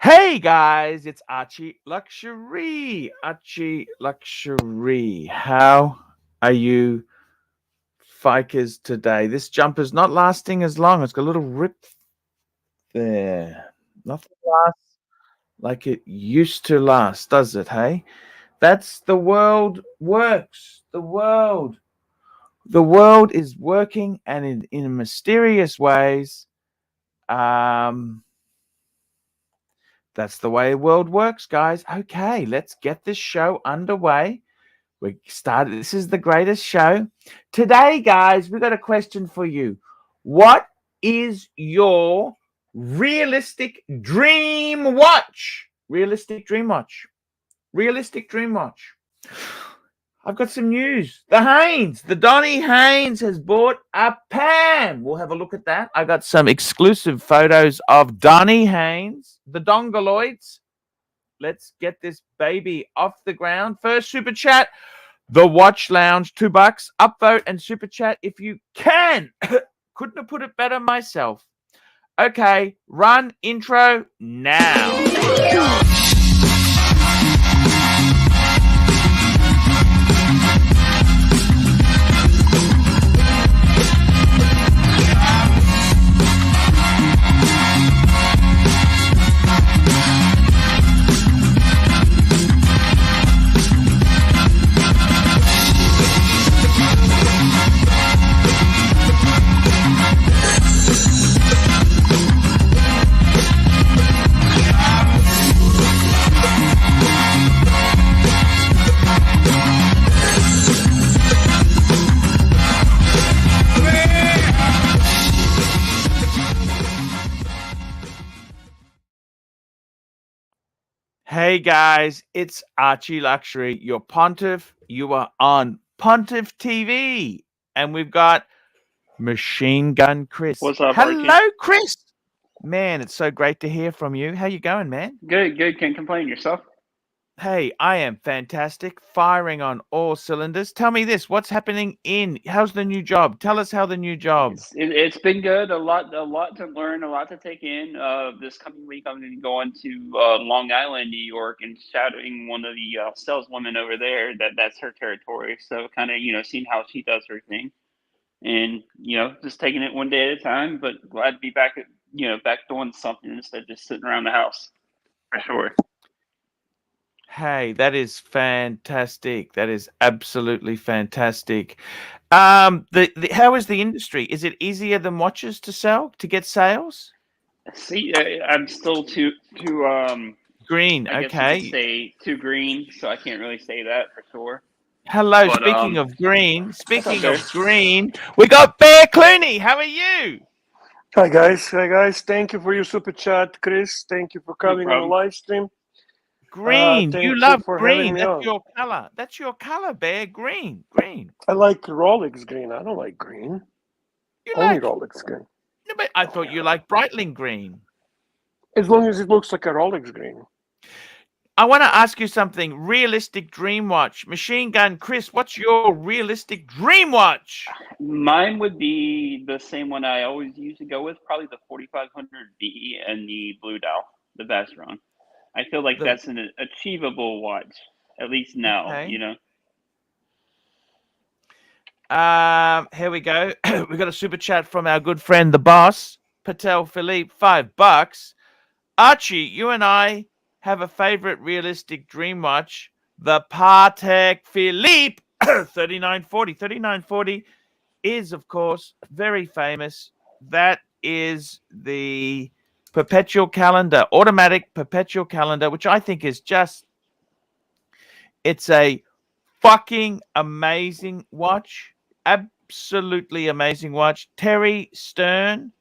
Hey guys, it's ArchieLuxury. ArchieLuxury. How are you fikers today? This jumper's not lasting as long. It's got a little rip there. Nothing lasts like it used to last, does it? Hey, that's the world works. The world is working, and in mysterious ways. Um, That's the way the world works, guys. Okay, let's get this show underway. We started. This is the greatest show. Today, guys, we got a question for you. What is your realistic dream watch? Realistic dream watch. Realistic dream watch. I've got some news. The Donny Haynes has bought a Pam. We'll have a look at that. I got some exclusive photos of Donny Haynes, the Dongoloids. Let's get this baby off the ground. First super chat, the Watch Lounge, $2. Upvote and super chat if you can. Couldn't have put it better myself. Okay, run intro now. Hey guys, it's ArchieLuxury, your Pontiff. You are on Pontiff TV, and we've got Machine Gun Chris. What's up, Hello, Archie? Chris. Man, it's so great to hear from you. How you going, man? Good. Can't complain. Yourself? Hey, I am fantastic, firing on all cylinders. Tell me this: what's happening how's the new job? Tell us how the new job. It's been good. A lot to learn, a lot to take in. This coming week, I'm going to go on to Long Island, New York, and shadowing one of the saleswomen over there. That's her territory. So kind of seeing how she does her thing, and just taking it one day at a time. But glad to be back at back doing something instead of just sitting around the house. For sure. Hey, that is fantastic. That is absolutely fantastic. How is the industry? Is it easier than watches to sell, to get sales? See, I'm still too Green, I guess you could okay. say too green, so I can't really say that for sure. Hello, But speaking of green, Bear? we got Bear Clooney. How are you? Hi guys. Thank you for your super chat, Chris. Thank you for No coming on the problem. live stream. Green. Thank You you love for having green. me That's on. your color. That's your color, Bear. Green. I like Rolex green. I don't like green. You Only like Rolex green. No, but I thought you liked Breitling green. As long as it looks like a Rolex green. I want to ask you something. Realistic dream watch. Machine Gun Chris, what's your realistic dream watch? Mine would be the same one I always used to go with, probably the 4500B and the Blue Dial, the Vacheron. I feel like that's an achievable watch, at least now. Okay. Here we go. We got a super chat from our good friend, the boss, Patel Philippe, $5. Archie, you and I have a favorite realistic dream watch, the Patek Philippe 3940. 3940 is, of course, very famous. That is the perpetual calendar, automatic perpetual calendar, which I think is it's a fucking amazing watch. Absolutely amazing watch. Philippe Stern,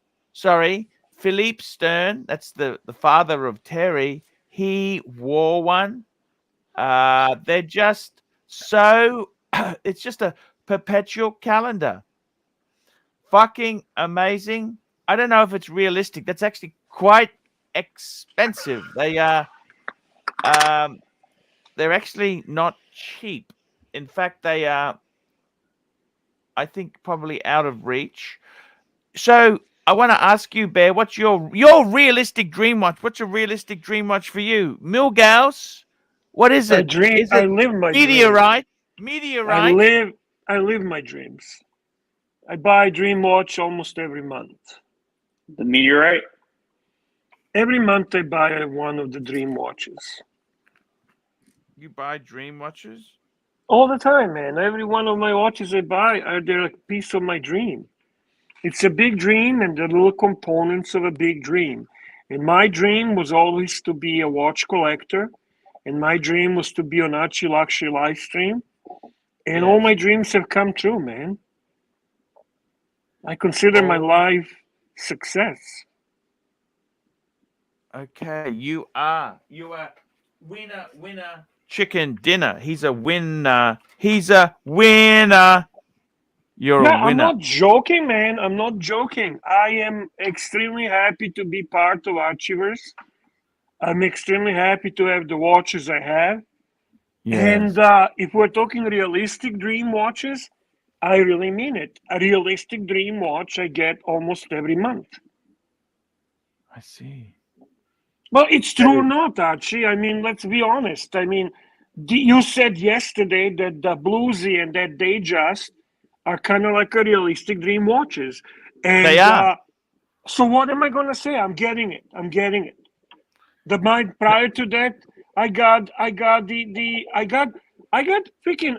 that's the father of Terry. He wore one. They're just so, it's just a perpetual calendar. Fucking amazing. I don't know if it's realistic. That's actually quite expensive. They're actually not cheap. In fact, they are, I think, probably out of reach. So I want to ask you, Bear, what's your realistic dream watch? What's a realistic dream watch for you? Milgauss? What is I it? dream. Is I it live my dream. Meteorite? I Meteorite? live my dreams. I buy a dream watch almost every month. The meteorite. Every month I buy one of the dream watches. You buy dream watches? All the time, man. Every one of my watches I buy they're a piece of my dream. It's a big dream and the little components of a big dream. And my dream was always to be a watch collector. And my dream was to be on ArchieLuxury LIVESTREAM. And all Yes. my dreams have come true, man. I consider my life success. Okay, you are winner chicken dinner. He's a winner. He's a winner. You're Yeah, a winner. I'm not joking, man. I'm not joking. I am extremely happy to be part of Archieverse. I'm extremely happy to have the watches I have. Yes. And if we're talking realistic dream watches, I really mean it. A realistic dream watch I get almost every month. I see. Well, it's true or not, Archie. I mean, let's be honest. I mean, you said yesterday that the Bluesy and that Datejust are kind of like a realistic dream watches. And They are. So what am I going to say? I'm getting it. Prior to that, I got freaking.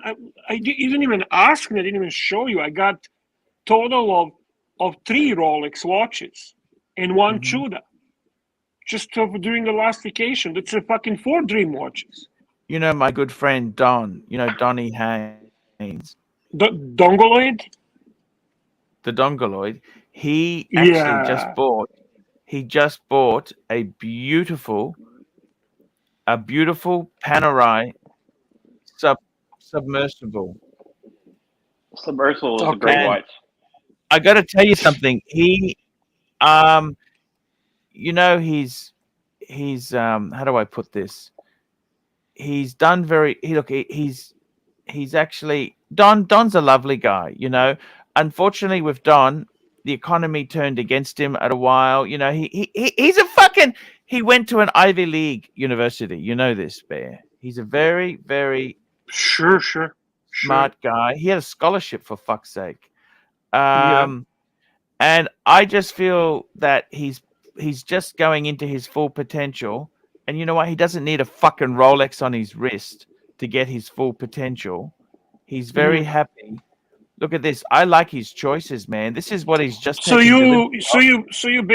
You didn't even ask me. I didn't even show you. I got total of 3 Rolex watches and 1 Chuda. Just during the last vacation. That's a fucking 4 dream watches. You know my good friend Don. You know Donnie Haynes, The Dongoloid? the Dongoloid. He actually just bought. He just bought a beautiful Panerai submersible. Submersible is a Okay. great watch. I got to tell you something. He, you know, he's how do I put this? He's done very. He's actually Don's a lovely guy. You know, unfortunately with Don, the economy turned against him at a while. You know, he's a fucking. He went to an Ivy League university. You know this, Bear. He's a very, very Sure. smart guy. He had a scholarship, for fuck's sake. Yeah. And I just feel that he's just going into his full potential. And you know what? He doesn't need a fucking Rolex on his wrist to get his full potential. He's very happy. Look at this. I like his choices, man. This is what he's just So taken you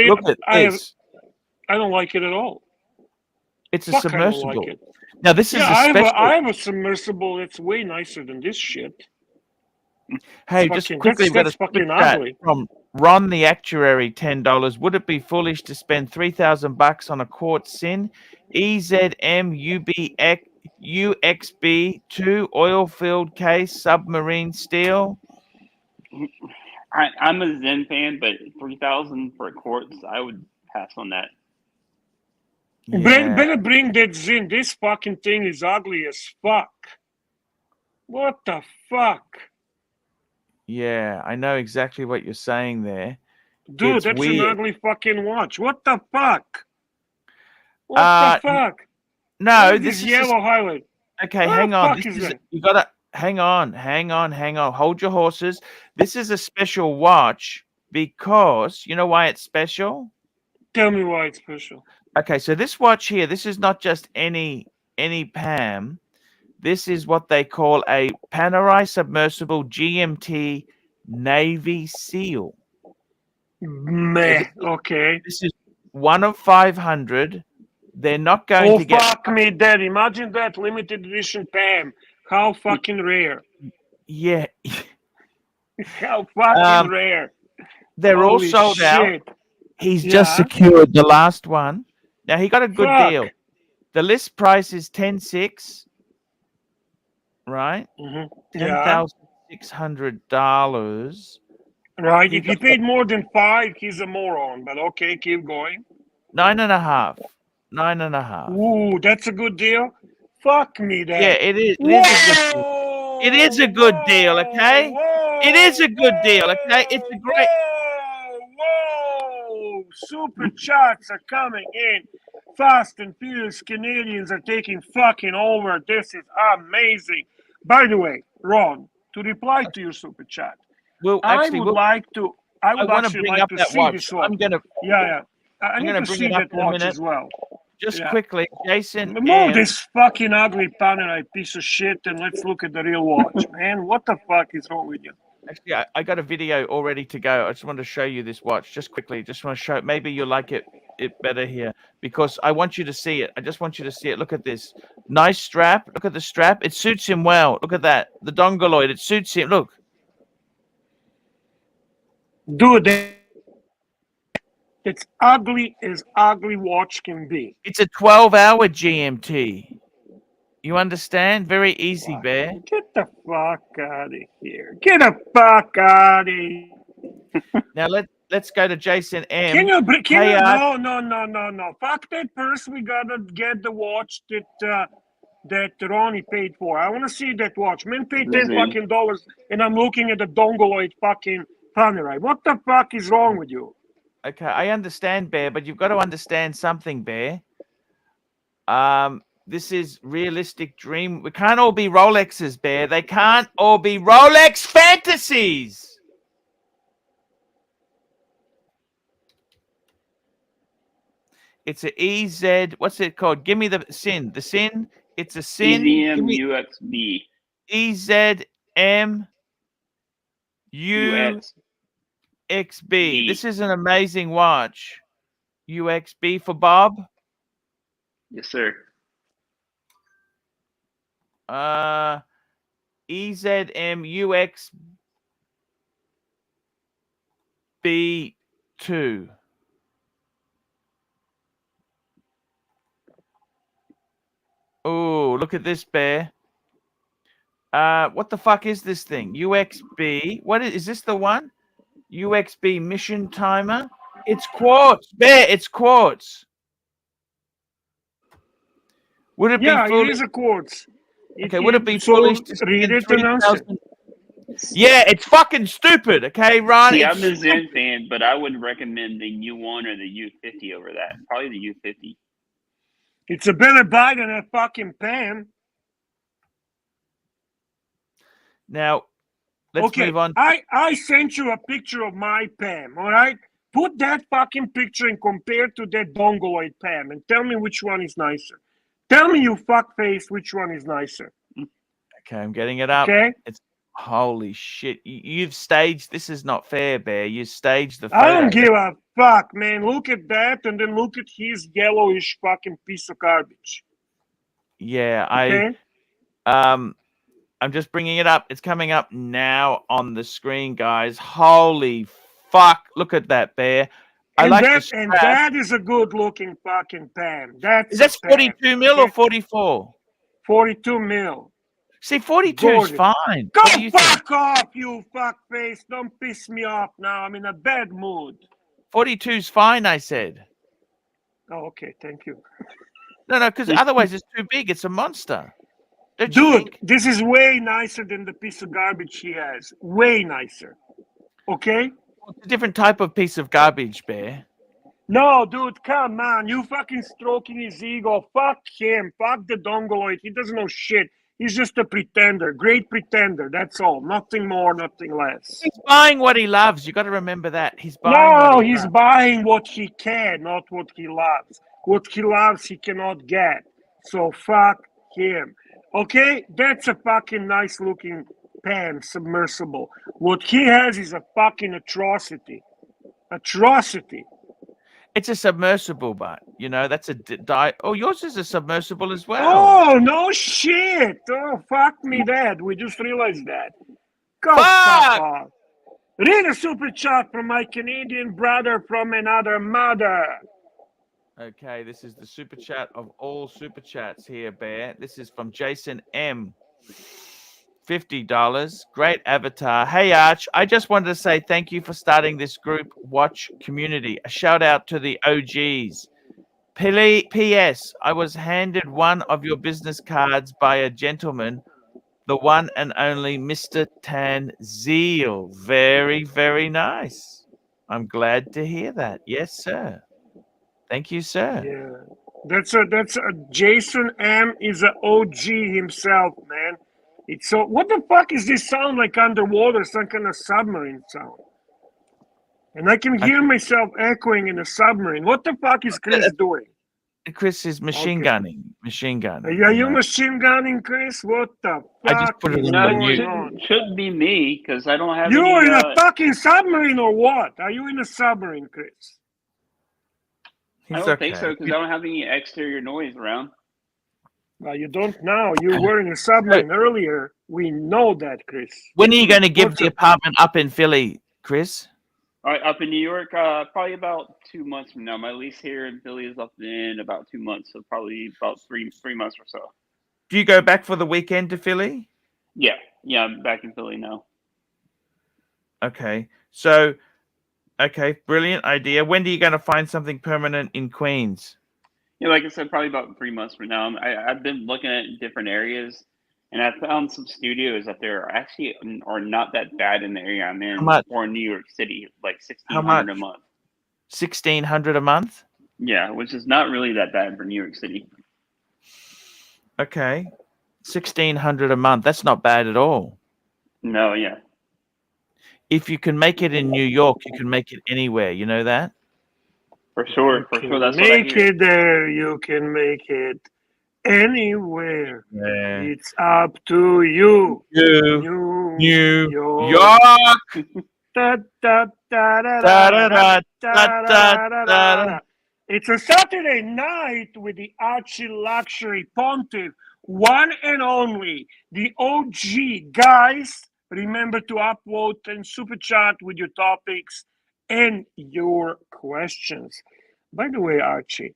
Look at this. I don't like it at all. It's a Fuck, I don't submersible. like it. Now this is a I special. have a submersible that's way nicer than this shit. Hey, Fucking- just quickly, we've got a that's super fucking chat ugly. from Ron the Actuary, $10. Would it be foolish to spend $3,000 on a quartz sin EZM UXB 2 oil-filled case submarine steel? I'm a Zen fan, but 3,000 for a quartz, I would pass on that. Yeah. Better bring that Zin. This fucking thing is ugly as fuck. What the fuck? Yeah, I know exactly what you're saying there. Dude, It's that's weird. an ugly fucking watch. What the fuck? What Uh, the fuck? No, What is this this is yellow highlight. okay. What Hang the on. fuck This is is that? you gotta hang on. Hold your horses. This is a special watch because you know why it's special? Tell me why it's special. Okay, so this watch here, this is not just any PAM. This is what they call a Panerai submersible GMT Navy SEAL. Meh. Okay. This is one of 500. They're not going to get. Fuck me, Dad. Imagine that limited edition PAM. How fucking rare. Yeah, How fucking rare. they're all Holy sold out. shit. He's just secured the last one. Now he got a good Fuck. deal. The list price is 10,600, right? Yeah. $10,600. Right. He If he got paid more than 5, he's a moron. But okay, keep going. 9.5. 9.5. Ooh, that's a good deal. Fuck me, Dad. Yeah, it is. It is a good deal. Okay. It is a good deal. Okay. It's a great. super chats are coming in. Fast and furious Canadians are taking fucking over. This is amazing. By the way, Ron, to reply to your super chat, Well, I actually, would want to bring like up to that see watch. this watch. I'm gonna I need to bring see it up that in a watch minute. as well. Just Yeah. quickly, Jason Move M. this fucking ugly Panerai piece of shit and let's look at the real watch, man. What the fuck is wrong with you? Actually, I got a video all ready to go. I just want to show you this watch just quickly. Just want to show. Maybe you'll like it better here because I want you to see it. I just want you to see it. Look at this. Nice strap. Look at the strap. It suits him well. Look at that. The dongoloid. It suits him. Look. Dude, it's ugly as ugly watch can be. It's a 12-hour GMT. You understand? Very easy, Bear. Get the fuck out of here. Get the fuck out of here. Now let's go to Jason M. Can you Hey, no. Fuck that purse. We gotta get the watch that Ronnie paid for. I wanna see that watch. Man paid $10 fucking and I'm looking at the dongoloid fucking Panerai. What the fuck is wrong with you? Okay, I understand, Bear, but you've got to understand something, Bear. This is realistic dream. We can't all be Rolexes, Bear. They can't all be Rolex fantasies. It's a EZ. What's it called? Give me the SIN. The SIN. It's a SIN. EZM UXB. EZM UXB. This is an amazing watch. UXB for Bob. Yes, sir. EZM UXB2. Oh, look at this, Bear. What the fuck is this thing? UXB. What is this the one? UXB mission timer. It's quartz, Bear. It's quartz. Would it be foolish? It is a quartz. Okay, would it be foolish to read it spend and answer? 3,000? Yeah, it's fucking stupid. Okay, Ron. See, I'm a Zen fan, but I would recommend the U1 or the U50 over that. Probably the U50. It's a better buy than a fucking Pam. Now, let's move on. I sent you a picture of my Pam, all right? Put that fucking picture and compare to that dongoloid Pam and tell me which one is nicer. Tell me, you fuckface, which one is nicer. Okay, I'm getting it up. Okay? It's holy shit. You've staged. This is not fair, Bear. You staged the photo. I don't give a fuck, man. Look at that and then look at his yellowish fucking piece of garbage. Yeah, okay? I'm just bringing it up. It's coming up now on the screen, guys. Holy fuck. Look at that, Bear. And that is a good looking fucking Pam. That's 42 mil or 44? 42 mil. See, 42 is fine. Go fuck off, you fuckface. Don't piss me off now. I'm in a bad mood. 42 is fine, I said. Oh, okay. Thank you. No, because otherwise it's too big. It's a monster. Dude, this is way nicer than the piece of garbage he has. Way nicer. Okay? It's a different type of piece of garbage, Bear. No, dude, come on. You fucking stroking his ego. Fuck him. Fuck the dongoloid. He doesn't know shit. He's just a pretender. Great pretender. That's all. Nothing more, nothing less. He's buying what he loves. You got to remember that. He's buying he's buying what he can, not what he loves. What he loves, he cannot get. So fuck him. Okay? That's a fucking nice looking Pam submersible. What he has is a fucking atrocity. Atrocity. It's a submersible, but that's a Oh, yours is a submersible as well. Oh, no shit. Oh, fuck me that. We just realized that. Go fuck off. Read a super chat from my Canadian brother from another mother. Okay, this is the super chat of all super chats here, Bear. This is from Jason M. $50. Great avatar. Hey, Arch, I just wanted to say thank you for starting this group watch community. A shout out to the OGs. P.S. I was handed one of your business cards by a gentleman, the one and only Mr. Tanzeel. Very, very nice. I'm glad to hear that. Yes, sir. Thank you, sir. Yeah, that's a Jason M is a OG himself, man. It's so. What the fuck is this sound like underwater? Some kind of submarine sound. And I can hear myself echoing in a submarine. What the fuck is Chris doing? Chris is machine gunning. Machine gunning. Are you machine gunning, Chris? What the I just fuck put it is in No, the going it on? shouldn't be me because I don't have You any. are in a fucking submarine or what? Are you in a submarine, Chris? I don't think so because I don't have any exterior noise around. Well, you don't now. You were in a submarine earlier. We know that, Chris. When are you going to give the apartment up in Philly, Chris? All right, up in New York, probably about 2 months from now. My lease here in Philly is up in about 2 months, so probably about three months or so. Do you go back for the weekend to Philly? Yeah, I'm back in Philly now. Okay, so, brilliant idea. When are you going to find something permanent in Queens? Yeah, like I said, probably about 3 months from now. I've been looking at different areas, and I found some studios that there actually are not that bad in the area I'm in, or in New York City, like $1,600 a month. 1,600 a month? Yeah, which is not really that bad for New York City. Okay, 1,600 a month. That's not bad at all. No, yeah. If you can make it in New York, you can make it anywhere. You know that? For sure. That's what I hear. Make it there. You can make it anywhere. Yeah. It's up to you. New York. It's a Saturday night with the ArchieLuxury Pontiff, one and only, the OG. Guys, remember to upvote and super chat with your topics and your questions. By the way, Archie,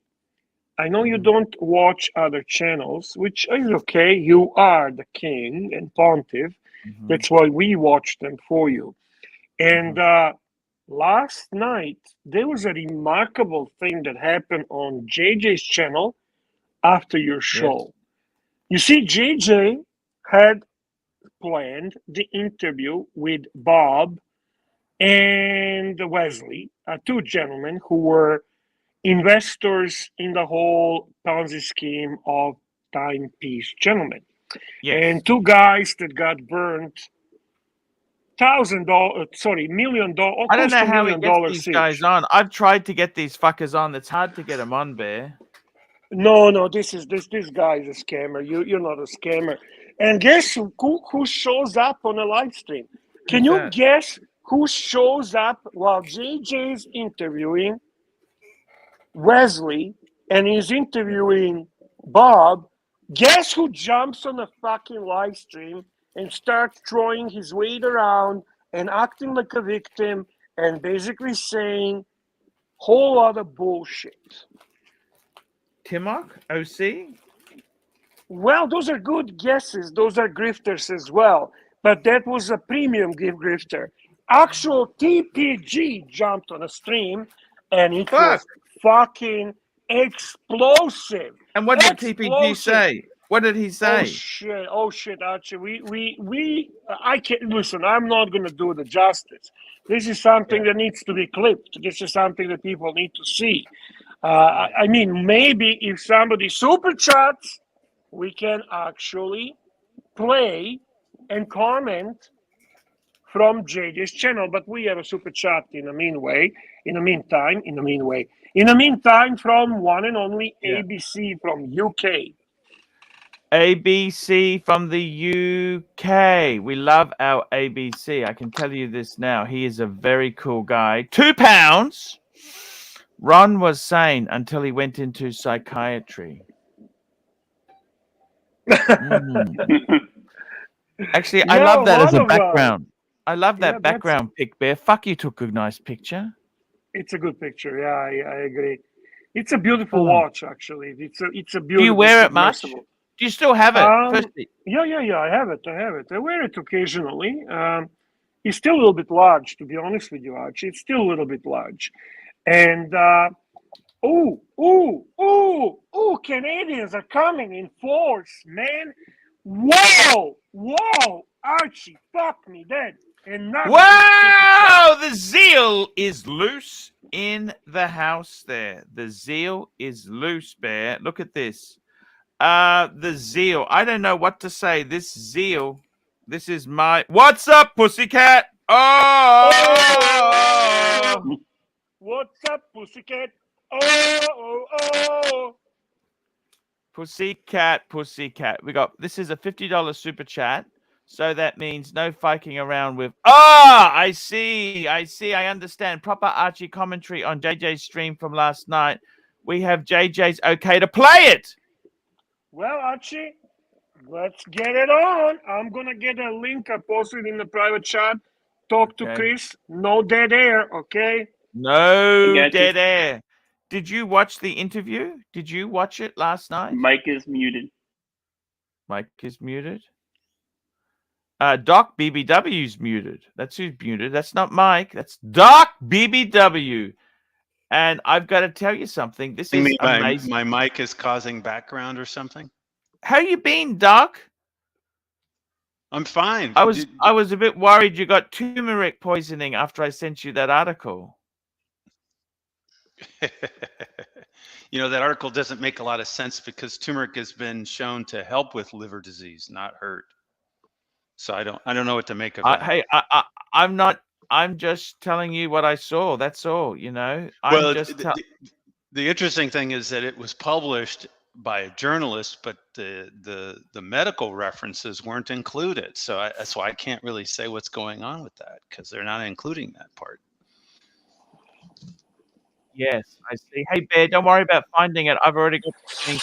I know you don't watch other channels, which is okay. You are the king and pontiff. That's why we watch them for you. And last night, there was a remarkable thing that happened on JJ's channel after your show. Yes. You see, JJ had planned the interview with Bob and Wesley, two gentlemen who were investors in the whole Ponzi scheme of timepiece gentlemen. Yes. And two guys that got burned $1,000, $1 million. I don't know how he gets these guys on. I've tried to get these fuckers on. It's hard to get them on, Bear. No, this guy is a scammer. You're not a scammer. And guess who shows up on a live stream? Can you guess who shows up while JJ's interviewing Wesley and he's interviewing Bob? Guess who jumps on a fucking live stream and starts throwing his weight around and acting like a victim and basically saying whole lot of bullshit? Timok, OC? Well, those are good guesses. Those are grifters as well. But that was a premium grifter. Actual TPG jumped on a stream and it was fucking explosive. And what did TPG say? What did he say? Oh shit, Archie. I can't listen. I'm not gonna do the justice. This is something that needs to be clipped. This is something that people need to see. I mean, maybe if somebody super chats, we can actually play and comment from JJ's channel. But we have a super chat in the meantime, from one and only ABC from UK. ABC from the UK. We love our ABC. I can tell you this now. He is a very cool guy. £2. Ron was sane until he went into psychiatry. Actually, I love that as a background. I love that background pic, Bear. Fuck, you took a nice picture. It's a good picture. Yeah, I agree. It's a beautiful watch, actually. It's a beautiful. Do you wear it much? Do you still have it? Yeah. I have it. I wear it occasionally. It's still a little bit large, to be honest with you, Archie. It's still a little bit large. And Canadians are coming in force, man. Whoa, Archie, fuck me dead. Another Wow! The zeal is loose in the house there. The zeal is loose, Bear. Look at this. The zeal. I don't know what to say. This zeal. This is my. What's up, pussycat? Oh! What's up, pussycat? Oh. Pussycat, pussycat. We got. This is a $50 super chat. So that means no fucking around with. I see. I understand. Proper Archie commentary on JJ's stream from last night. We have JJ's okay to play it. Well, Archie, let's get it on. I'm going to get a link. I posted in the private chat. Talk to Chris. No dead air, okay? No dead air. Did you watch the interview? Did you watch it last night? Mike is muted. Mike is muted. Doc BBW's muted. That's who's muted. That's not Mike. That's Doc BBW. And I've got to tell you something. This is amazing. My mic is causing background or something. How you been, Doc? I'm fine. I was a bit worried you got turmeric poisoning after I sent you that article. You know, that article doesn't make a lot of sense because turmeric has been shown to help with liver disease, not hurt. So I don't know what to make of that. Hey, I'm just telling you what I saw. That's all, you know. The interesting thing is that it was published by a journalist, but the medical references weren't included. So that's why I can't really say what's going on with that because they're not including that part. Yes, I see. Hey, Bear, don't worry about finding it. I've already got the link.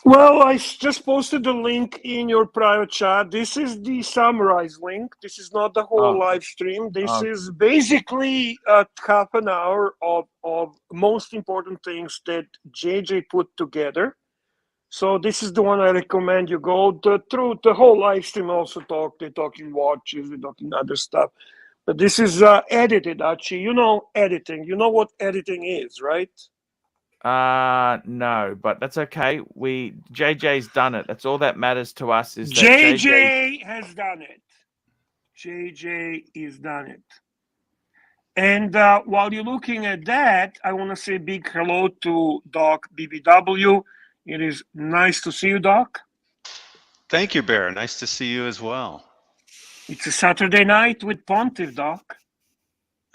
Well, I just posted the link in your private chat. This is the summarized link. This is not the whole live stream. This is basically half an hour of most important things that JJ put together. So this is the one I recommend you go through. The whole live stream also they're talking watches, they're talking other stuff. But this is edited, Archie. You know editing. You know what editing is, right? No, but that's okay. JJ's done it. That's all that matters to us is that JJ has done it. JJ has done it. And while you're looking at that, I want to say a big hello to Doc BBW. It is nice to see you, Doc. Thank you, Bear. Nice to see you as well. It's a Saturday night with Pontiff, Doc.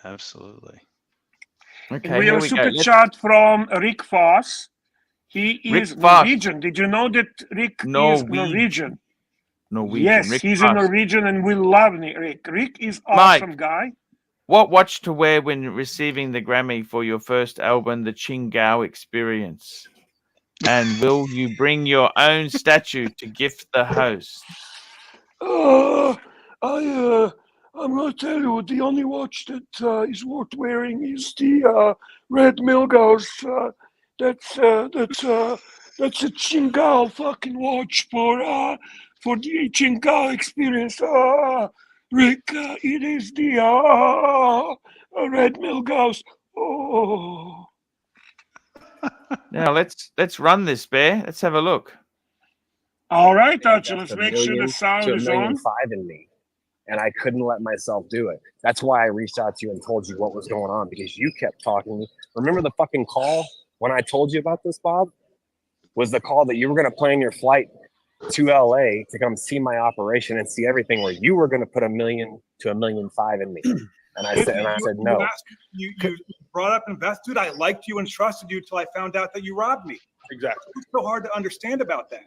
Absolutely. Okay, and we have a super chat from Rick Foss. He is Norwegian. Did you know that Rick is Norwegian? Norwegian. Yes, Rick he's Foss. a Norwegian, and we love Rick. Rick is awesome guy. What watch to wear when receiving the Grammy for your first album, The Chingao Experience? And will you bring your own statue to gift the host? I'm going to tell you, the only watch that is worth wearing is the Red Milgauss. That's a Chingao fucking watch for the Chingao Experience. Rick, it is the Red Milgauss. Oh. Now let's run this, Bear. Let's have a look. All right, Archie, let's make sure the sound is on. 1,000,005 in me, and I couldn't let myself do it. That's why I reached out to you and told you what was going on, because you kept talking to me. Remember the fucking call when I told you about this, Bob? Was the call that you were going to plan your flight to LA to come see my operation and see everything, where you were going to put 1 million to 1,000,005 in me. And I said no. You brought up invest, dude. I liked you and trusted you until I found out that you robbed me. Exactly. It's so hard to understand about that.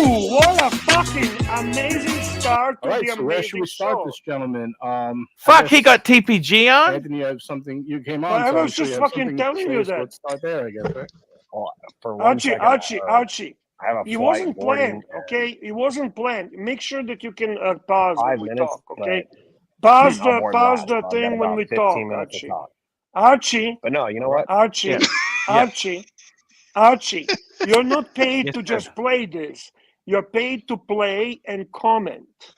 Ooh, what a fucking amazing start to the so where should we start show. this, gentlemen? Fuck, he got TPG on? Anthony, you have something, you came on. Well, I so was just fucking telling you that. Let's start there, I guess, right? For Archie, I have a it flight wasn't boarding, planned, okay? It wasn't planned. Make sure that you can pause 5 when we minutes, talk, okay? but Pause I'll board that. the I'll thing get when about we 15 talk, minutes to Archie. talk. Archie. But no, you know what? Archie, Archie, you're not paid to just play this. You're paid to play and comment.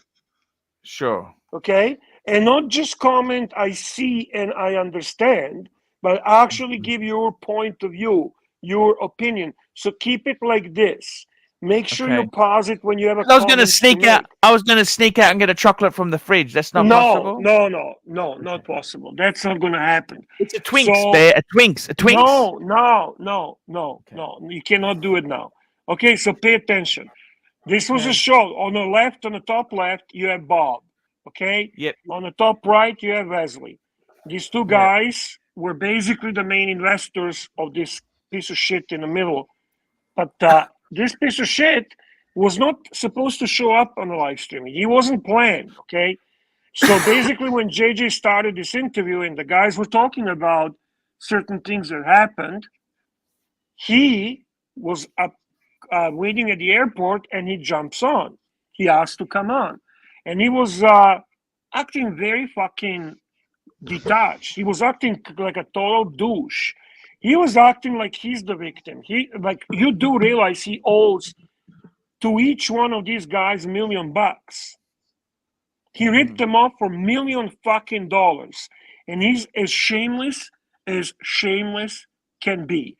Sure. Okay? And not just comment, I see and I understand, but actually give your point of view, your opinion. So keep it like this. Make sure Okay. you pause it when you have a I was going to comment sneak make. out. I was going to sneak out and get a chocolate from the fridge. That's not possible. No, not possible. That's not going to happen. It's a Twinks, So- Bear. A Twinks. No. You cannot do it now. Okay, so pay attention. This was a show. On the left, on the top left, you have Bob. Okay? Yep. On the top right, you have Wesley. These two Yeah. guys were basically the main investors of this piece of shit in the middle. But this piece of shit was not supposed to show up on the live stream. He wasn't planned, okay? So basically when JJ started this interview and the guys were talking about certain things that happened, he was up waiting at the airport and he jumps on. He asked to come on. And he was acting very fucking detached. He was acting like a total douche. He was acting like he's the victim. You do realize he owes to each one of these guys $1 million. He ripped them off for $1 million fucking dollars. And he's as shameless can be.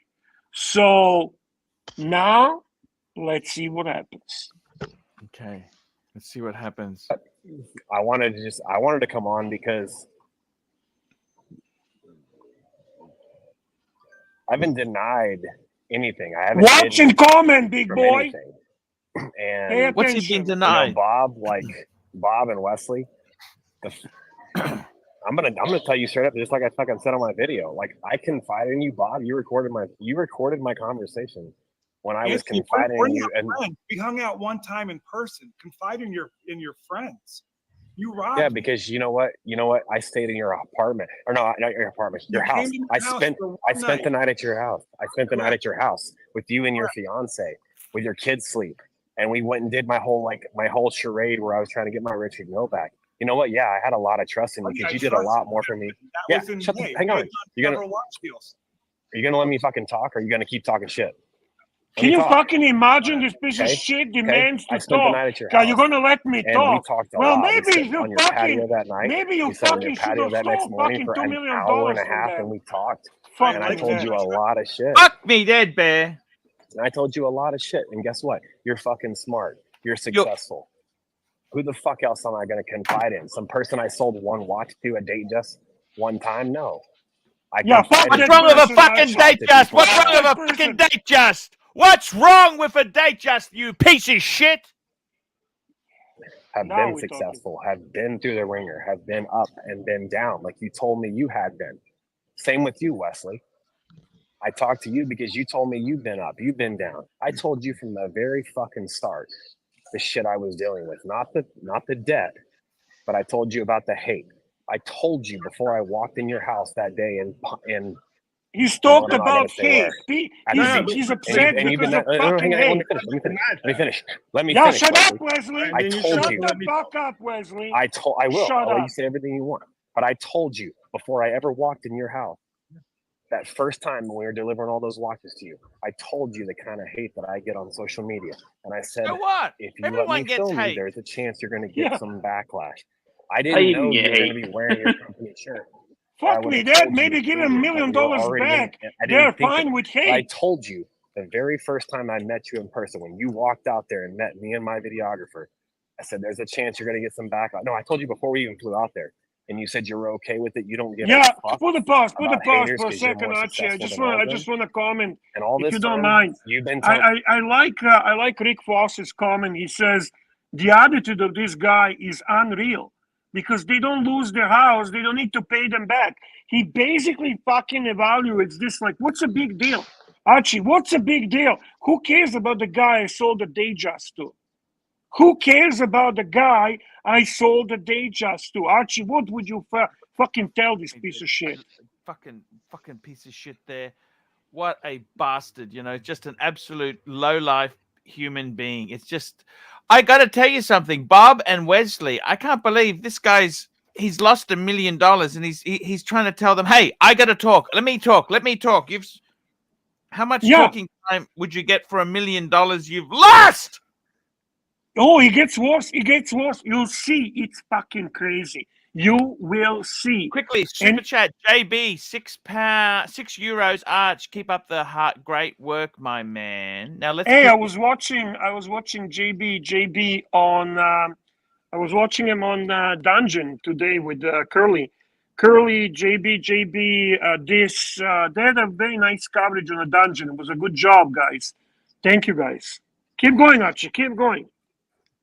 So now let's see what happens. Okay. Let's see what happens. I wanted to come on because I haven't denied anything. I haven't Watch and comment, big from boy. anything. Pay And What's he attention. being denied? Bob and Wesley. I'm gonna tell you straight up, just like I fucking said on my video. Like, I confided in you, Bob. You recorded my conversation when I was confiding in you. And we hung out one time in person. Confide in your friends. You robbed. yeah, because you know what? I stayed in your apartment, or no, not your apartment, your You house. came to my I house spent for one the night. night at your house. I spent the night at your house with you and your fiance, with your kids sleep, and we went and did my whole charade where I was trying to get my Richard Mill back. You know what? Yeah, I had a lot of trust in you because you did a lot more for me. Yeah, hang on. Are you gonna let me fucking talk, or are you gonna keep talking shit? Can you fucking imagine this piece of shit demands I to spent the talk? night at your God, house. you're gonna let me And talk. we talked a Well, lot. maybe We sat you on your patio fucking, that night. maybe you We sat on fucking your should patio have that next stole morning fucking for $2 an million hour and a from half, them. and we talked. Fuck And I you, told you man. a lot of shit. Fuck me dead, Bear. And I told you a lot of shit. And guess what? You're fucking smart. You're successful. Who the fuck else am I going to confide in? Some person I sold one watch to a date just one time? No. What's wrong with a fucking date just? What's wrong with a fucking date just? What's wrong with a date just, you piece of shit? Have been successful, have been through the ringer, have been up and been down, like you told me you had been. Same with you, Wesley. I talked to you because you told me you've been up, you've been down. I told you from the very fucking start the shit I was dealing with, not the debt, but I told you about the hate. I told you before I walked in your house that day and he's talked about hate. He's upset because of fucking hate. Let me finish. Yeah, shut up, Wesley. I told you. Shut the fuck up, Wesley. I will. Shut I'll let up. you say everything you want. But I told you before I ever walked in your house, that first time when we were delivering all those watches to you, I told you the kind of hate that I get on social media. And I said, So what? if you Everyone let me gets film hate. you, there's a chance you're going to get Yeah. some backlash. I How didn't you know get you were going hate? to be wearing your company shirt. Fuck me, Dad. Maybe give him $1 million back. They're fine with I hate. told you the very first time I met you in person, when you walked out there and met me and my videographer, I said, there's a chance you're going to get some backlash. No, I told you before we even flew out there. And you said you were okay with it. You don't give a fuck. Put the pause about for haters a 'cause you're second, more Archie. I successful than just want to comment, and all if this you don't time, mind. you've been telling I like Rick Foss's comment. He says the attitude of this guy is unreal because they don't lose their house, they don't need to pay them back. He basically fucking evaluates this like, what's a big deal, Archie? What's a big deal? Who cares about the guy I sold the day just to? Who cares about the guy I sold the day just to? Archie, what would you fucking tell this piece of shit? Fucking piece of shit there. What a bastard, just an absolute low-life human being. It's just, I got to tell you something, Bob and Wesley, I can't believe this he's lost $1 million and he's trying to tell them, hey, I got to talk. Let me talk. How much talking time would you get for $1 million you've lost? Oh, it gets worse. You'll see. It's fucking crazy. You will see. Quickly, super chat. JB, €6. Arch, keep up the great work, my man. Now let's. Hey, I was watching JB on. I was watching him on Dungeon today with Curly, JB. They had a very nice coverage on the Dungeon. It was a good job, guys. Thank you, guys. Keep going, Archie. Keep going.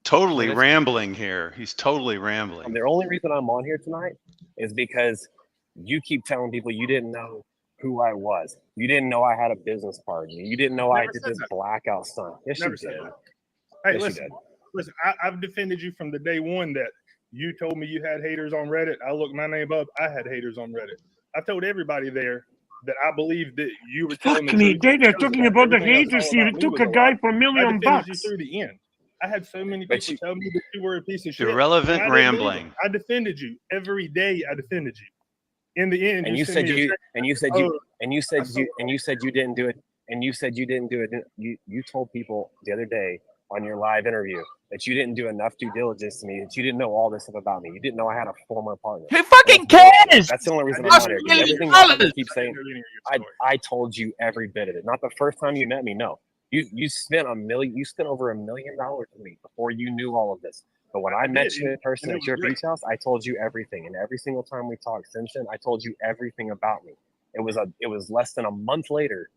Totally rambling here. He's totally rambling. And the only reason I'm on here tonight is because you keep telling people you didn't know who I was. You didn't know I had a business partner. You didn't know I did this blackout stunt. Yes, you did. Hey, listen, I've defended you from the day one that you told me you had haters on Reddit. I looked my name up. I had haters on Reddit. I told everybody there that I believe that you were telling me. They're talking about the haters here. It took a guy for $1 million bucks. You through the end. I had so many people tell me that you were a piece of shit. Irrelevant rambling. I defended you every day. I defended you. In the end, you said you didn't do it. And you said you didn't do it. You told people the other day on your live interview that you didn't do enough due diligence to me, that you didn't know all this stuff about me. You didn't know I had a former partner. Who fucking cares? That's the only reason I'm on here. Everything that keep saying, I told you every bit of it. Not the first time you met me, no. You spent over $1 million with me before you knew all of this. But when I met you in person at your beach house, I told you everything. And every single time we talked since then, I told you everything about me. It was less than a month later.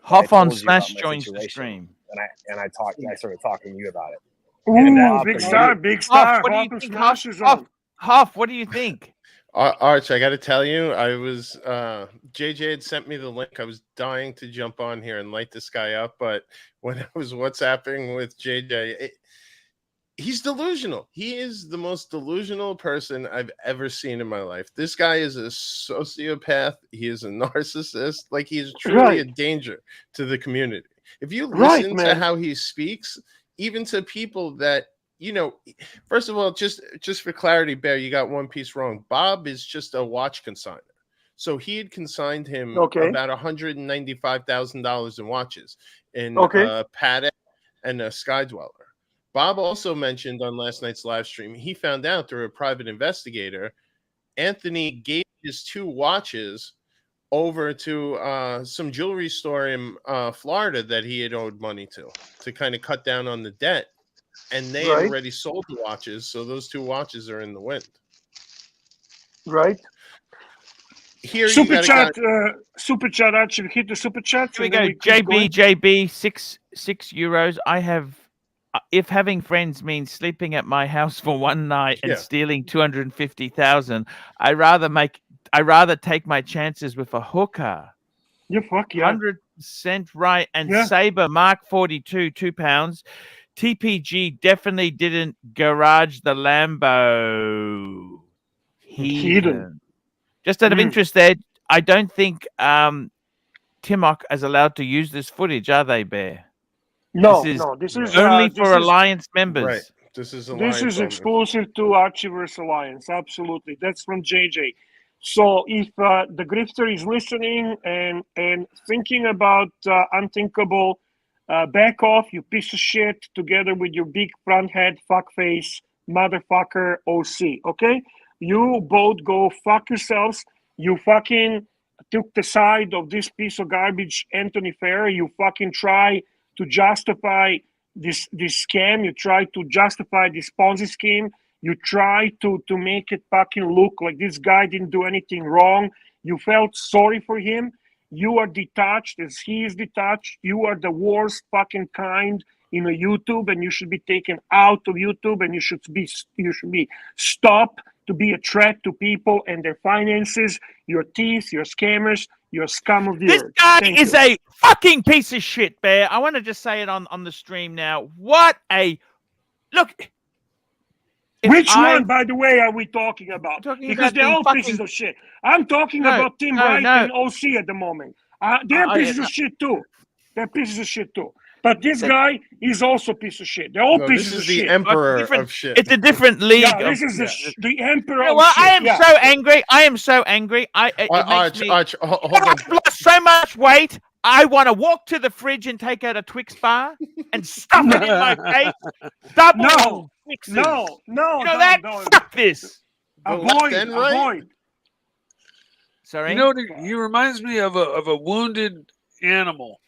Hoff on Smash joins the stream. And I started talking to you about it. Ooh, big star. What do you think? Hoff, what do you think? Arch, I got to tell you, I was JJ had sent me the link. I was dying to jump on here and light this guy up, but when I was WhatsApping with JJ, he's delusional. He is the most delusional person I've ever seen in my life. This guy is a sociopath. He is a narcissist. Like, he is truly a danger to the community. If you listen to how he speaks, even to people that, you know, first of all, just for clarity, Bear, you got one piece wrong. Bob is just a watch consignor. So he had consigned him about $195,000 in watches in Patek and a Skydweller. Bob also mentioned on last night's live stream, he found out through a private investigator, Anthony gave his 2 watches over to some jewelry store in Florida that he had owed money to kind of cut down on the debt. And they had already sold the watches, so those 2 watches are in the wind. Right. Here, super chat, Archie. Hit the super chat. Here we go. JB, €6. I have. If having friends means sleeping at my house for one night and stealing 250,000, I rather take my chances with a hooker. You fuck yeah. 100% right. And Saber Mark 42, £2. TPG definitely didn't garage the Lambo. Heathen. Just out of interest there, I don't think Timok is allowed to use this footage, are they, Bear? This is only for Alliance members. Right. This is exclusive to Archieverse Alliance. Absolutely. That's from JJ. So if the grifter is listening and thinking about unthinkable, back off, you piece of shit, together with your big front head fuckface motherfucker OC. Okay? You both go fuck yourselves. You fucking took the side of this piece of garbage, Anthony Fair. You fucking try to justify this scam. You try to justify this Ponzi scheme. You try to make it fucking look like this guy didn't do anything wrong. You felt sorry for him. You are detached as he is detached. You are the worst fucking kind in a YouTube, and you should be taken out of YouTube, and you should be stopped to be a threat to people and their finances. You're thieves, you're scammers, you're scum of the earth. This guy is a fucking piece of shit, Bear. I want to just say it on the stream now. What a look. Which one, by the way, are we talking about? Because they're all pieces of shit. I'm talking about Tim Wright and OC at the moment. They're pieces of shit too. They're pieces of shit too. But this guy is also a piece of shit. They're all pieces of shit. This is the emperor of shit. It's a different league. Yeah, this is the emperor of shit. I am so angry. I am so angry. Arch, hold on. I've lost so much weight. I want to walk to the fridge and take out a Twix bar and stuff it in my face. Double Twixes. No. You know that? Fuck this. The left and right? Avoid. Sorry. You know, he reminds me of a wounded animal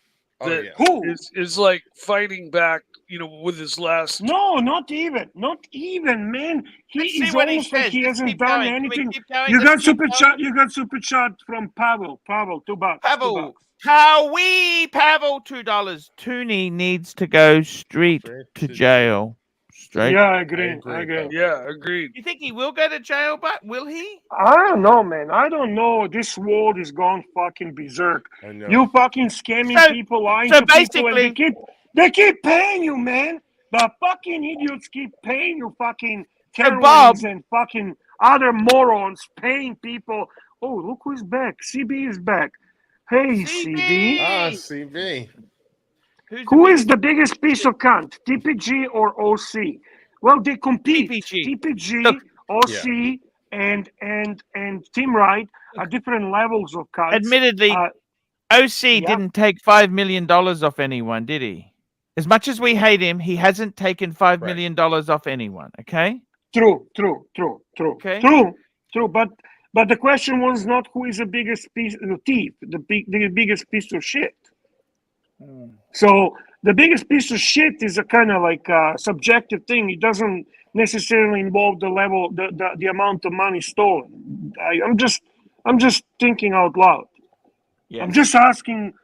Oh, that yeah. Who? is like fighting back, you know, with his last. No, not even, man. He Let's see is what he almost like says. he Let's hasn't keep done going. Can we anything. keep going? You Let's got keep super going. chat. You got super chat from Pavel. Pavel, $2. Pavel. $2. Pavel, $2. Tooney needs to go straight to jail. Straight. Yeah, I agree. agree, I agree. Pavel. Yeah, agreed. You think he will go to jail, but will he? I don't know, man. I don't know. This world is gone fucking berserk. I know. You fucking scamming So- people, lying so to people, and basically- they keep paying you, man. The fucking idiots keep paying you, fucking So, Karens Bob- and fucking other morons paying people. Oh, look who's back. CB is back. Hey, CB. Ah, CB. Who is the biggest piece of cunt, TPG or OC? Well, they compete. TPG, Look. OC, and Team Right are different levels of cunts. Admittedly, OC didn't take $5 million off anyone, did he? As much as we hate him, he hasn't taken $5 million off anyone. Okay. True. Okay. True. But the question was not who is the biggest piece of thief, the biggest piece of shit. So the biggest piece of shit is a kind of like a subjective thing. It doesn't necessarily involve the level, the amount of money stolen. I'm just thinking out loud. Yes. I'm just asking.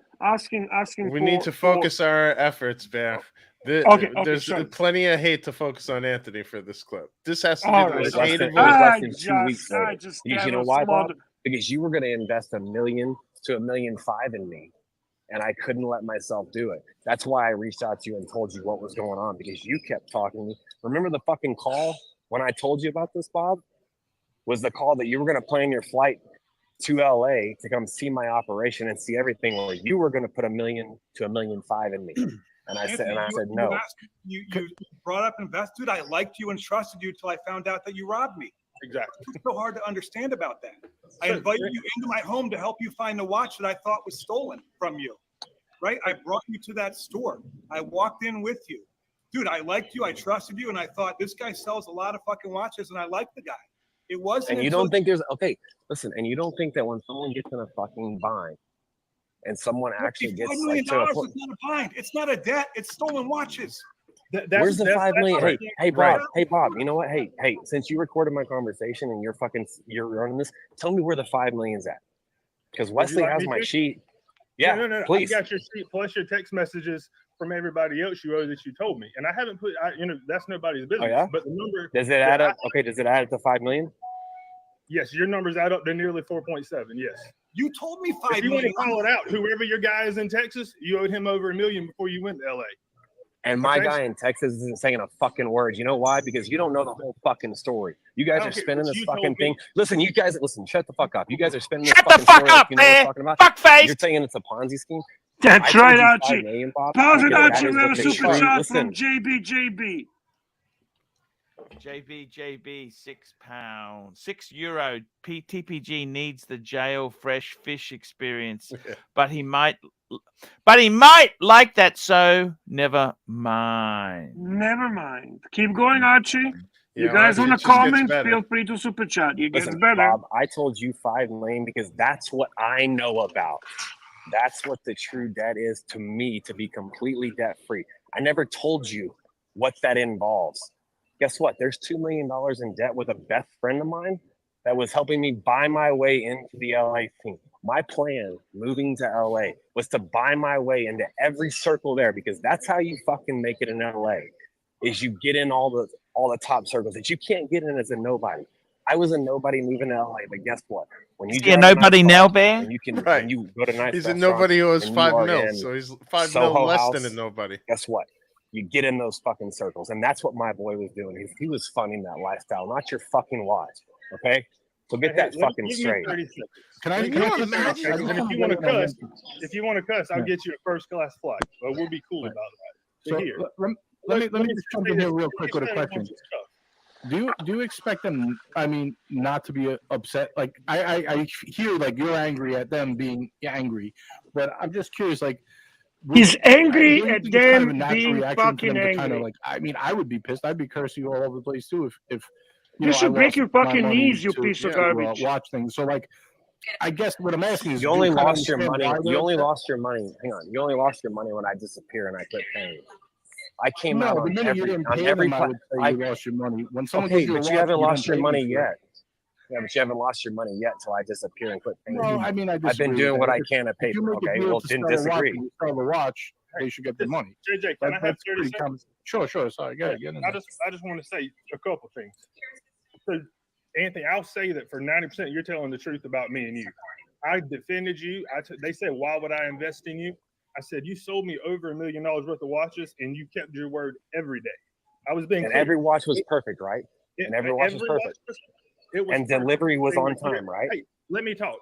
We need to focus our efforts, Bear. Okay, There's sure. plenty of hate to focus on Anthony for this clip. This has to be All the right. most It was hated less vote. than 2 weeks later. just Because you have know a why, small- Bob? Because you were going to invest $1 million to $1.5 million in me, and I couldn't let myself do it. That's why I reached out to you and told you what was going on, because you kept talking to me. Remember the fucking call when I told you about this, Bob? Was the call that you were going to plan your flight to LA to come see my operation and see everything, where you were going to put $1 million to $1.5 million in me. And I said no. You brought up invest, dude. I liked you and trusted you until I found out that you robbed me. Exactly. It's so hard to understand about that. I invited you into my home to help you find the watch that I thought was stolen from you. Right? I brought you to that store. I walked in with you. Dude, I liked you. I trusted you. And I thought, this guy sells a lot of fucking watches and I like the guy. It wasn't. And you don't think there's, listen, and you don't think that when someone gets in a fucking bind and someone actually gets $5 million like to a is not a bind. It's not a debt. It's stolen watches. Where's the 5 million? right. Hey, Bob. Hey, Bob. You know what? Hey, since you recorded my conversation and you're running this, tell me where the 5 million's at. Because Wesley like has me my to? sheet. Yeah, No. please. I got your sheet plus your text messages from everybody else you wrote that you told me, and I haven't put. That's nobody's business. Oh, yeah? But the number Does it add up? Okay, does it add up to 5 million? Yes, your numbers add up to nearly 4.7. Yes. You told me $5 If you want to million. call it out, whoever your guy is in Texas, you owed him over $1 million before you went to LA. And my Okay. guy in Texas isn't saying a fucking word. You know why? Because you don't know the whole fucking story. You guys are Okay, spinning but this you fucking told me. thing. Listen, you guys, shut the fuck up. You guys are spinning this Shut the fucking fuck story like up, you know what I'm man. talking about. Fuckface. You're saying it's a Ponzi scheme? That's I right, told you 5 Archie. million, Bob, Pause it, because that Archie. is We have what a they super should. chat Listen, from JB. JB, £6, €6. TPG needs the jail fresh fish experience, but he might like that. So never mind. Never mind. Keep going, Archie. You Yeah, guys Archie, want it to just gets comment? better. Feel free to super chat. It gets listen, better. Bob, I told you 5 million because that's what I know about. That's what the true debt is to me, to be completely debt free. I never told you what that involves. Guess what? There's $2 million in debt with a best friend of mine that was helping me buy my way into the LA team. My plan moving to LA was to buy my way into every circle there, because that's how you fucking make it in LA, is you get in all the top circles that you can't get in as a nobody. I was a nobody moving to LA, but guess what? When you Is he a drive nobody nice now, car Bear? and you can Right. when you go to nice He's a restaurants nobody who owes and you 5 are mil, in so he's 5 Soho mil less House, than a nobody. guess what? You get in those fucking circles, and that's what my boy was doing. He was funding that lifestyle, not your fucking watch. Okay, so get that fucking Give me straight. 30 seconds. Can I And imagine? if you want to cuss, I'll get you a first class flight. But we'll be cool about that. So Here. let me just jump in here real quick with a Say question. bunch of stuff. Do you expect them? I mean, not to be upset. Like I hear like you're angry at them being angry, but I'm just curious. Like He's angry don't you at think it's kind of them a natural being reaction to fucking them to kind angry. of like. I mean, I would be pissed. I'd be cursing all over the place too if You should break your fucking money knees, you to- piece of to, garbage. watch things. So, like, I guess what I'm asking is, You do only kinda lost your understand money. why You they're only upset? lost your money. Hang on. You only lost your money when I disappear and I quit paying. I came out No, the on minute you every didn't on pay every them, I pla- would say you lost your money. When someone Okay, gives you a but watch, you haven't don't lost your pay money them for yet. Yeah, but you haven't lost your money yet till I disappear and quit it. paying. No, I mean, I I've been disagree with doing that. what I If- can to pay If you for. make a Okay, deal well, to didn't sell a watch disagree. and you sell the watch, they should get the money. JJ, can I have That's 30 pretty seconds? common. Sure. Sorry, go ahead. Get in I there. just want to say a couple things. So, Anthony, I'll say that for 90%, you're telling the truth about me and you. I defended you. They said, why would I invest in you? I said, you sold me over $1 million worth of watches and you kept your word every day. I was being And clear. every watch was perfect, right? And every watch was perfect. It was And perfect. delivery was on Everything time, right? Hey, let me talk.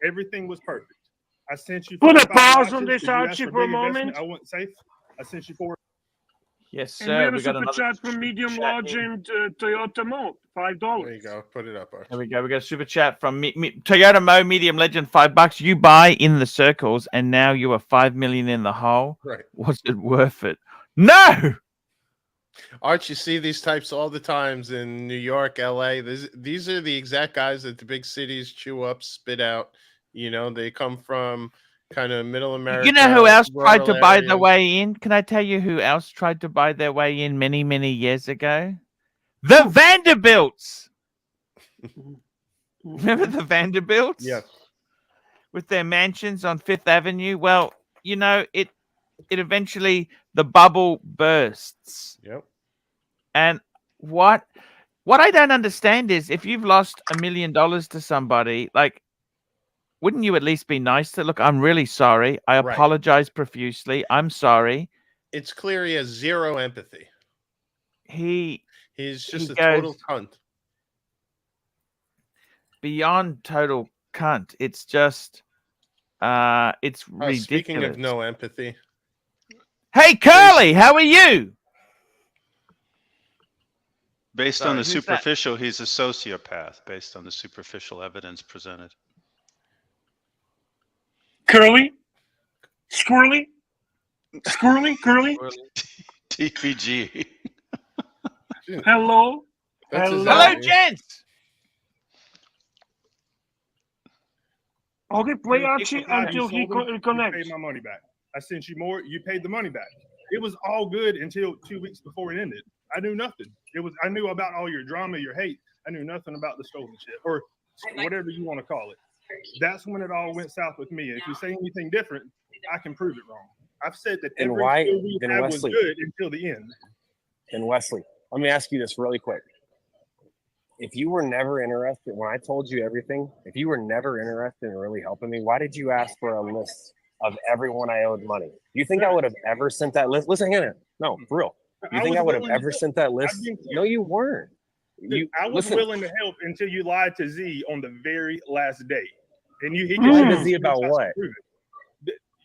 Everything was perfect. I sent you. Put a 45 pause on watches this, 'cause you asked Archie, for for a big investment. moment. I wasn't safe. I sent you 4. Yes, And we sir. have a We got super another chat from Medium chat Large in. and Toyota Mo, $5. There you go. Put it up, Archie. There we go. We got a super chat from Toyota Mo Medium Legend, $5. You buy in the circles, and now you are 5 million in the hole. Right. Was it worth it? No. Archie, you see these types all the times in New York, LA. These are the exact guys that the big cities chew up, spit out. You know, they come from kind of middle America. You know who else tried to rural buy their areas. way in? Can I tell you who else tried to buy their way in many, many years ago? The Vanderbilts. Remember the Vanderbilts? Yes. With their mansions on Fifth Avenue. Well, you know, it eventually, the bubble bursts. Yep. And what I don't understand is, if you've lost $1 million to somebody, like, wouldn't you at least be nice to, look, I'm really sorry. I Right. apologize profusely. I'm sorry. It's clear he has zero empathy. He's just a total cunt. Beyond total cunt. It's just it's ridiculous. Speaking of no empathy. Hey Curly, how are you? Based Sorry, on the who's that? superficial, he's a sociopath, based on the superficial evidence presented. Curly? Squirrely? Squirrely? Curly? TPG. Hello? That's his Hello? Hello, name. gents. Okay, play You Archie paid until he you sold them, reconnects. You paid my money back. I sent you more. You paid the money back. It was all good until 2 weeks before it ended. I knew nothing. I knew about all your drama, your hate. I knew nothing about the stolen shit or whatever you want to call it. That's when it all went south with me. If you say anything different, I can prove it wrong. I've said that Then every why- deal we then had Wesley- was good until the end. And Wesley, let me ask you this really quick. If you were never interested, when I told you everything, if you were never interested in really helping me, why did you ask for a list of everyone I owed money? Do you think I would have ever sent that list? Listen, hang on. No, for real. You think I would have willing to ever help. sent that I've list? been clear. No, you weren't. Dude, I was listen, willing to help until you lied to Z on the very last day. And he Lied can to Z about what?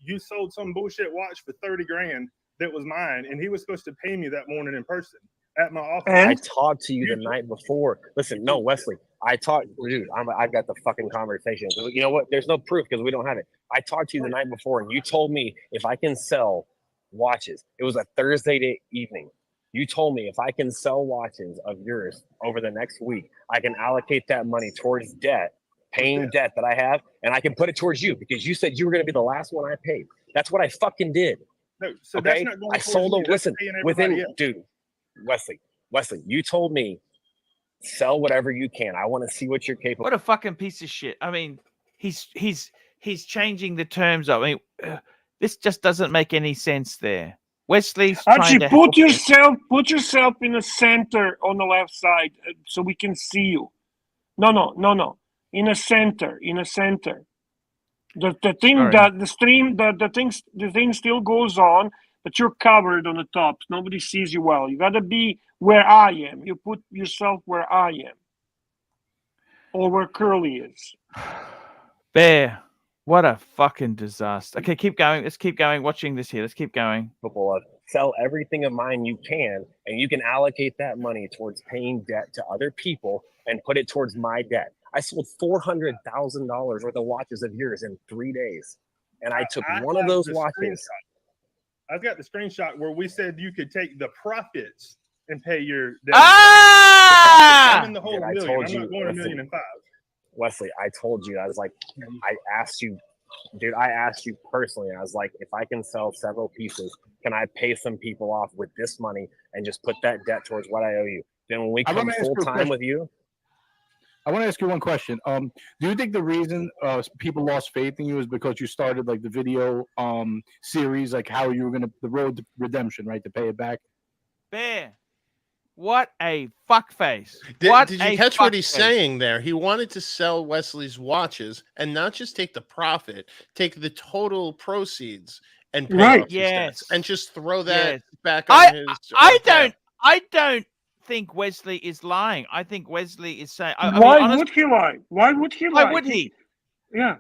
You sold some bullshit watch for 30 grand that was mine, and he was supposed to pay me that morning in person at my office. I talked to you the night before. Listen, no, Wesley, I talked, dude. I've got the fucking conversation. You know what? There's no proof because we don't have it. I talked to you the night before, and you told me if I can sell watches. It was a Thursday evening. You told me if I can sell watches of yours over the next week, I can allocate that money towards debt, paying debt that I have, and I can put it towards you because you said you were going to be the last one I paid. That's what I fucking did. No, so Okay, that's not going I sold them. towards me, that's Listen, paying everybody within, else. dude, Wesley, you told me sell whatever you can. I want to see what you're capable. What a fucking piece of shit. I mean, he's changing the terms of. I mean, this just doesn't make any sense there. Wesley's Archie, trying to help put yourself in the center on the left side so we can see you. No. In a center. The thing Sorry. that the stream the thing still goes on, but you're covered on the top. Nobody sees you well. You gotta be where I am. You put yourself where I am. Or where Curly is. Bear. What a fucking disaster. Okay, keep going. Let's keep going. Watching this here. Let's keep going. Of. Sell everything of mine you can, and you can allocate that money towards paying debt to other people and put it towards my debt. I sold $400,000 worth of watches of yours in 3 days, and I took one of have those the watches. screenshot. I've got the screenshot where we said you could take the profits and pay your debt. Ah! I'm in the whole Dude, I million. told I'm you, not going listen. 1,000,005. Wesley, I told you, I was like, I asked you, dude, I asked you personally. I was like, if I can sell several pieces, can I pay some people off with this money and just put that debt towards what I owe you? Then when we I come wanna ask you full a time question. with you, I want to ask you one question. Do you think the reason people lost faith in you is because you started like the video series, like how you were gonna the road to redemption, right, to pay it back? Bear. What a fuckface. Did you catch what he's saying there? He wanted to sell Wesley's watches and not just take the profit, take the total proceeds and pay Right. off his debts and just throw that Yes. back on his. I don't think Wesley is lying. I think Wesley is saying. Why would he lie? Why would he lie? Why would he? Yeah.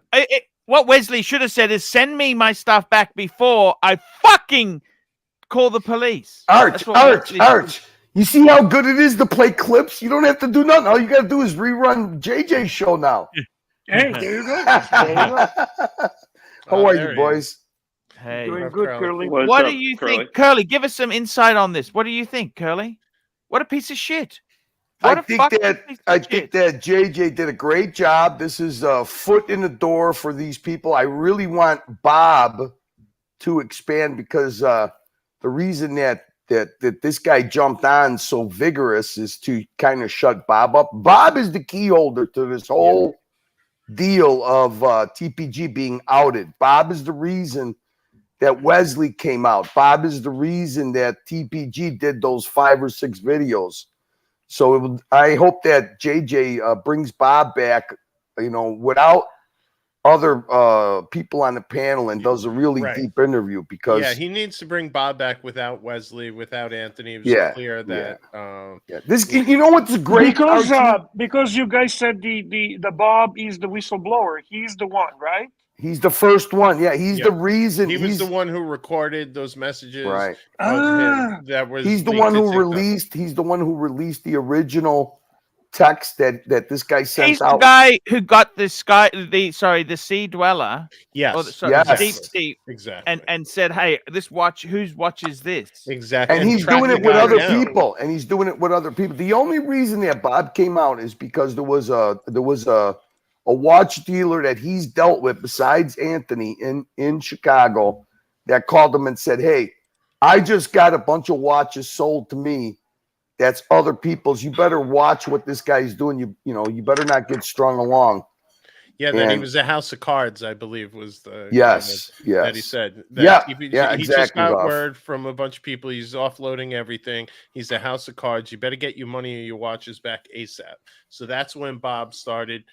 What Wesley should have said is send me my stuff back before I fucking call the police. Arch. You see how good it is to play clips? You don't have to do nothing. All you got to do is rerun JJ's show now. Hey, there you go. How are you, boys? Hey. Doing good, Curly. What do you think? Curly, give us some insight on this. What do you think, Curly? What a piece of shit. I think that JJ did a great job. This is a foot in the door for these people. I really want Bob to expand because the reason that this guy jumped on so vigorous is to kind of shut Bob up. Bob is the key holder to this whole deal of TPG being outed. Bob is the reason that Wesley came out. Bob is the reason that TPG did those 5 or 6 videos. So I hope that JJ brings Bob back, without other people on the panel and does a really deep interview because he needs to bring Bob back without Wesley, without Anthony. It was clear that this, what's great because you guys said the Bob is the whistleblower. He's the one, right? He's the first one. Yeah, he's the reason. He was the one who recorded those messages. Right. That was. He's the one who released. He's the one who released the original text that this guy sent He's out. the guy who got the sea dweller. Yes. Deep sea. Exactly. And said, "Hey, whose watch is this?" Exactly. And he's doing it with other people. And he's doing it with other people. The only reason that Bob came out is because there was a watch dealer that he's dealt with besides Anthony in Chicago that called him and said, "Hey, I just got a bunch of watches sold to me. That's other people's. You better watch what this guy's doing. You better not get strung along." Yeah, that he was a house of cards, I believe, was the that he said. Exactly. He just got word from a bunch of people. He's offloading everything. He's a house of cards. You better get your money or your watches back ASAP. So that's when Bob started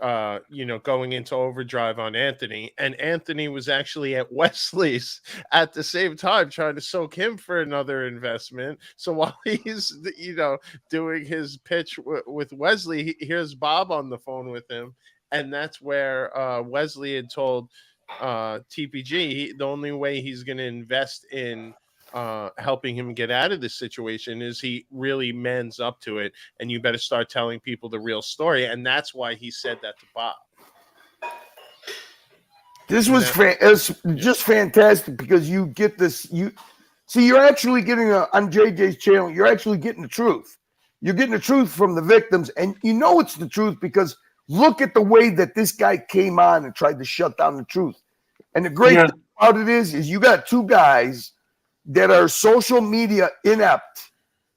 going into overdrive on Anthony, and Anthony was actually at Wesley's at the same time trying to soak him for another investment. So while he's doing his pitch with Wesley, here's Bob on the phone with him, and that's where Wesley had told TPG the only way he's going to invest in helping him get out of this situation is he really mans up to it, and you better start telling people the real story. And that's why he said that to Bob. This was just fantastic because you get this. You're actually getting on JJ's channel. You're actually getting the truth. You're getting the truth from the victims, and it's the truth because look at the way that this guy came on and tried to shut down the truth. And the great thing about it is you got 2 guys that are social media inept.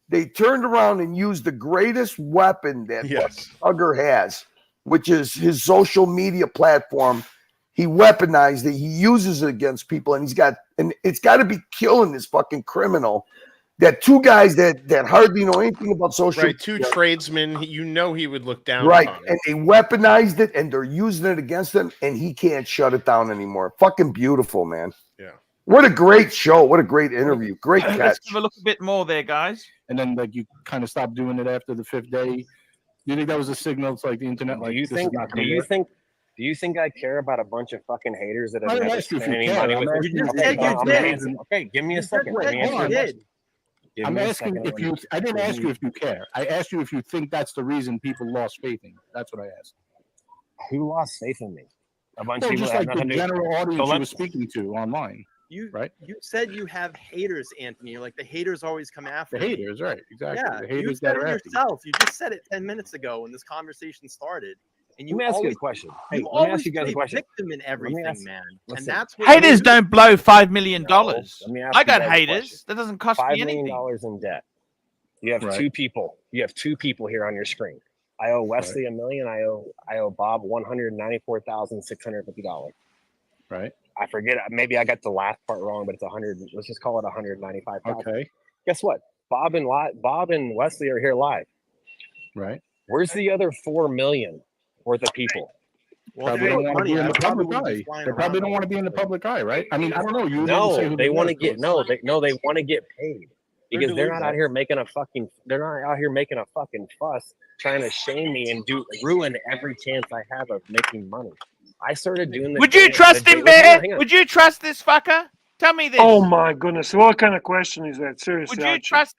They turned around and used the greatest weapon that Tugger has, which is his social media platform. He weaponized it. He uses it against people, and it's got to be killing this fucking criminal. That 2 guys that hardly know anything about social media. 2 tradesmen, he would look down upon it. And they weaponized it, and they're using it against him, and he can't shut it down anymore. Fucking beautiful, man. Yeah. What a great show. What a great interview. Great catch. Let's give a look a bit more there, guys. And then you kind of stopped doing it after the 5th day. You think that was a signal to the internet? Do you think I care about a bunch of fucking haters that have never spent any money with me? Okay, give me a second. I'm asking if you. I didn't ask you if you care. I asked you if you think that's the reason people lost faith in you. That's what I asked. Who lost faith in me? A bunch of people just like the general audience you were speaking to online. You Right. You said you have haters, Anthony. You're like, the haters always come after The me. haters, right? Exactly. Yeah, The you haters said that it are after you. yourself. You just said it 10 minutes ago when this conversation started. And you Let me ask you always, a question. Hey, you let me ask always you guys a play question. victim in everything, ask- man. listen. And that's what Haters you do. don't blow $5 million. No, let me ask I you got guys a haters. question. That doesn't cost $5 me million anything. in debt. You have Right. two people. You have two people here on your screen. I owe Wesley $1 million. I owe Bob $194,650. Right. I forget. Maybe I got the last part wrong, but it's 100. Let's just call it 195,000. Okay. Guess what? Bob and Wesley are here live. Right. Where's the other 4 million worth of people? Well, Probably if don't they want to be in I the probably public wouldn't be eye. flying They probably around don't want to be in the public eye, right? I mean, I don't know. You didn't say No, who they want to was, get so they want to get paid because they're not out here making a fucking fuss trying to shame me and ruin every chance I have of making money. I started doing this. Would you trust him, Bear? Would you trust this fucker? Tell me this. Oh my goodness! What kind of question is that? Seriously, Would you Archie. trust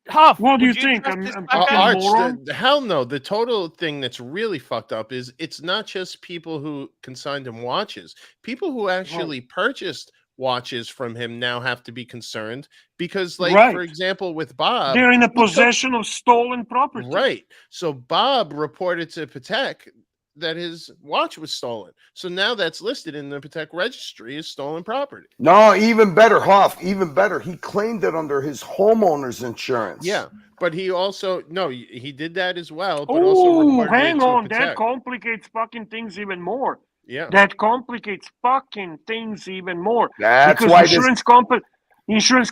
Huff? What do you would think? trust I'm this fucking fucker? Arch, moron? hell no. The total thing that's really fucked up is it's not just people who consigned him watches. People who actually purchased watches from him now have to be concerned because, like, Right. for example, with Bob, They're in a possession of stolen property. right. So Bob reported to Patek that his watch was stolen. So now that's listed in the Patek registry as stolen property. No, even better, Hoff. Even better. He claimed it under his homeowner's insurance. Yeah, but he also he did that as well. But also Oh, reported it hang to on. Patek. That complicates fucking things even more. Yeah, That complicates fucking things even more. That's because why insurance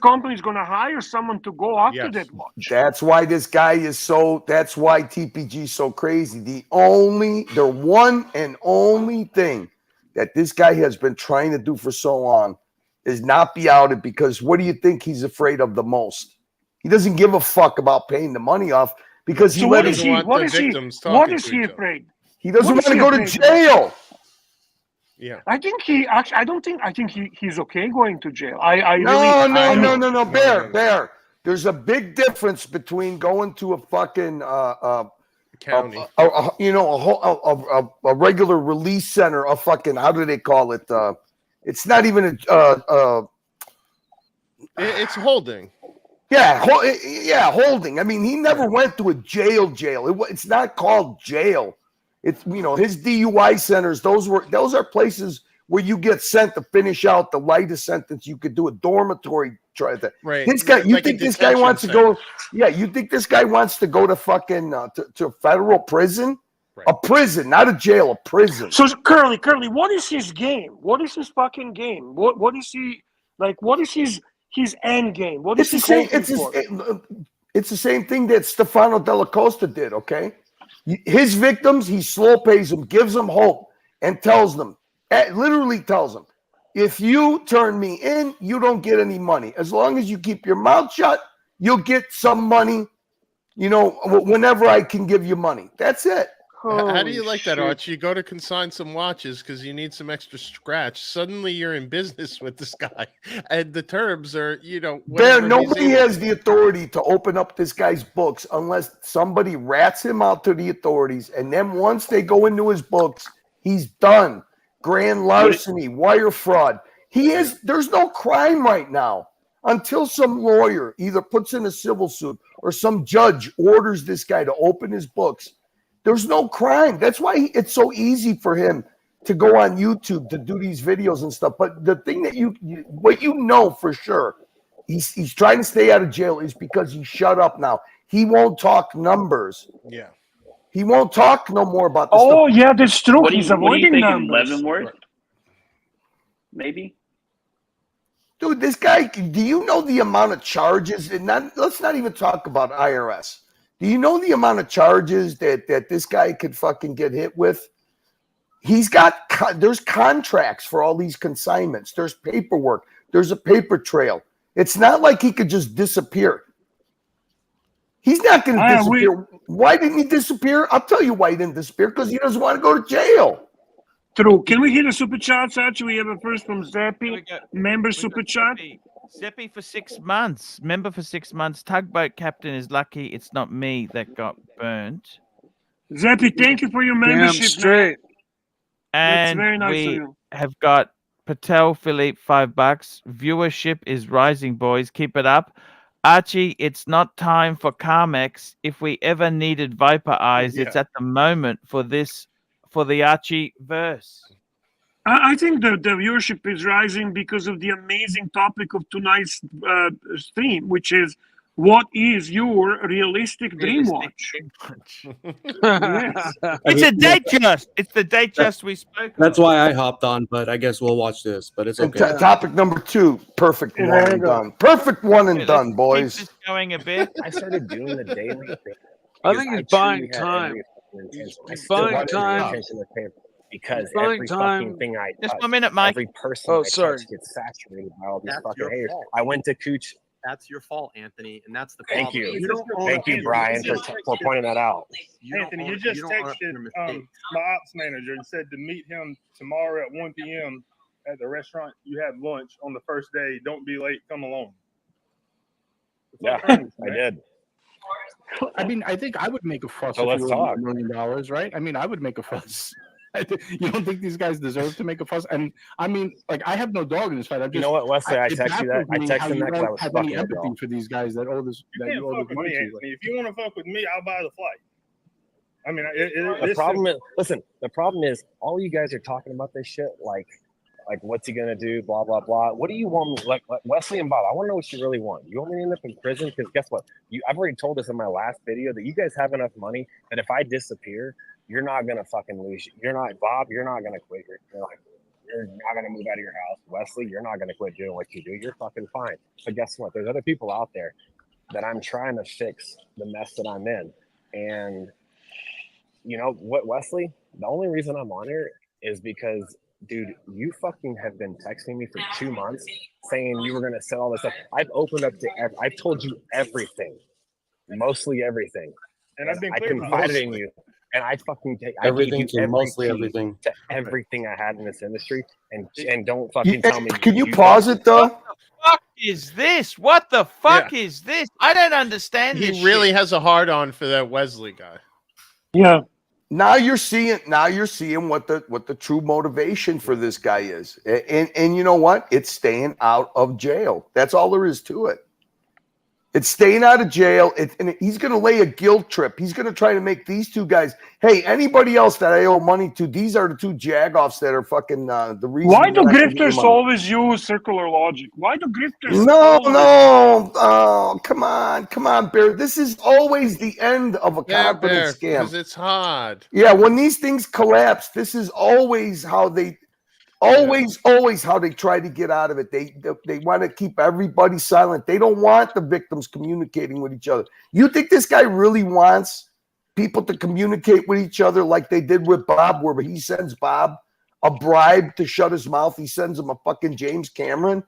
company is going to hire someone to go after that watch. That's why this guy is so. That's why TPG is so crazy. The one and only thing that this guy has been trying to do for so long is not be outed. Because what do you think he's afraid of the most? He doesn't give a fuck about paying the money off because he What let is his. he afraid? He doesn't What want is to go to afraid of? jail. Yeah, I think he's okay going to jail. I No, really Bear. There's a big difference between going to a fucking county, a regular release center, a fucking, how do they call it? It's not even it's holding. Yeah, holding. I mean, he never went to a jail. It's not called jail. It's, his DUI centers. Those are places where you get sent to finish out the lightest sentence you could do, a dormitory. Try that. Right. This guy, you Like a think this guy wants to detention go? Yeah, you think this guy wants to go to fucking to federal prison? Right. A prison, not a jail, a prison. So Curly, what is his game? What is his fucking game? What is he like? What is his end game? What is he hoping for? It's the same thing that Stefano Della Costa did. Okay, his victims, he slow pays them, gives them hope, and tells them, literally tells them, if you turn me in, you don't get any money. As long as you keep your mouth shut, you'll get some money. Whenever I can give you money. That's it. How do you like that, Archie? You go to consign some watches because you need some extra scratch. Suddenly you're in business with this guy. And the terms are, Bear, nobody has the authority to open up this guy's books unless somebody rats him out to the authorities. And then once they go into his books, he's done. Grand larceny, wire fraud. There's no crime right now until some lawyer either puts in a civil suit or some judge orders this guy to open his books. There's no crime. That's why it's so easy for him to go on YouTube to do these videos and stuff. But the thing that what you know for sure, he's trying to stay out of jail is because he shut up now. He won't talk numbers. Yeah. He won't talk no more about this. Oh, yeah, that's true. What do He's you avoiding think numbers. Leavenworth? Maybe. Dude, this guy, do you know the amount of charges? And let's not even talk about IRS. Do you know the amount of charges that this guy could fucking get hit with? There's contracts for all these consignments. There's paperwork. There's a paper trail. It's not like he could just disappear. He's not going to disappear. Why didn't he disappear? I'll tell you why he didn't disappear. Because he doesn't want to go to jail. True. Can we hit a super chat, Archie? We have a first from Zeppi. Member super chat. Zeppi for 6 months. Member for 6 months. Tugboat captain is lucky it's not me that got burnt. Zeppi, thank you for your membership. Damn straight. That's And very nice of we you. have got Patel Philippe, $5. Viewership is rising, boys. Keep it up. Archie, it's not time for Carmex. If we ever needed Viper Eyes, it's at the moment for the Archie verse. I think the viewership is rising because of the amazing topic of tonight's stream, which is what is your realistic dream watch? Yes. It's a date just. It's the date just we spoke. That's why I hopped on, but I guess we'll watch this. But it's okay. Topic number 2, perfect one and done. Perfect one and done, boys. Keep this going a bit. I started doing the daily thing. I think he's buying time. He's buying time. Because every fucking thing I touch, just 1 minute, Mike. every person I touch gets saturated by all these fucking haters. I went to Cooch. That's your fault, Anthony, and that's the problem. Thank you. Thank you, Brian, for pointing that out. Anthony, you just texted my ops manager and said to meet him tomorrow at 1 p.m. at the restaurant you had lunch on the first day. Don't be late. Come along. Yeah, I did. I mean, I think I would make a fuss So if let's you were talk. $1 million, right? I mean, I would make a fuss. You don't think these guys deserve to make a fuss? And I mean, like, I have no dog in this fight. You know what, Wesley? I texted you that. I texted him that because I was have fucking any empathy for these guys that owe this. You That can't you owe fuck this with money me, to. Anthony. If you want to fuck with me, I'll buy the flight. I mean, The problem is, listen, the problem is all you guys are talking about this shit, like what's he gonna do, blah blah blah. What do you want me, like Wesley and Bob? I want to know what you really want. You want me to end up in prison? Because guess what? I've already told this in my last video that you guys have enough money that if I disappear, you're not gonna fucking lose. You're not, Bob. You're not gonna quit. You're not gonna move out of your house. Wesley, you're not gonna quit doing what you do. You're fucking fine. But guess what? There's other people out there that I'm trying to fix the mess that I'm in. And you know what, Wesley? The only reason I'm on here is because, dude, you fucking have been texting me for 2 months saying you were gonna sell all this stuff. I've opened up to. I've told you everything, mostly everything. And I've been I confided in you. And I fucking take Everything to mostly everything. To everything I had in this industry, and don't fucking tell me. Can you pause it though? What the fuck is this? What the fuck is this? I don't understand this. He really has a hard on for that Wesley guy. Yeah. Now you're seeing what the true motivation for this guy is. And you know what? It's staying out of jail. That's all there is to it. It's staying out of jail. And he's going to lay a guilt trip. He's going to try to make these two guys, hey, anybody else that I owe money to, these are the two jagoffs that are fucking the reason. Why do grifters always use circular logic? Why do grifters? No. Oh, come on, Bear. This is always the end of a confidence scam. Because it's hard. Yeah, when these things collapse, this is always how they always how they try to get out of it. They want to keep everybody silent. They don't want the victims communicating with each other. You think this guy really wants people to communicate with each other like they did with Bob, where he sends Bob a bribe to shut his mouth? He sends him a fucking James Cameron.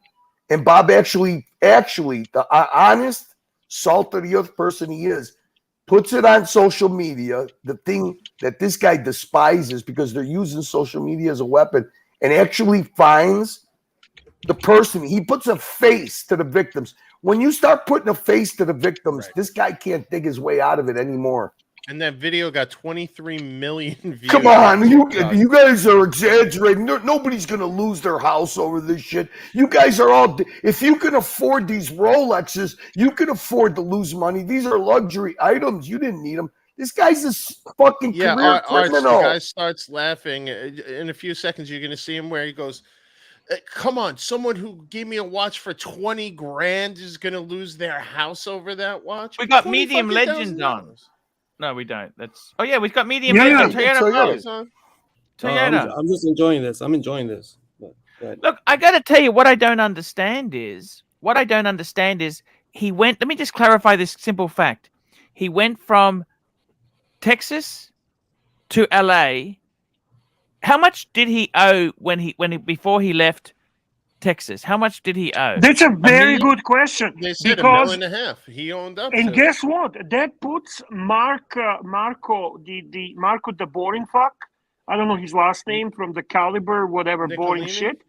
And Bob actually, the honest, salt of the earth person he is, puts it on social media, the thing that this guy despises because they're using social media as a weapon, and actually finds the person. He puts a face to the victims. When you start putting a face to the victims, this guy can't dig his way out of it anymore. And that video got 23 million views. Come on, you guys are exaggerating. Nobody's going to lose their house over this shit. You guys are all, if you can afford these Rolexes, you can afford to lose money. These are luxury items. You didn't need them. This guy's a fucking career criminal. The guy starts laughing. In a few seconds, you're going to see him where he goes, come on, someone who gave me a watch for 20 grand is going to lose their house over that watch? We got Medium Legend on. No, we don't. We've got Medium Legend. Toyota. I'm just enjoying this. I'm enjoying this. Look, I got to tell you, what I don't understand is he went, let me just clarify this simple fact. He went from Texas to LA. How much did he owe before he left Texas? How much did he owe? That's a very good question. They said because, $1.5 million. He owned up. And to guess what? That puts Marco, the boring fuck. I don't know his last name, from the Caliber, whatever, boring shit.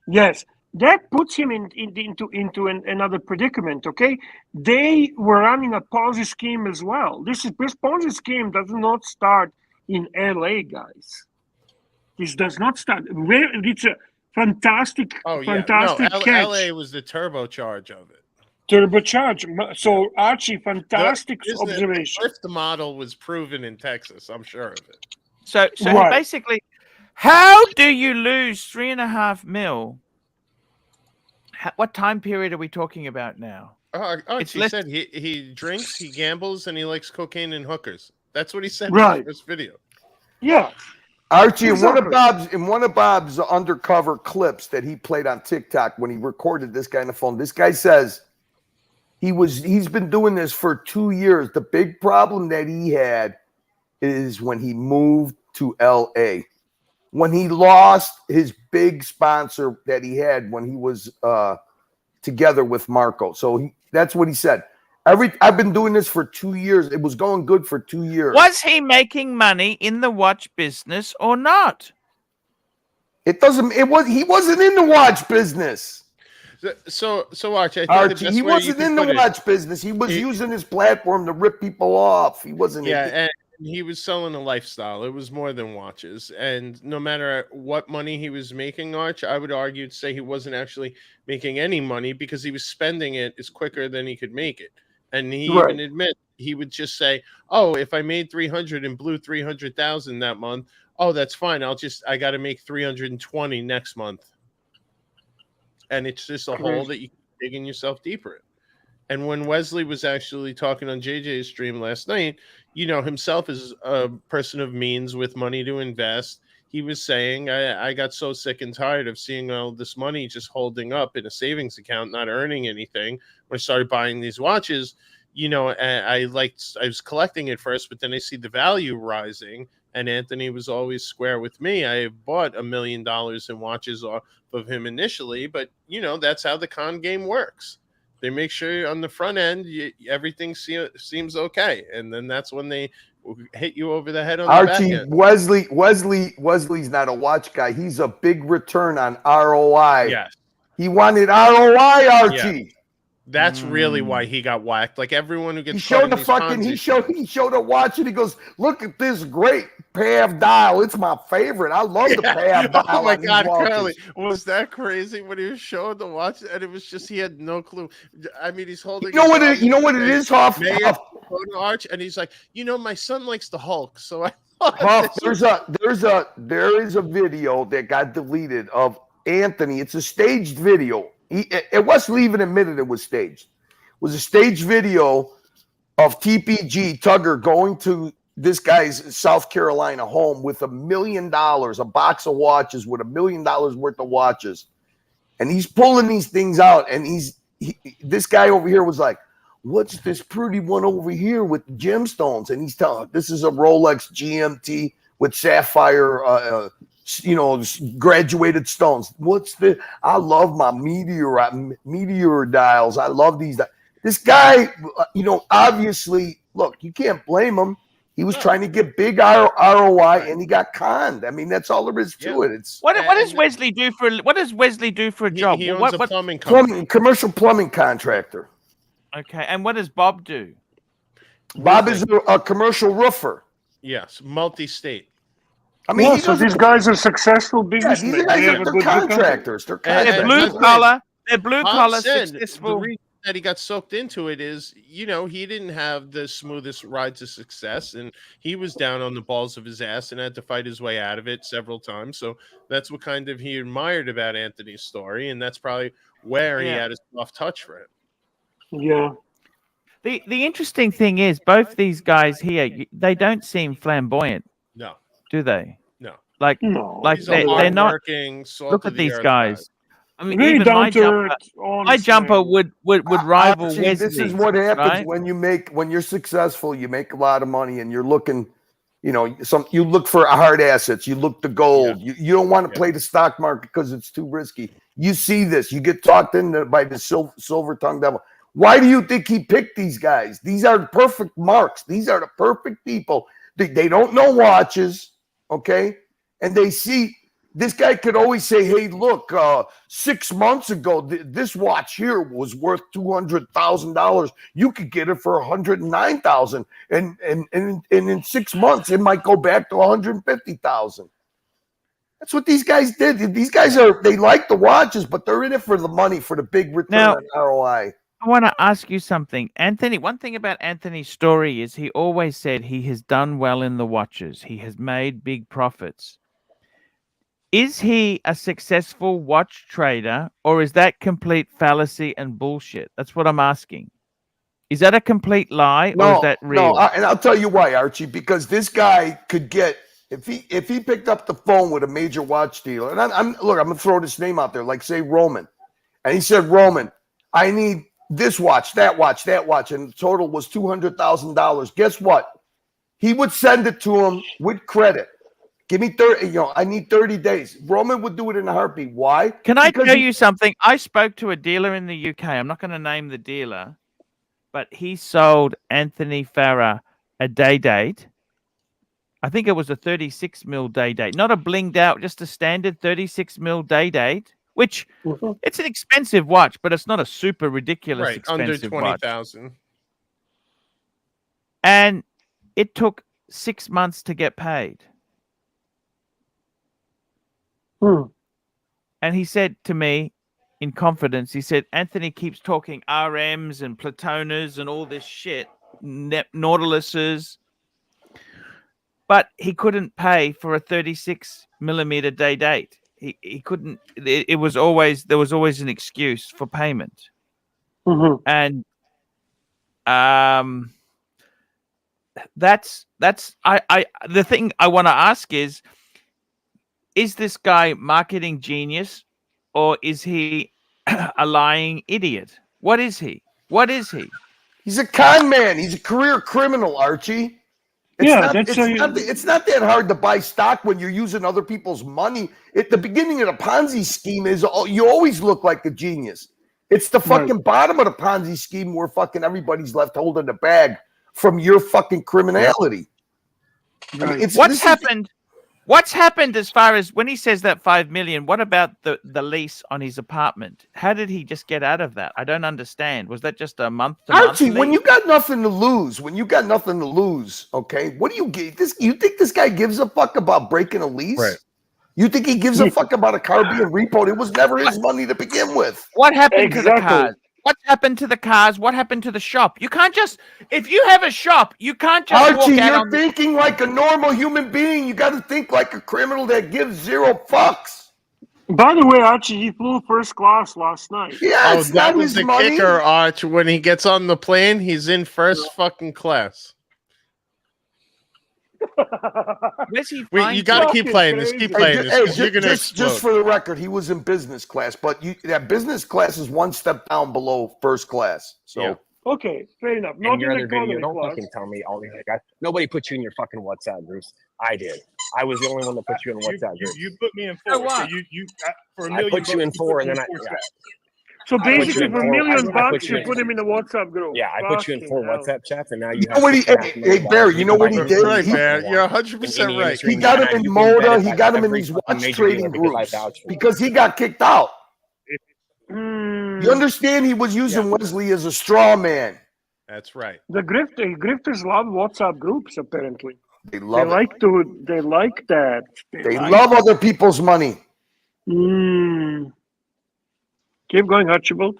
Yes, that puts him into another predicament. Okay, they were running a Ponzi scheme as well. This Ponzi scheme does not start in LA, guys. This does not start. Fantastic, Oh yeah, fantastic no, catch. LA was the turbocharge of it. Turbocharge. So Archie, fantastic The observation. first the model was proven in Texas. I'm sure of it. So Right. basically, how do you lose 3.5 mil? What time period are we talking about now? Archie said he drinks, he gambles, and he likes cocaine and hookers. That's what he said in Right. his first video. Yeah. Archie, Exactly. in one of Bob's undercover clips that he played on TikTok when he recorded this guy on the phone, this guy says he's been doing this for 2 years. The big problem that he had is when he moved to LA. When he lost his big sponsor that he had when he was together with Marco. So that's what he said. I've been doing this for 2 years. It was going good for 2 years. Was he making money in the watch business or not? He wasn't in the watch business. So Archie, I think Archie, the best he way you wasn't can in the put it- watch business. He was using his platform to rip people off. He wasn't. Yeah, and he was selling a lifestyle. It was more than watches. And no matter what money he was making, Arch, I would argue to say he wasn't actually making any money because he was spending it as quicker than he could make it. And he even admit he would just say, "Oh, if I made 300 and blew 300,000 that month, oh, that's fine. I got to make 320 next month." And it's just a hole that you can dig in yourself deeper in. And when Wesley was actually talking on JJ's stream last night, himself as a person of means with money to invest, he was saying, I got so sick and tired of seeing all this money just holding up in a savings account, not earning anything. When I started buying these watches, I was collecting it first, but then I see the value rising. And Anthony was always square with me. I bought $1 million in watches off of him initially, but that's how the con game works. They make sure on the front end everything seems okay, and then that's when they hit you over the head on the back Archie, end. Wesley's not a watch guy. He's a big return on ROI. Yes. He wanted ROI, Archie. Yeah. That's really why he got whacked. Like everyone who gets He showed the these fucking. Ponzi He showed a watch and he goes, "Look at this great Pav dial. It's my favorite. I love the Pav dial." Oh my on these God, watches." Curly, was that crazy when he was showing the watch? And it was just he had no clue. I mean, he's holding. You know what it is, Huff? Photo Arch, and he's like, my son likes the Hulk, so I. Huff, there is a video that got deleted of Anthony. It's a staged video. Wesley even admitted it was staged. It was a staged video of TPG Tugger going to this guy's South Carolina home with $1 million, a box of watches with $1 million worth of watches. And he's pulling these things out. And this guy over here was like, "What's this pretty one over here with gemstones?" And he's telling, "This is a Rolex GMT with sapphire, graduated stones. What's the? I love my meteor dials. I love these." This guy, obviously, look, you can't blame him. He was trying to get big ROI, and he got conned. I mean, that's all there is to it. It's what does Wesley do for a job? He owns a plumbing company. Commercial plumbing contractor. Okay, and what does Bob do? Bob is a commercial roofer. Yes, multi-state. I mean, so these guys are successful businessmen. They're contractors. They're blue collar. They're blue collar, successful. The reason that he got soaked into it is, he didn't have the smoothest ride to success, and he was down on the balls of his ass and had to fight his way out of it several times. So that's what kind of he admired about Anthony's story, and that's probably where he had a soft touch for him. Yeah. The interesting thing is, both these guys here, they don't seem flamboyant. No. Do they? No. Like they're not. Look at these guys. I mean, Really even my jumper would rival Archie, Wesley. this is what happens right? when you're successful. You make a lot of money, and you're looking. You look for hard assets. You look to gold. Yeah. You don't want to play the stock market because it's too risky. You see this. You get talked into by the silver-tongued devil. Why do you think he picked these guys? These are perfect marks. These are the perfect people. They don't know watches, okay? And they see this guy could always say, "Hey, look, 6 months ago, this watch here was worth $200,000. You could get it for $109,000, and in 6 months, it might go back to $150,000." That's what these guys did. These guys they like the watches, but they're in it for the money, for the big return Now, on ROI. I want to ask you something. Anthony, one thing about Anthony's story is he always said he has done well in the watches. He has made big profits. Is he a successful watch trader, or is that complete fallacy and bullshit? That's what I'm asking. Is that a complete lie, or is that real? No, and I'll tell you why, Archie. Because this guy could get, if he picked up the phone with a major watch dealer, and I'm gonna throw this name out there, like say Roman, and he said, Roman, I need this watch, that watch, and the total was $200,000. Guess what? He would send it to him with credit. Give me 30, I need 30 days. Roman would do it in a heartbeat. Why? Can I tell you something? I spoke to a dealer in the UK. I'm not going to name the dealer, but he sold Anthony Farah a day date. I think it was a 36 mil day date, not a blinged out, just a standard 36 mil day date, which it's an expensive watch, but it's not a super ridiculous expensive under watch. 20,000. And it took 6 months to get paid. And he said to me in confidence, he said, Anthony keeps talking RMs and Platonas and all this shit, Nautiluses, but he couldn't pay for a 36 millimeter day date. He couldn't, there was always an excuse for payment. And that's the thing I want to ask is this guy marketing genius, or is he a lying idiot? What is he? What is he? He's a con man. He's a career criminal, Archie. It's not that hard to buy stock when you're using other people's money. At the beginning of the Ponzi scheme you always look like a genius. It's the fucking bottom of the Ponzi scheme where fucking everybody's left holding the bag from your fucking criminality. I mean, What's happened as far as when he says that 5 million? What about the lease on his apartment? How did he just get out of that? I don't understand. Was that just a month to month? Archie, when you got nothing to lose, okay, what do you get? You think this guy gives a fuck about breaking a lease? Right. You think he gives a fuck about a car being repoed? It was never his money to begin with. What happened to the cars? What happened to the cars? What happened to the shop? You can't just, if you have a shop, you can't just Archie, walk out you're thinking like a normal human being. You got to think like a criminal that gives zero fucks. By the way, Archie, he flew first class last night. Yeah, that was the kicker, Arch. When he gets on the plane, he's in first fucking class. You got to keep playing this. Keep playing this. You're gonna explode. Just for the record, he was in business class, but that business class is one step down below first class. So yeah. Okay, fair enough. In your other video, don't fucking tell me all these guys. Nobody put you in your fucking WhatsApp groups. I did. I was the only one that put you in WhatsApp groups. You put me in 4. So for $1 million, I put you in 4, and then So basically, for $1 million bucks, you put him in the WhatsApp group. Yeah, I put you in 4 WhatsApp chats, and now you know what hey, Barry, you know what he did? Right, man. You're 100% right. He got him in Moda. He got him in these watch trading groups because he got kicked out. You understand? He was using Wesley as a straw man. That's right. The grifters love WhatsApp groups. Apparently, they like that. They love other people's money. Keep going, Archibald.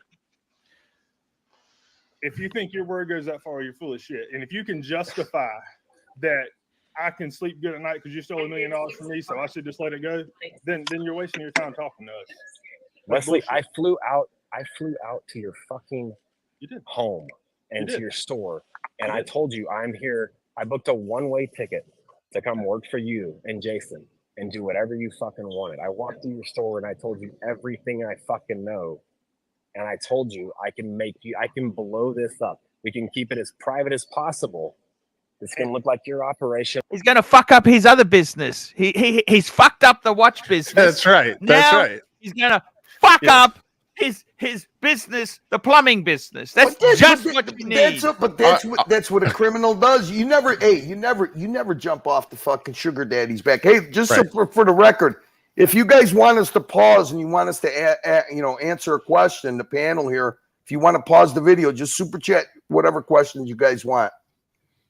If you think your word goes that far, you're full of shit. And if you can justify that I can sleep good at night because you stole $1 million from me, so I should just let it go, then you're wasting your time talking to us. Wesley, I flew out to your fucking home and to your store, and I told you I'm here. I booked a one-way ticket to come work for you and Jason and do whatever you fucking wanted. I walked through your store and I told you everything I fucking know. And I told you I can blow this up. We can keep it as private as possible. It's going to look like your operation. He's going to fuck up his other business. He's fucked up the watch business. That's right. That's right. He's going to fuck up his business, the plumbing business. That's just what you need. That's what a criminal does. You never jump off the fucking sugar daddy's back. Hey, just for the record, if you guys want us to pause and you want us to answer a question, the panel here, if you want to pause the video, just super chat whatever questions you guys want.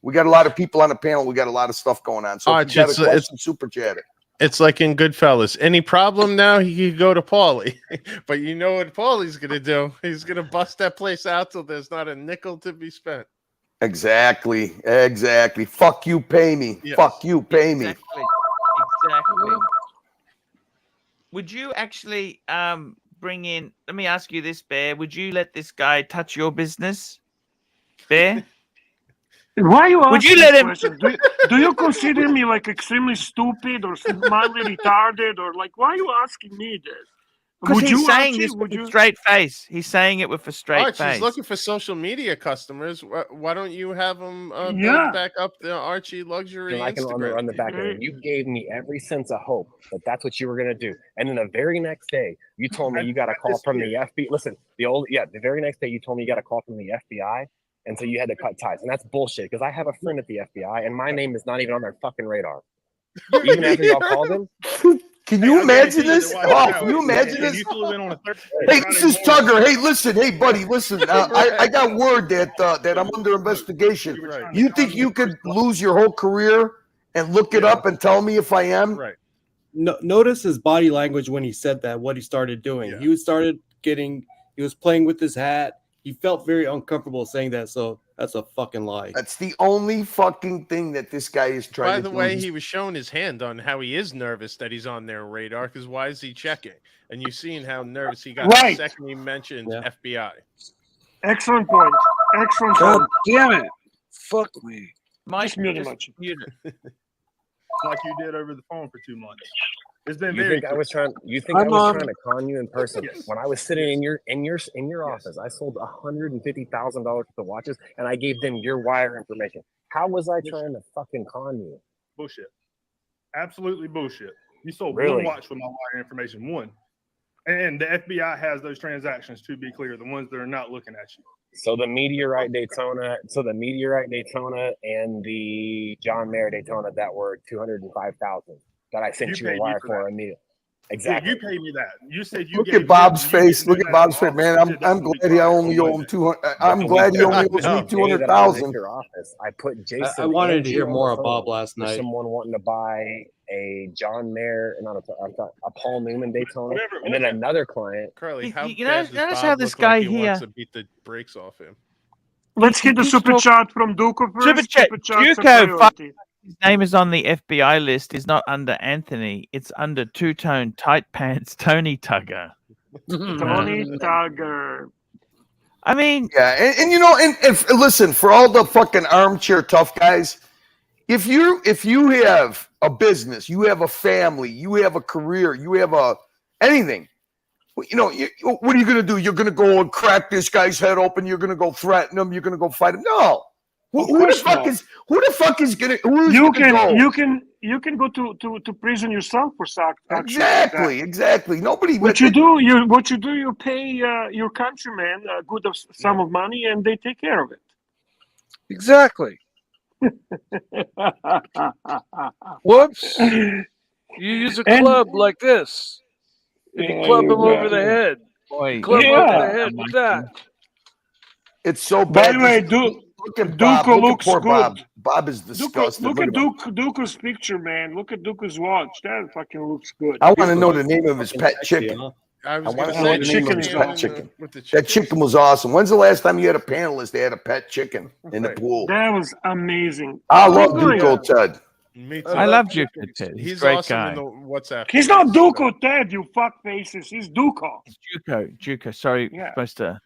We got a lot of people on the panel. We got a lot of stuff going on. So if you got a question, super chat it. It's like in Goodfellas. Any problem now, he could go to Paulie. But you know what Paulie's going to do? He's going to bust that place out till there's not a nickel to be spent. Exactly. Exactly. Fuck you, pay me. Yes. Fuck you, pay me. Exactly. Exactly. Would you actually bring in? Let me ask you this, Bear. Would you let this guy touch your business, Bear? Why you Would you asking let this him? question? Do you consider me like extremely stupid or mildly retarded or like? Why are you asking me this? Because Would he's you, saying Archie? this Would with you? a straight face. He's saying it with a straight Archie's face. looking for social media customers. Why don't you have him Yeah. build back up the Archie Luxury And I can Instagram? run the back end. You gave me every sense of hope that that's what you were gonna do, and then the very next day you told me you got a call from the FBI. Listen, the very next day you told me you got a call from the FBI, and so you had to cut ties, and that's bullshit. Because I have a friend at the FBI, and my name is not even on their fucking radar. Even after y'all called him. Can you imagine this? Oh, can you imagine this? Hey, this is Tugger. Hey, listen. Hey, buddy, listen. I got word that that I'm under investigation. You think you could lose your whole career and look it up and tell me if I am? Right. No, notice his body language when he said that, what he started doing. Yeah. He was playing with his hat. He felt very uncomfortable saying that, so that's a fucking lie. That's the only fucking thing that this guy is trying to do. By the way, he was showing his hand on how he is nervous that he's on their radar, because why is he checking? And you've seen how nervous he got the second he mentioned FBI. Excellent point. Excellent God point. damn it. Fuck me. Mike, Just mute him, just Archie. mute it. Like you did over the phone for 2 months. It's been You very. think I was trying? You think I was trying to con you in person? When I was sitting in your office, I sold $150,000 worth of watches, and I gave them your wire information. How was I trying to fucking con you? Bullshit. Absolutely bullshit. You sold Really? one watch with my wire information, one. And the FBI has those transactions, to be clear, the ones that are not looking at you. So the Meteorite Daytona, and the John Mayer Daytona that were $205,000 that I sent you a paid me wire for for that. immediately. Yeah, Exactly. you paid me that. You said you Look gave at Bob's you face. gave Look me at that Bob's in face, man. August. I'm glad he only owe him 200. I'm glad he only owes me The day that I was at 200,000. your office, I put Jason. I wanted and to you hear on more the of phone Bob last for night. someone wanting to buy a John Mayer, a Paul Newman Daytona, and then another client. Carly, how You bad does notice Bob how this look guy like he here. wants to beat the brakes off him? Let's get the keeps super talking- chat from Duco first. Super chat. Chat's a Duco, priority. his name is on the FBI list. Is not under Anthony. It's under two-tone tight pants Tony Tugger. Tony Tugger. I mean, Yeah, and you know, and if listen, for all the fucking armchair tough guys, if you have a business, you have a family, you have a career, you have anything, you know, what are you going to do? You're going to go and crack this guy's head open. You're going to go threaten him. You're going to go fight him. No. Who the fuck is going to You go? can go to prison yourself for Exactly. Nobody. What you do, you pay your countrymen a good sum of money, and they take care of it. Exactly. Whoops. You use a club like this. And you club him over the head. Boy, Club him over the head with that. It's so By bad. the way, look at Bob. Duco Look at looks poor good. Bob. Bob is disgusting. Look at at him. Duco's picture, man. Look at Duco's watch. That fucking looks good. I want to know the name of his pet chicken. I was want going to to know say the name of his pet chicken. with the That chicken was awesome. When's the last time you had a panelist? They had a pet chicken in the pool. That was amazing. I love Duco Ted. Me too. I love Duco Ted. He's a great awesome guy. in the WhatsApp. He's not Duco Ted, you fuck faces. He's Duco. Duco. Sorry, Yeah. supposed to.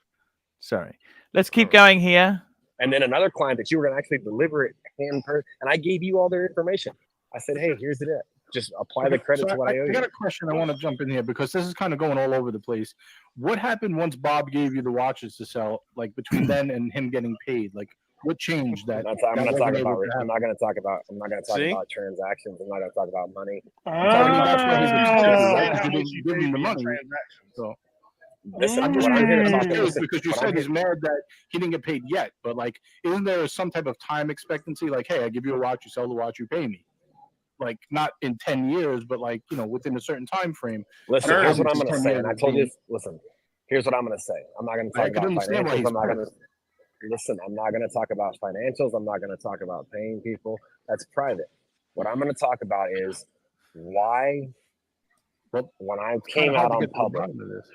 Sorry. Let's keep going here. And then another client that you were going to actually deliver it hand per, and I gave you all their information. I said, hey, here's it. Just apply the credit to what I owe you. I got a question. I want to jump in here because this is kind of going all over the place. What happened once Bob gave you the watches to sell? Like between then and him getting paid, like what changed that? I'm not going to talk about transactions. I'm not going to talk about money. That's why he's upset, right? Because you didn't give him the money. So. Listen, I'm just what I'm here to talk because about. you said he's mad that he didn't get paid yet, but like, isn't there some type of time expectancy? Like, hey, I give you a watch, you sell the watch, you pay me. Like not in 10 years, but like within a certain time frame. Listen, here's what I'm going to say, and I told you. Listen, here's what I'm going to say. I'm not going to talk about financials. I'm not going to talk about financials. I'm not going to talk about paying people. That's private. What I'm going to talk about is why when I came hard out to on get to the public. bottom of this.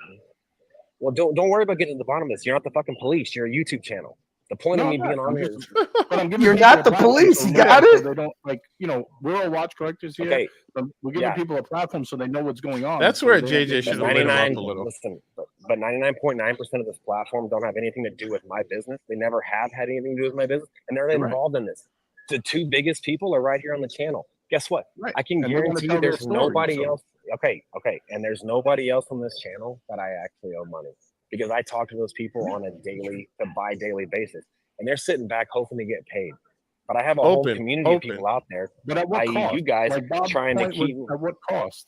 Well, don't worry about getting to the bottom of this. You're not the fucking police. You're a YouTube channel. The point of No, me I'm being not. on I'm here just- is But I'm giving You're people not a the platform police, so you they- got so it? They don't like, we're all watch correctors here. okay. But we're giving Yeah. people a platform so they know what's going on. That's so where they don't JJ get- should have lit him up 99. a little. Listen, but 99.9% of this platform don't have anything to do with my business. They never have had anything to do with my business, and they're You're right. involved in this. The two biggest people are right here on the channel. Guess what? Right. I can And they're gonna guarantee tell their there's story, nobody so- else. Okay, and there's nobody else on this channel that I actually owe money because I talk to those people on a daily to bi-daily basis, and they're sitting back hoping to get paid. But I have a whole Open, community open. of people out there, But at what i.e., cost? you guys, Like Bob's trying to point was, keep. at what cost?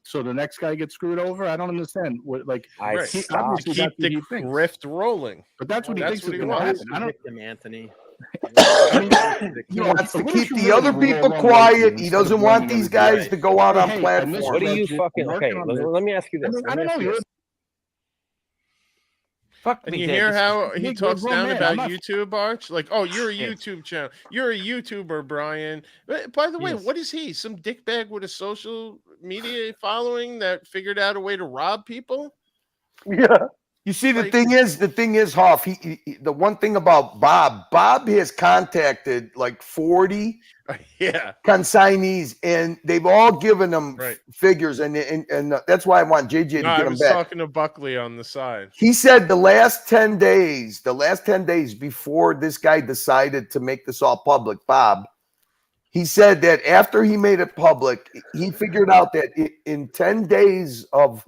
So the next guy gets screwed over? I don't understand. What like I Right. he, stopped. obviously Keep that's what the he thinks. grift rolling. But that's what he That's thinks what is he going to wants. happen. I don't. Victim Anthony. I mean, He wants to a little keep the humility other will go a people long way quiet. too, He instead of doesn't want blaming these everybody. guys to go out on Hey, What do platforms. you budget, fucking? working Okay, on let, this. let me ask you this. I Let me don't ask know. you You're this. Fuck And me you dead. hear This is- how he Nick, talks you're a grown down man. about I'm not- YouTube, Arch? Like, oh, you're a Yes. YouTube channel. You're a YouTuber, Brian. By the way, Yes. what is he? Some dickbag with a social media following that figured out a way to rob people? Yeah. You see, the Like- thing is, Hoff. The one thing about Bob has contacted like 40 Yeah. consignees, and they've all given him Right. figures, and that's why I want JJ No, to I get him was back. talking to Buckley on the side. He said the last 10 days before this guy decided to make this all public, Bob, he said that after he made it public, he figured out that in 10 days of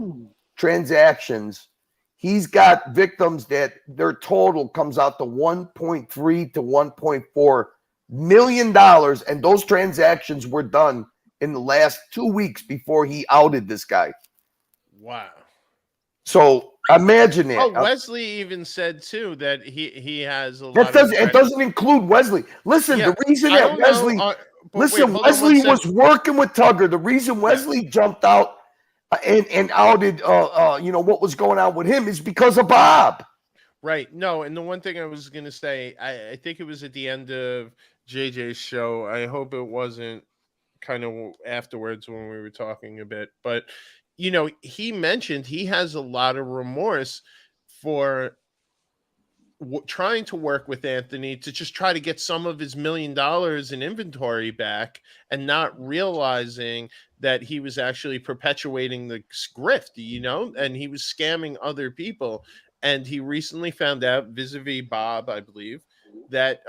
transactions, he's got victims that their total comes out to $1.3 to $1.4 million, and those transactions were done in the last 2 weeks before he outed this guy. Wow. So imagine it. Oh, Wesley even said too that he has a lot. That doesn't it doesn't include Wesley. Listen, Yeah, the reason I that don't know, Wesley but listen, wait, hold on one Wesley was second. working with Tugger. The reason Wesley jumped out and outed what was going on with him is because of Bob. Right. No, and the one thing I was gonna say, I think it was at the end of JJ's show. I hope it wasn't kind of afterwards when we were talking a bit, but he mentioned he has a lot of remorse for trying to work with Anthony to just try to get some of his $1 million in inventory back and not realizing that he was actually perpetuating the grift, and he was scamming other people. And he recently found out vis-a-vis Bob, I believe, that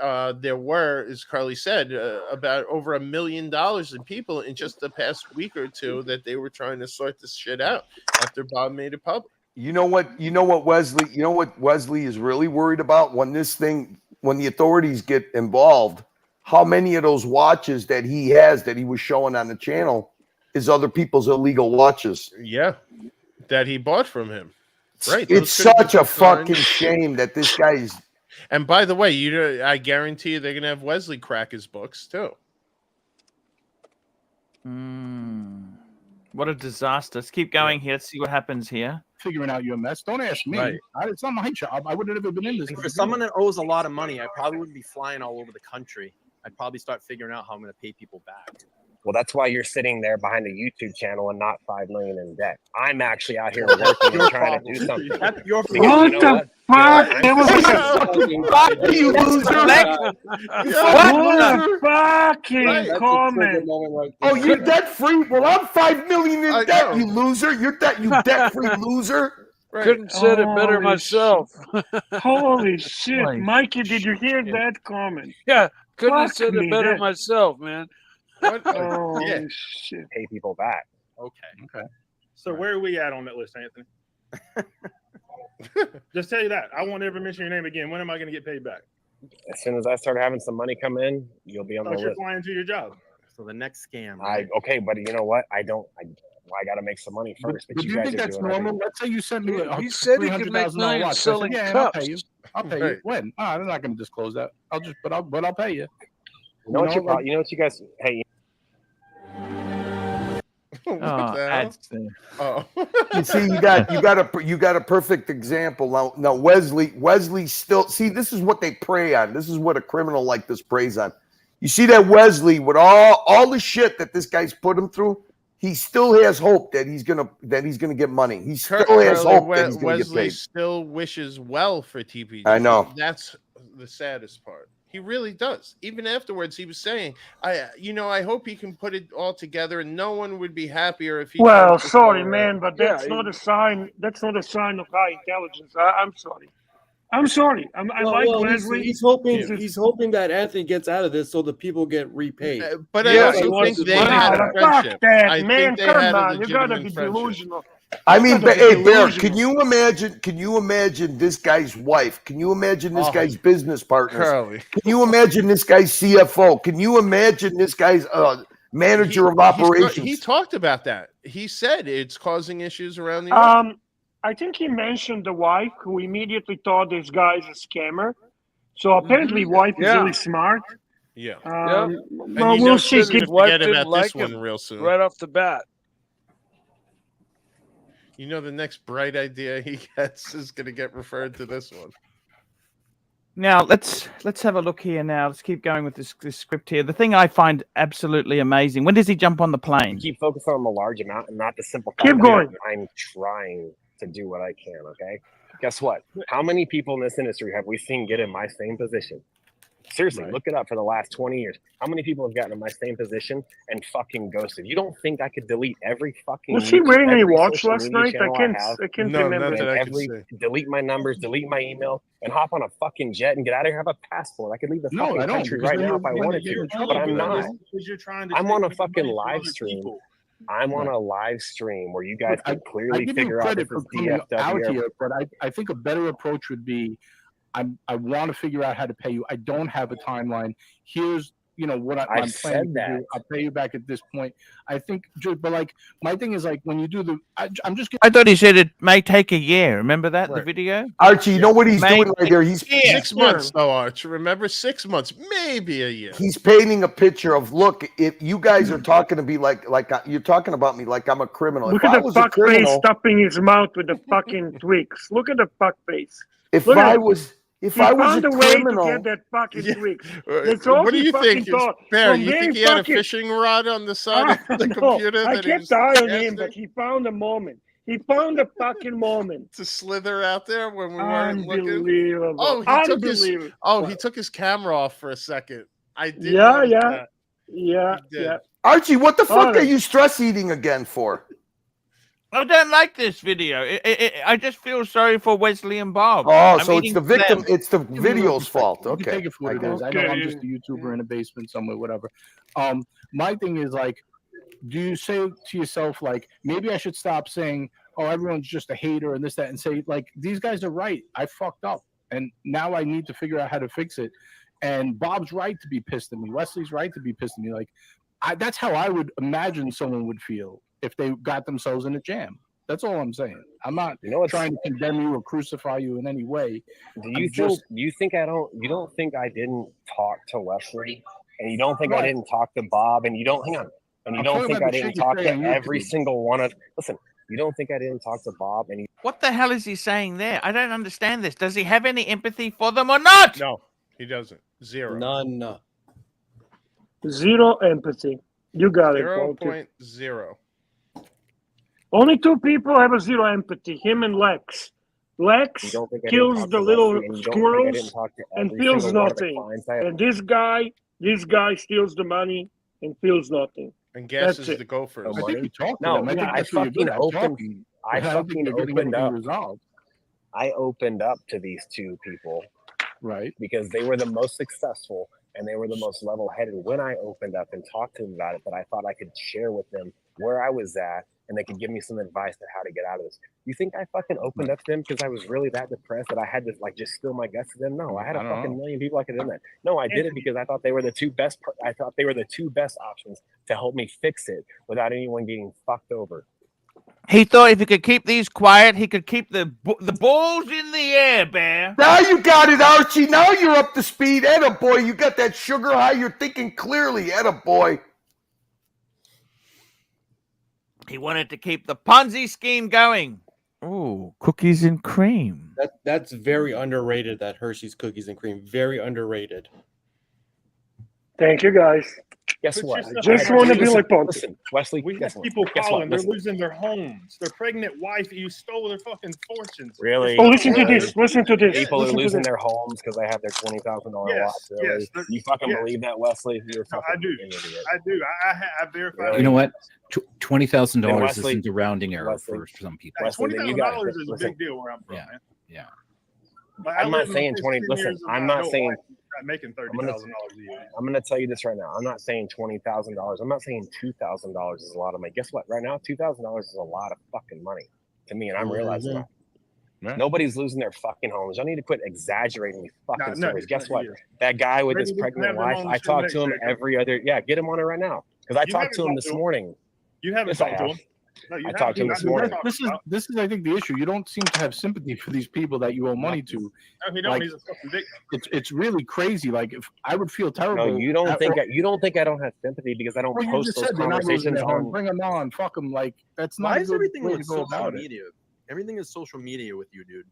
there were, as Carly said, about over $1 million in people in just the past week or two that they were trying to sort this shit out after Bob made it public. You know what Wesley is really worried about when the authorities get involved, how many of those watches that he has that he was showing on the channel is other people's illegal watches. Yeah, that he bought from him. Right. It's such a fucking shame that this guy's. And by the way, I guarantee you they're gonna have Wesley crack his books too. What a disaster. Let's keep going here. Let's see what happens here. Figuring out your mess. Don't ask me. Right. It's not my job. I would have never been in this. And for someone that owes a lot of money, I probably wouldn't be flying all over the country. I'd probably start figuring out how I'm going to pay people back. Well, that's why you're sitting there behind a YouTube channel and not $5 million in debt. I'm actually out here working and trying to do something. That's your Because What you know the fuck? There was Fuck you, loser. what a fucking comment. Oh, you're debt free. Well, I'm $5 million in I debt. know. You loser. You debt free loser. Right. Couldn't said it better Holy myself. Holy shit, Holy Mikey! Did you hear that comment? Yeah, couldn't have Fuck said me, it better that- myself, man. What? Holy Yeah. shit! Pay people back. Okay. So where are we at on that list, Anthony? Just tell you that. I won't ever mention your name again. When am I going to get paid back? As soon as I start having some money come in, you'll be on the Like you're list. flying to your job. So the next scam. Okay, but you know what? I got to make some money first. But Do you you guys think are that's doing normal? everything. Let's say you send me a He said he could make $300,000 millions watch. I said, selling yeah, cups. I'll pay you. Right. When? I'm not going to disclose that. I'll pay you. You know what you guys? Hey, What Oh, the hell? that's Oh. You see, you got a perfect example. Now Wesley still see. This is what they prey on. This is what a criminal like this preys on. You see that Wesley with all the shit that this guy's put him through. he still has hope that he's gonna get money. He still has Currently, hope that he's gonna get Wesley paid. still wishes well for TPG. I know. That's the saddest part. He really does. Even afterwards, he was saying, I hope he can put it all together, and no one would be happier if he. Well, can sorry, go man, but that's not a sign. That's not a sign of high intelligence. I'm sorry. I'm sorry. I like Leslie. He's hoping that Anthony gets out of this so the people get repaid. But I also think they had a friendship. Fuck that, I man. think they Come had a on, you gotta legitimate be friendship. delusional. I mean, gotta be hey, Bear, delusional. can you imagine this guy's wife? Can you imagine this guy's business partners? Curly. Can you imagine this guy's CFO? Can you imagine this guy's manager of operations? He talked about that. He said it's causing issues around the office. I think he mentioned the wife, who immediately thought this guy's a scammer. So apparently, wife is really smart. Yeah. Well, And we'll see. to forget about this one real soon. Right off the bat. You know, the next bright idea he gets is going to get referred to this one. Now let's have a look here. Now let's keep going with this script here. The thing I find absolutely amazing. When does he jump on the plane? Keep focusing on the large amount and not the simple. Keep going. I'm trying to do what I can. Okay. Guess what? How many people in this industry have we seen get in my same position? Seriously, look it up for the last 20 years. How many people have gotten in my same position and fucking ghosted? You don't think I could delete every fucking? Was he wearing any watch social last media night? channel I can't remember. delete my numbers, delete my email, and hop on a fucking jet and get out of here. Have a passport. I could leave the No, fucking I don't, country because right then now if I you're wanted gonna to, get in trouble but I'm for that. not. Because you're trying to. I'm on a take fucking money from live other stream. people. I'm on a live stream where you guys can clearly I give figure you out credit this for is coming out DFW. here, but I think a better approach would be, I want to figure out how to pay you. I don't have a timeline. Here's what I'm planning to do. I'll pay you back at this point. I think, but like my thing is like when you do I'm just. I thought he said it may take a year. Remember that the video? Archie, you know what he's doing right there? He's 6 months though, Arch. Remember, 6 months, maybe a year. He's painting a picture of, look, if you guys are talking to me like you're talking about me like I'm a criminal. Look If I at the was a fuck face criminal, stuffing his mouth with the fucking Twix. Look at the fuck face. if Look I at- was he a found a way criminal, to get that fucking Twix. That's all What do he you fucking think? thought. Bear, From you think being he had a fucking- fishing rod on the side of the No, computer? I that he kept was eye on him, testing but he found a moment. He found a fucking moment. to slither out there when we weren't looking. Unbelievable. Oh, he took his camera off for a second. I did. notice that. Yeah. He did. Archie, what the fuck Alright. are you stress eating again for? I don't like this video. I just feel sorry for Wesley and Bob. Oh, I'm so it's eating the for victim. them. It's the video's fault. You can Okay. take it for what it is. I know I'm just a YouTuber in a basement somewhere, whatever. My thing is like, do you say to yourself like, maybe I should stop saying, oh, everyone's just a hater and this, that, and say like, these guys are right. I fucked up, and now I need to figure out how to fix it. And Bob's right to be pissed at me. Wesley's right to be pissed at me. Like, that's how I would imagine someone would feel if they got themselves in a jam. That's all I'm saying. I'm not trying to condemn you or crucify you in any way. You don't think I didn't talk to Wesley, and you don't think I didn't talk to Bob, and you don't and you don't think I didn't talk to every single one of. Listen, you don't think I didn't talk to Bob, and What the hell is he saying there? I don't understand this. Does he have any empathy for them or not? No, he doesn't. Zero. None. Zero empathy. You got it. 0.0. Only two people have a zero empathy, him and Lex. Lex kills the little squirrels and feels nothing. And this guy steals the money and feels nothing. And guesses That's it. the Gophers. I think you talked to No, them. I think I that's what you're fucking good at, talking. I don't think fucking you're getting opened anything up. resolved. I opened up to these two people, right? Because they were the most successful and they were the most level-headed when I opened up and talked to them about it. That I thought I could share with them where I was at, and they could give me some advice on how to get out of this. You think I fucking opened up to them because I was really that depressed that I had to like just spill my guts to them? No, I had a fucking million people I could have done that. No, I did it because I thought they were the two best. I thought they were the two best options to help me fix it without anyone getting fucked over. He thought if he could keep these quiet, he could keep the balls in the air, Bear. Now you got it, Archie. Now you're up to speed. Boy, you got that sugar high. You're thinking clearly. Boy. He wanted to keep the Ponzi scheme going. Oh, cookies and cream. That's very underrated. That Hershey's cookies and cream, very underrated. Thank you, guys. Guess Put what? yourself Just in want to our be shoes. like Ponzi. Listen, Wesley. We Guess have what? people Guess what? calling. They're Listen. losing their homes. Their pregnant wife. You stole their fucking fortunes. Really? Oh, listen to Really? this. Listen to this. People are Listen to losing this. their homes because they have their $20,000 watch. Yes, Really? yes. You fucking yes. believe that, Wesley? You're No, fucking I do. an idiot. I do. I verified. Really? You know what? $20,000 Then Wesley- isn't a rounding error Wesley- for some people. Wesley, then you got $20,000 is a listen. big deal where I'm from, Yeah. man. Yeah. Like, I I'm not lived saying my 20. 15 Listen, years of I'm my not adult saying. life not making $30,000 a year. I'm gonna tell you this right now. I'm not saying $20,000. I'm not saying $2,000 is a lot of money. Guess what? Right now, $2,000 is a lot of fucking money to me, and I'm realizing that. Right. Nobody's losing their fucking homes. I need to quit exaggerating these fucking stories. Guess what? yeah. That guy with Maybe his we can pregnant have them wife, on the I show talked next to him week. every other. Yeah, get him on it right now because I You talked haven't to him talked this to him. morning. You haven't Yes, I talked to have. him. No, you I haven't. talked to him You this know what morning. I'm This talking about. is I think the issue. You don't seem to have sympathy for these people that you owe money to. No, he don't. Like, He's a fucking dick. it's really crazy. Like if I would feel terrible. No, you don't at- think you don't think I don't have sympathy because I don't Well, you post just those said they're not losing conversations their home. on. Bring them on. Fuck them. Like that's not Why a is good everything way with to go social about it. media? Everything is social media with you, dude.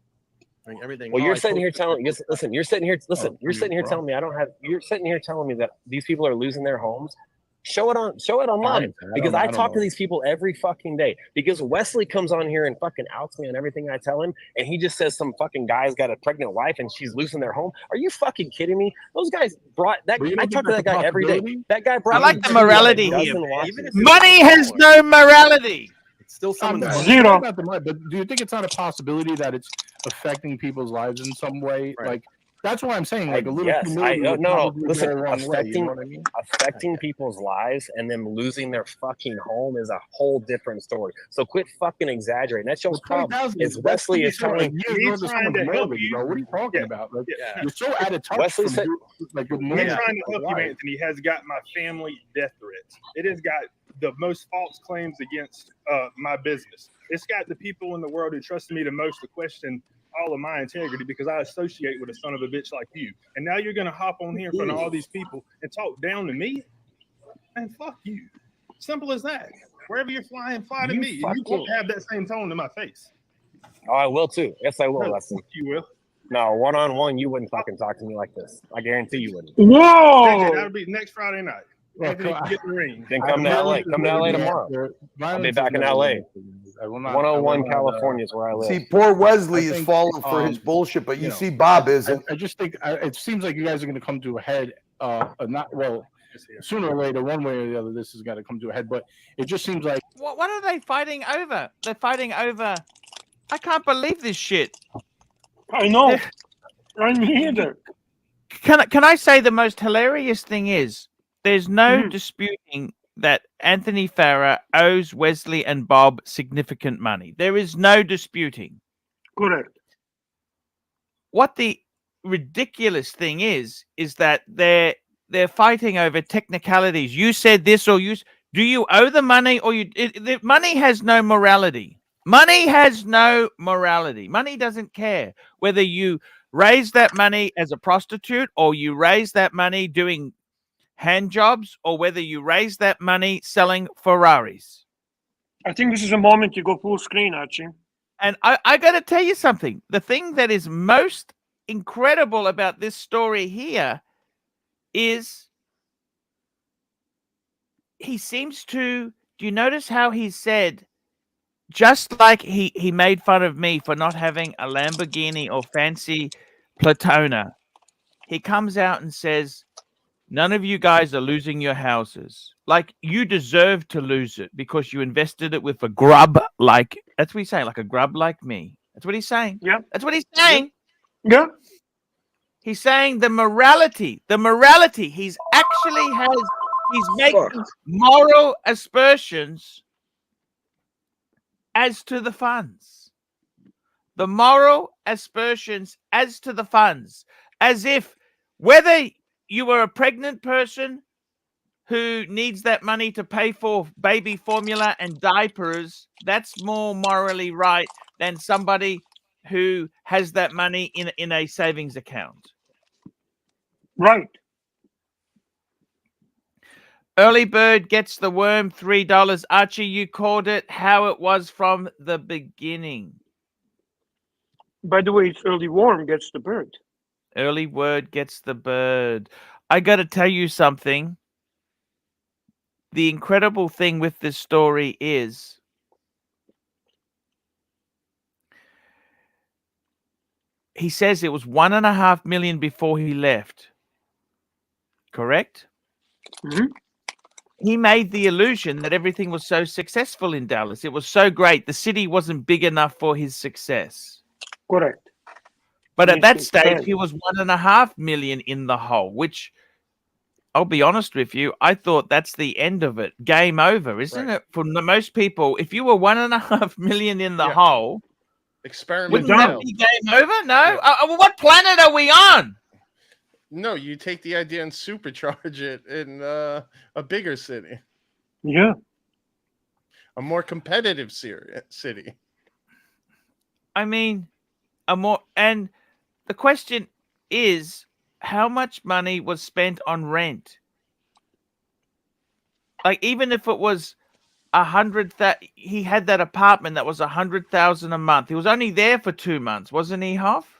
Like everything. Well, oh, you're I sitting here posted telling. this. Listen, you're sitting here. Listen, Oh, you're sitting here bro. telling me I don't have. You're sitting here telling me that these people are losing their homes. Show it online because I talk to these people every fucking day. Because Wesley comes on here and fucking outs me on everything I tell him, and he just says some fucking guy's got a pregnant wife and she's losing their home. Are you fucking kidding me? Those guys brought that. But you I don't talk think to that that's a guy every day. possibility? That guy brought. I like me the to, like, morality a here. dozen watches. Even if Money has no morality. It's still someone's money. Zero. Not the money, but do you think it's not a possibility that it's affecting people's lives in some way? Right. Like that's why I'm saying like a little Yes, humility would no. probably go Listen, a long way. You know what I mean? affecting people's lives and them losing their fucking home is a whole different story. So quit fucking exaggerating. That's your problem. 20,000 Is Wesley is telling me me trying to help you. bro. What are you talking about? Like, Yeah. you're so out of touch. Wesley from said- like good Me morning. trying to help you, Anthony, has got my family death threats. It has got the most false claims against my business. It's got the people in the world who trust me the most to question all of my integrity because I associate with a son of a bitch like you. And now you're gonna hop on here in front of all these people and talk down to me? Man, fuck you. Simple as that. Wherever you're flying, fly to You me. You fucking- won't have that same tone to my face. Oh, I will too. Yes, I will, No, Wesley. fuck you will. No, one-on-one, you wouldn't fucking talk to me like this. I guarantee you wouldn't. JJ, Whoa! that'll be next Friday night. Anthony can get in the ring. Then come to LA. Come to LA tomorrow. I'll be back in LA. 101 California is where I live. See, poor Wesley I is think, falling for his bullshit, but you you know, see, Bob isn't. I just think it seems like you guys are going to come to a head. Not well. Sooner or later, one way or the other, this is going to come to a head. But it just seems like What are they fighting over? They're fighting over. I can't believe this shit. I know. I'm neither. Can I say the most hilarious thing is there's no disputing that Anthony Farah owes Wesley and Bob significant money. There is no disputing. Correct. What the ridiculous thing is that they're fighting over technicalities. You said this, or do you owe the money, or the money has no morality. Money has no morality. Money doesn't care whether you raise that money as a prostitute, or you raise that money doing hand jobs, or whether you raise that money selling Ferraris. I think this is a moment you go full screen, Archie. And I got to tell you something. The thing that is most incredible about this story here is he seems to, do you notice how he said, just like he made fun of me for not having a Lamborghini or fancy Platona, he comes out and says, none of you guys are losing your houses. Like, you deserve to lose it because you invested it with a grub like, that's what he's saying, like a grub like me. That's what he's saying. Yeah. That's what he's saying. Yeah. He's saying the morality, he's making moral aspersions as to the funds. The moral aspersions as to the funds, as if whether you were a pregnant person who needs that money to pay for baby formula and diapers, that's more morally right than somebody who has that money in a savings account. Right. Early bird gets the worm, $3. Archie, you called it how it was from the beginning. By the way, it's early worm gets the bird. Early word gets the bird. I got to tell you something. The incredible thing with this story is he says it was 1.5 million before he left. Correct? Mm-hmm. He made the illusion that everything was so successful in Dallas. It was so great. The city wasn't big enough for his success. Correct. But at that Yes, stage, understand. he was 1.5 million in the hole, which I'll be honest with you, I thought that's the end of it. Game over, isn't it? For most people, if you were 1.5 million in the hole, Experiment wouldn't that failed. be game over? No. What planet are we on? No, you take the idea and supercharge it in a bigger city. Yeah. A more competitive city. I mean, and the question is, how much money was spent on rent? Like, even if it was 100,000, he had that apartment that was 100,000 a month. He was only there for 2 months, wasn't he, Hoff?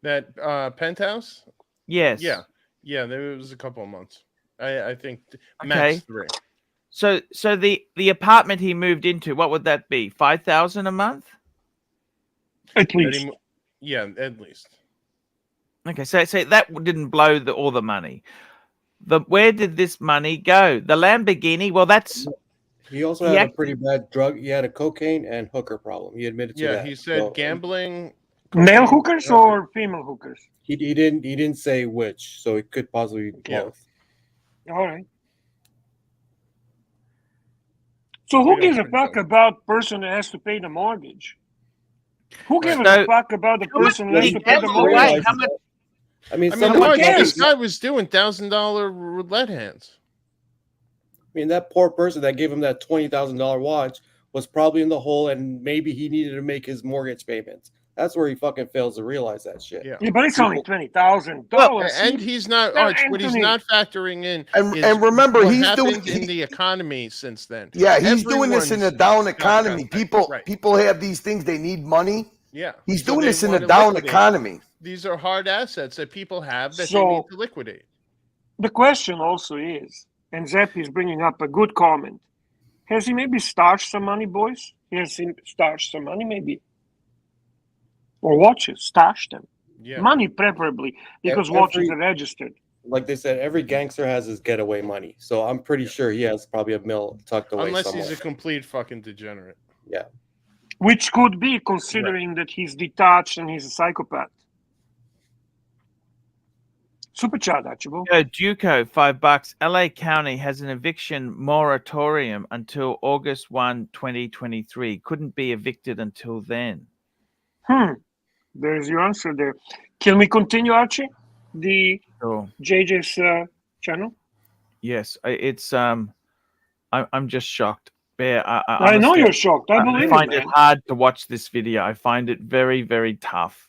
That penthouse? Yes. Yeah, there was a couple of months. I think Okay. max 3. So the apartment he moved into, what would that be? 5,000 a month? At least. Yeah, at least. Okay, so that didn't blow all the money. Where did this money go? The Lamborghini. Well, that's He also had a pretty bad drug. He had a cocaine and hooker problem. He admitted to that. Yeah, he said gambling. Male hookers or female hookers? He didn't say which, so it could possibly be both. All right. So who gives a fuck about person that has to pay the mortgage? Who gives a fuck about the person that has to pay the mortgage? I mean, this guy was doing $1,000 roulette hands. I mean, that poor person that gave him that $20,000 watch was probably in the hole, and maybe he needed to make his mortgage payments. That's where he fucking fails to realize that shit. Yeah, but it's only $20,000. And he's not, what he's not factoring in. And remember, what he's happened doing in the economy since then. Yeah, he's doing this in a down economy. Right. People have these things, they need money. Yeah. He's So doing they this in a wanna down liquidate. economy. These are hard assets that people have that they So- need to liquidate. The question also is, and Zepp is bringing up a good comment. Has he maybe stashed some money, boys? Has he stashed some money, maybe? Or watches, stash them. Yeah. Money, preferably, because watches are registered. Like they said, every gangster has his getaway money. So I'm pretty sure he has probably a mill tucked away Unless somewhere. he's a complete fucking degenerate. Yeah. Which could be, considering that he's detached and he's a psychopath. Super chat, Archibald. Duco, $5. LA County has an eviction moratorium until August 1, 2023. Couldn't be evicted until then. There's your answer there. Can we continue, Archie? The Sure. JJ's channel? Yes, it's I'm just shocked. Bear, I know you're shocked. I believe find it, it man. hard to watch this video. I find it very, very tough.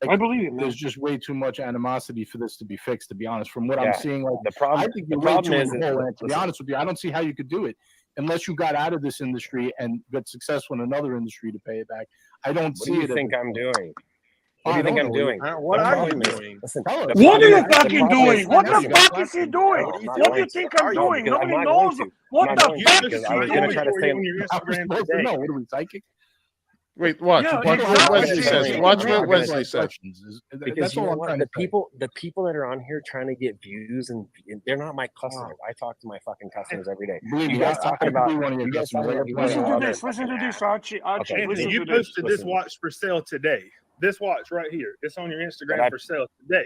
I believe it, man. There's just way too much animosity for this to be fixed, to be honest. From what I'm Yeah, seeing, like, the problem- I think the you're way problem too is- involved. And to be honest with you, I don't see how you could do it unless you got out of this industry and got successful in another industry to pay it back. I don't What see do you it. think I'm doing? I What do you think don't I'm know. doing? What The are you problem is- doing? Listen, Tell us. the What are problem you is- the fucking problem doing? is- What the listen, fuck is he doing? No, I'm not What do you going think to. I'm No, doing? because I'm Nobody not going knows. to. What I'm the not going to, fuck? because I was going to try to on say. your Instagram today. What are we psychic? Wait, watch. Yeah, Watch what exactly. Wesley says. Watch what Wesley says. Because That's you all know I'm what? trying The to say. people that are on here trying to get views and they're not my customers. I talk to my fucking customers every day. Believe You me, guys I talking could about be one of your you guys customers. talking I about got going Listen to to other this. Listen to fucking this, apps. Archie. Archie, Okay. Anthony, listen you to this. posted this watch for sale today. This watch right here. It's on your Instagram I- for sale today.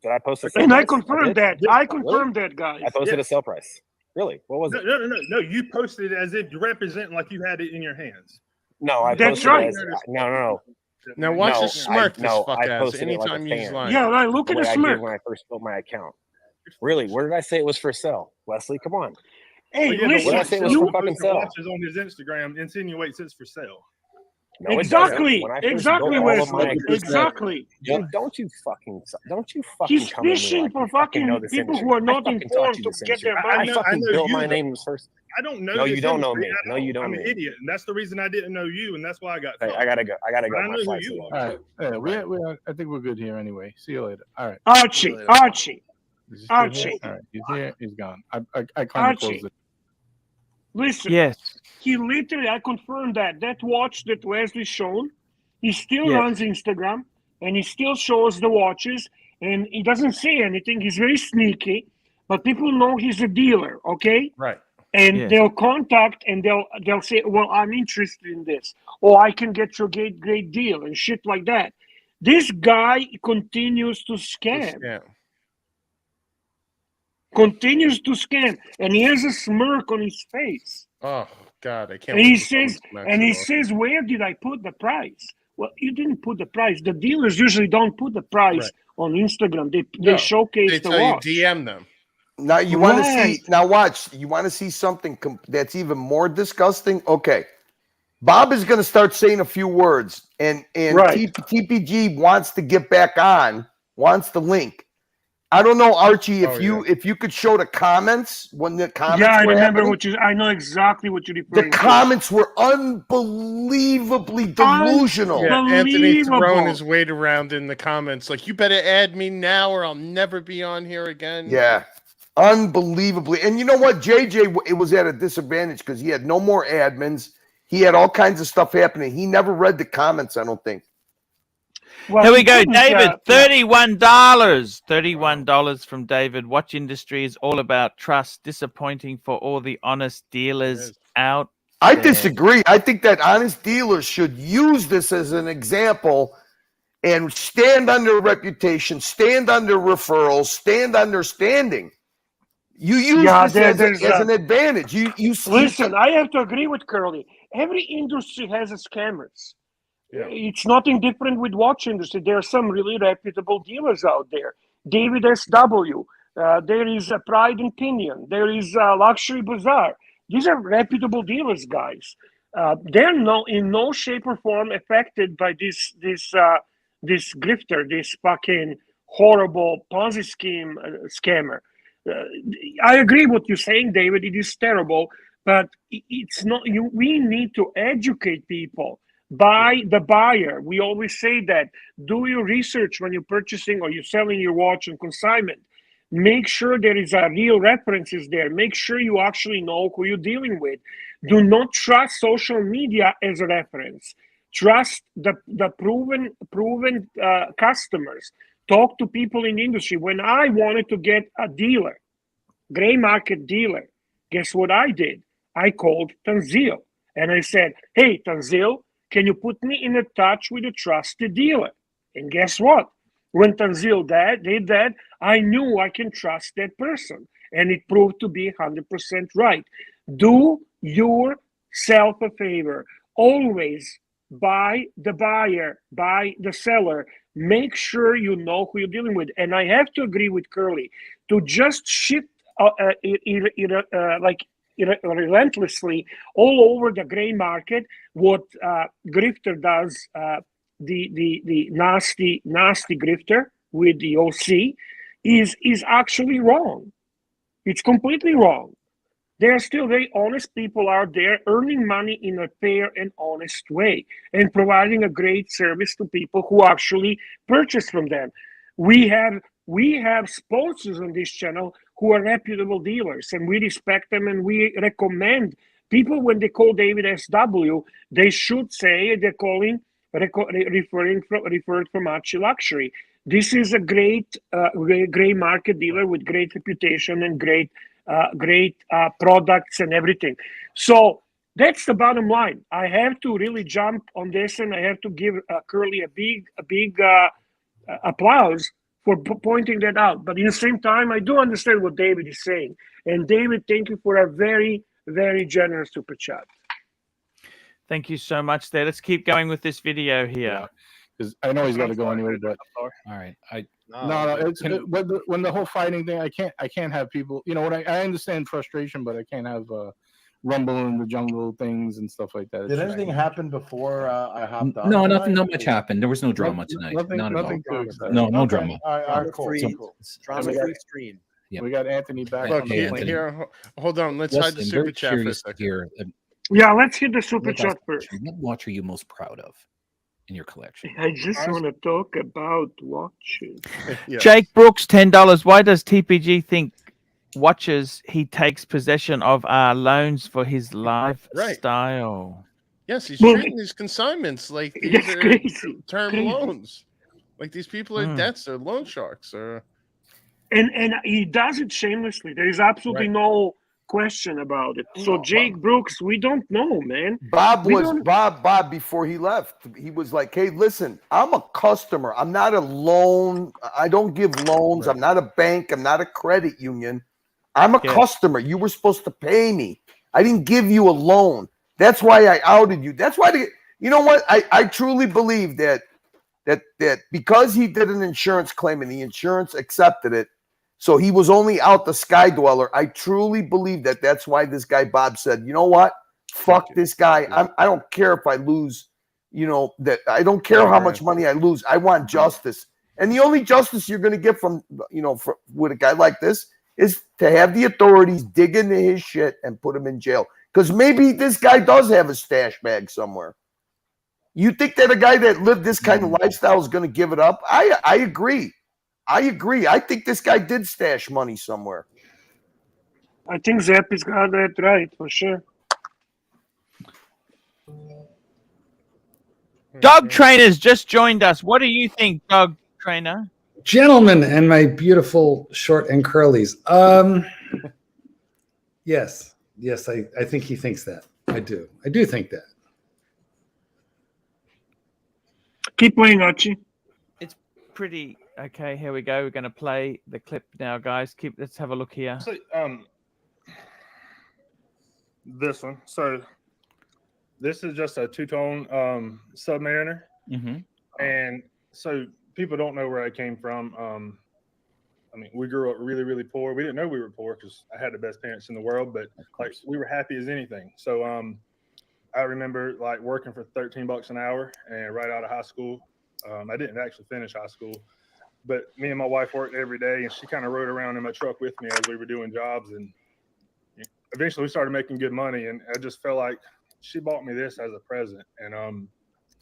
Did I post a sale And I price? confirmed did? that. I Really? confirmed that, guys. I posted a Yes. sale price. Really? What was it? No. You posted it as if you represent like you had it in your hands. No, I That's posted right. it as no. Now watch No, the smirk this fuck I ass posted it like a anytime he's fan. lying. Yeah, right. Look The at way the I did smirk. when I first built my account. Really? Where did I say it was for sale? Wesley, come on. Hey, But yeah, What did I listen. say it was You for fucking sale? watches on his Instagram insinuates it's for sale. No, it exactly, doesn't. When I first exactly, built all of Wesley. my- Exactly. Dude, don't you fucking He's come to me fishing like for you fucking know fucking this people industry. who are I not fucking taught informed you to this get industry. their I money. know fucking built you my know. name first. I don't know. No, this you don't know industry me. at No, all. you don't I'm know an me. idiot, and that's the reason I didn't know you, and that's why I got. Hey, I gotta go. I gotta go. I My know who flight's you late. are. All right. I think we're good here anyway. See you later. All right. Archie, Archie, Archie. All right. He's here. He's gone. I kind of Archie. closed it. Listen. Yes. He literally, I confirmed that watch that Wesley shown, he still Yes. runs Instagram and he still shows the watches and he doesn't say anything. He's very sneaky, but people know he's a dealer, okay? Right. And Yes. they'll contact and they'll say, well, I'm interested in this, or I can get you a great deal and shit like that. This guy continues to scam. Yeah. Continues to scam, and he has a smirk on his face. Oh God, I can't. And he wait till says, someone smacks it off. where did I put the price? Well, you didn't put the price. The dealers usually don't put the price Right. on Instagram. They No, showcase they the tell watch. you DM them. Now you want to Right. see. Now watch. You want to see something that's even more disgusting. Okay, Bob is going to start saying a few words, and Right. TPG wants to get back on. Wants the link. I don't know, Archie, if you could show the comments when the comments. Yeah, I were remember happening. I know exactly what you're The referring to. comments were unbelievably delusional. Yeah, Anthony throwing Unbelievable. his weight around in the comments, like, you better add me now or I'll never be on here again. Yeah, unbelievably. And you know what, JJ, it was at a disadvantage because he had no more admins. He had all kinds of stuff happening. He never read the comments, I don't think. Well, Here we he go, couldn't, David. yeah. $31. $31 from David. Watch industry is all about trust. Disappointing for all the honest dealers out I there. disagree. I think that honest dealers should use this as an example and stand under reputation, stand under referrals, stand under standing. You use Yeah, this there's as an advantage. Listen, I have to agree with Curly. Every industry has its scammers. Yeah. It's nothing different with watch industry. There are some really reputable dealers out there. David SW. There is a Pride and Pinion. There is a Luxury Bazaar. These are reputable dealers, guys. They're in no shape or form affected by this grifter, this fucking horrible Ponzi scheme scammer. I agree with what you're saying, David. It is terrible, but it's not. We need to educate people. By the buyer. We always say that. Do your research when you're purchasing or you're selling your watch on consignment. Make sure there is a real references there. Make sure you actually know who you're dealing with. Do not trust social media as a reference. Trust the proven customers. Talk to people in the industry. When I wanted to get a dealer, gray market dealer, guess what I did? I called Tanzil and I said, hey, Tanzil, can you put me in touch with a trusted dealer? And guess what? When Tanzil did that, I knew I can trust that person. And it proved to be 100% right. Do yourself a favor. Always buy the buyer, buy the seller. Make sure you know who you're dealing with. And I have to agree with Curly. To just shit relentlessly all over the gray market, what grifter does, the nasty grifter with the OC is actually wrong. It's completely wrong. There are still very honest people out there earning money in a fair and honest way and providing a great service to people who actually purchase from them. We have sponsors on this channel who are reputable dealers, and we respect them, and we recommend people when they call David SW, they should say they're referred from ArchieLuxury. This is a great gray market dealer with great reputation and great products and everything. So that's the bottom line. I have to really jump on this, and I have to give Curly a big applause for pointing that out. But at the same time, I do understand what David is saying. And David, thank you for a very, very generous super chat. Thank you so much there. Let's keep going with this video here. Because I know he's got to go anyway, but all right. No, it's when the whole fighting thing, I can't have people, you know what, I understand frustration, but I can't have rumble in the jungle things and stuff like that. Did anything happen before I hopped on? No, tonight? not much happened. There was no drama tonight. Nothing Not at all. too exciting. No Okay. drama. All right, cool. Free, Cool. drama-free stream. We got Anthony back. Look, on the plane. here, hold on. Let's hide the Listen, super very chat for a curious to second. hear. Yeah, let's hit the super What chat else- first. What watch are you most proud of in your collection? I just want to talk about watches. Jake Brooks, $10. Why does TPG think watches he takes possession of our loans for his lifestyle? Yes, he's Well, treating these consignments like these that's are crazy. term Crazy. loans. Like these people are debts or loan sharks or And he does it shamelessly. There is absolutely no question about it. So Jake Brooks, we don't know, man. Bob before he left. He was like, "Hey, listen, I'm a customer. I'm not a loan. I don't give loans. I'm not a bank. I'm not a credit union. I'm a customer. You were supposed to pay me. I didn't give you a loan. That's why I outed you. That's why you know what? I truly believe that because he did an insurance claim and the insurance accepted it, so he was only out the Sky Dweller. I truly believe that that's why this guy Bob said, you know what? Fuck this guy. I don't care if I lose, that I don't care how much money I lose. I want justice. And the only justice you're going to get from, with a guy like this is to have the authorities dig into his shit and put him in jail. Because maybe this guy does have a stash bag somewhere. You think that a guy that lived this kind of lifestyle is going to give it up? I agree. I think this guy did stash money somewhere. I think Zappy's got that right for sure. Dog Trainer's just joined us. What do you think, Dog Trainer? Gentlemen and my beautiful short and curlies. Yes, I think he thinks that. I do think that. Keep playing, Archie. It's pretty okay. Here we go. We're going to play the clip now, guys. Let's have a look here. So, this one. So this is just a two-tone Submariner, and so people don't know where I came from. I mean, we grew up really, really poor. We didn't know we were poor because I had the best parents in the world, but like we were happy as anything. So I remember like working for $13 an hour and right out of high school. I didn't actually finish high school, but me and my wife worked every day, and she kind of rode around in my truck with me as we were doing jobs. And eventually we started making good money, and I just felt like she bought me this as a present. And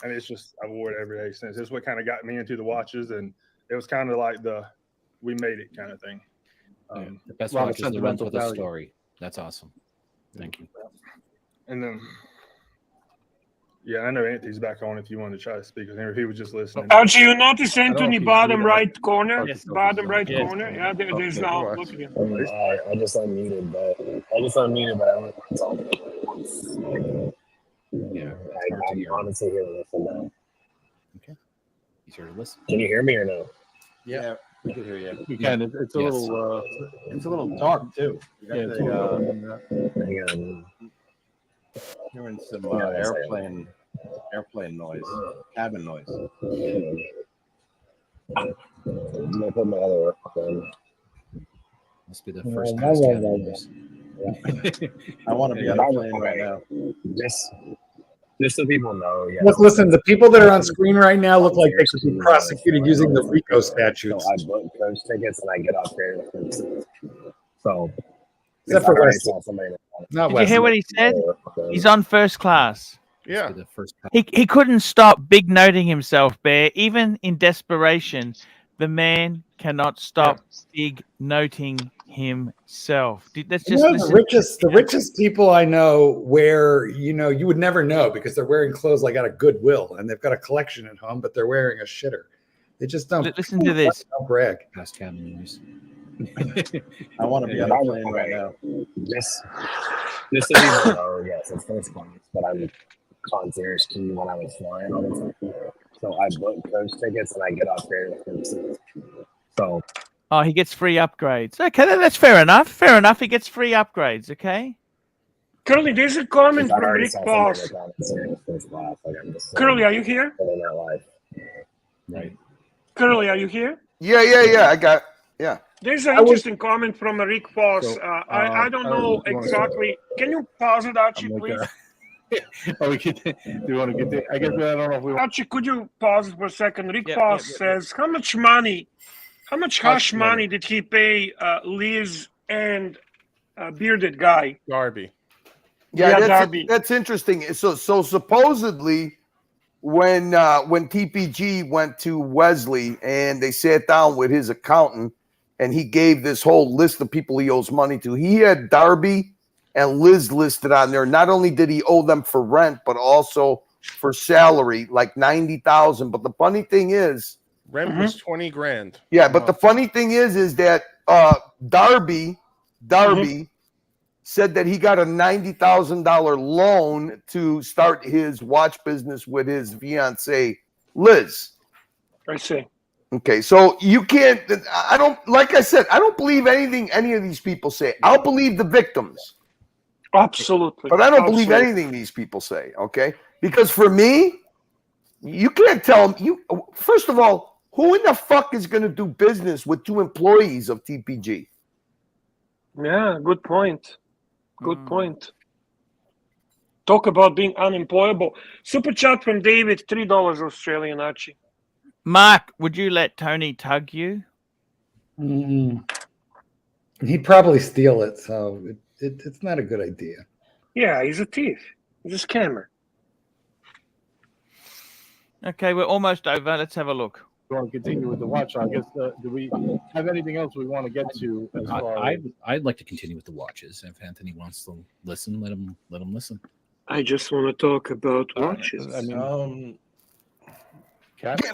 it's just, I wore it every day since. This is what kind of got me into the watches, and it was kind of like we made it kind of thing. The best watch is the ones with a story. That's awesome. Thank you. And then, yeah, I know Anthony's back on if you wanted to try to speak with him, if he was just listening. Archie, you notice Anthony bottom right corner? Yes, bottom right corner. Yeah, there's now. Look at him. I just unmuted, but I don't know. Yeah, I'm honestly here to listen now. Okay. You sure to listen? Can you hear me or no? Yeah, we can hear you. You can. It's a little dark too. Hang on. Hearing some airplane noise, cabin noise. I'm gonna put my other work on. Must be the first class cabin noise. I want to be on a plane right now. Just so people know. Yeah. Look, listen, the people that are on screen right now look like they could be prosecuted using the RICO statutes. So I book coach tickets and I get off there. So, except for West. Did you hear what he said? He's on first class. Yeah. He couldn't stop big noting himself, Bear. Even in desperation, the man cannot stop big noting himself. Let's just the richest people I know wear, you would never know because they're wearing clothes like out of Goodwill and they've got a collection at home, but they're wearing a shitter. They just don't. Listen to this. Don't brag. Past cabin noise. I want to be on a plane right now. Just so people know, yes, it's first class, but I'm concierge key when I was flying all the time. So I book coach tickets and I get off there. So. Oh, he gets free upgrades. Okay, that's fair enough. Fair enough. He gets free upgrades. Okay. Curly, there's a comment from Rick Boss. Curly, are you here? Right. Curly, are you here? Yeah. I got. Yeah. There's an interesting comment from Rick Boss. I don't know exactly. Can you pause it, Archie, please? We could. Do you want to get there? I guess I don't know if we. Archie, could you pause it for a second? Rick Boss says, "How much money How much hush money did he pay Liz and bearded guy? Darby. Yeah, Darby. that's interesting. So supposedly, when TPG went to Wesley and they sat down with his accountant and he gave this whole list of people he owes money to, he had Darby and Liz listed on there. Not only did he owe them for rent, but also for salary, like $90,000. But the funny thing is, rent was 20 grand. Yeah, but the funny thing is that Darby said that he got a $90,000 loan to start his watch business with his fiancee, Liz. I see. Okay, so you can't, I don't, like I said, I don't believe anything any of these people say. I'll believe the victims. Absolutely. But I don't believe anything these people say, okay? Because for me, you can't tell them, first of all, who in the fuck is going to do business with 2 employees of TPG? Yeah, good point. Good point. Talk about being unemployable. Super chat from David, $3 Australian, Archie. Mark, would you let Tony tug you? He'd probably steal it, so it's not a good idea. Yeah, he's a thief. He's a scammer. Okay, we're almost over. Let's have a look. We want to continue with the watch. I guess, do we have anything else we want to get to as far as... I'd like to continue with the watches. If Anthony wants to listen, let him listen. I just want to talk about watches. I mean,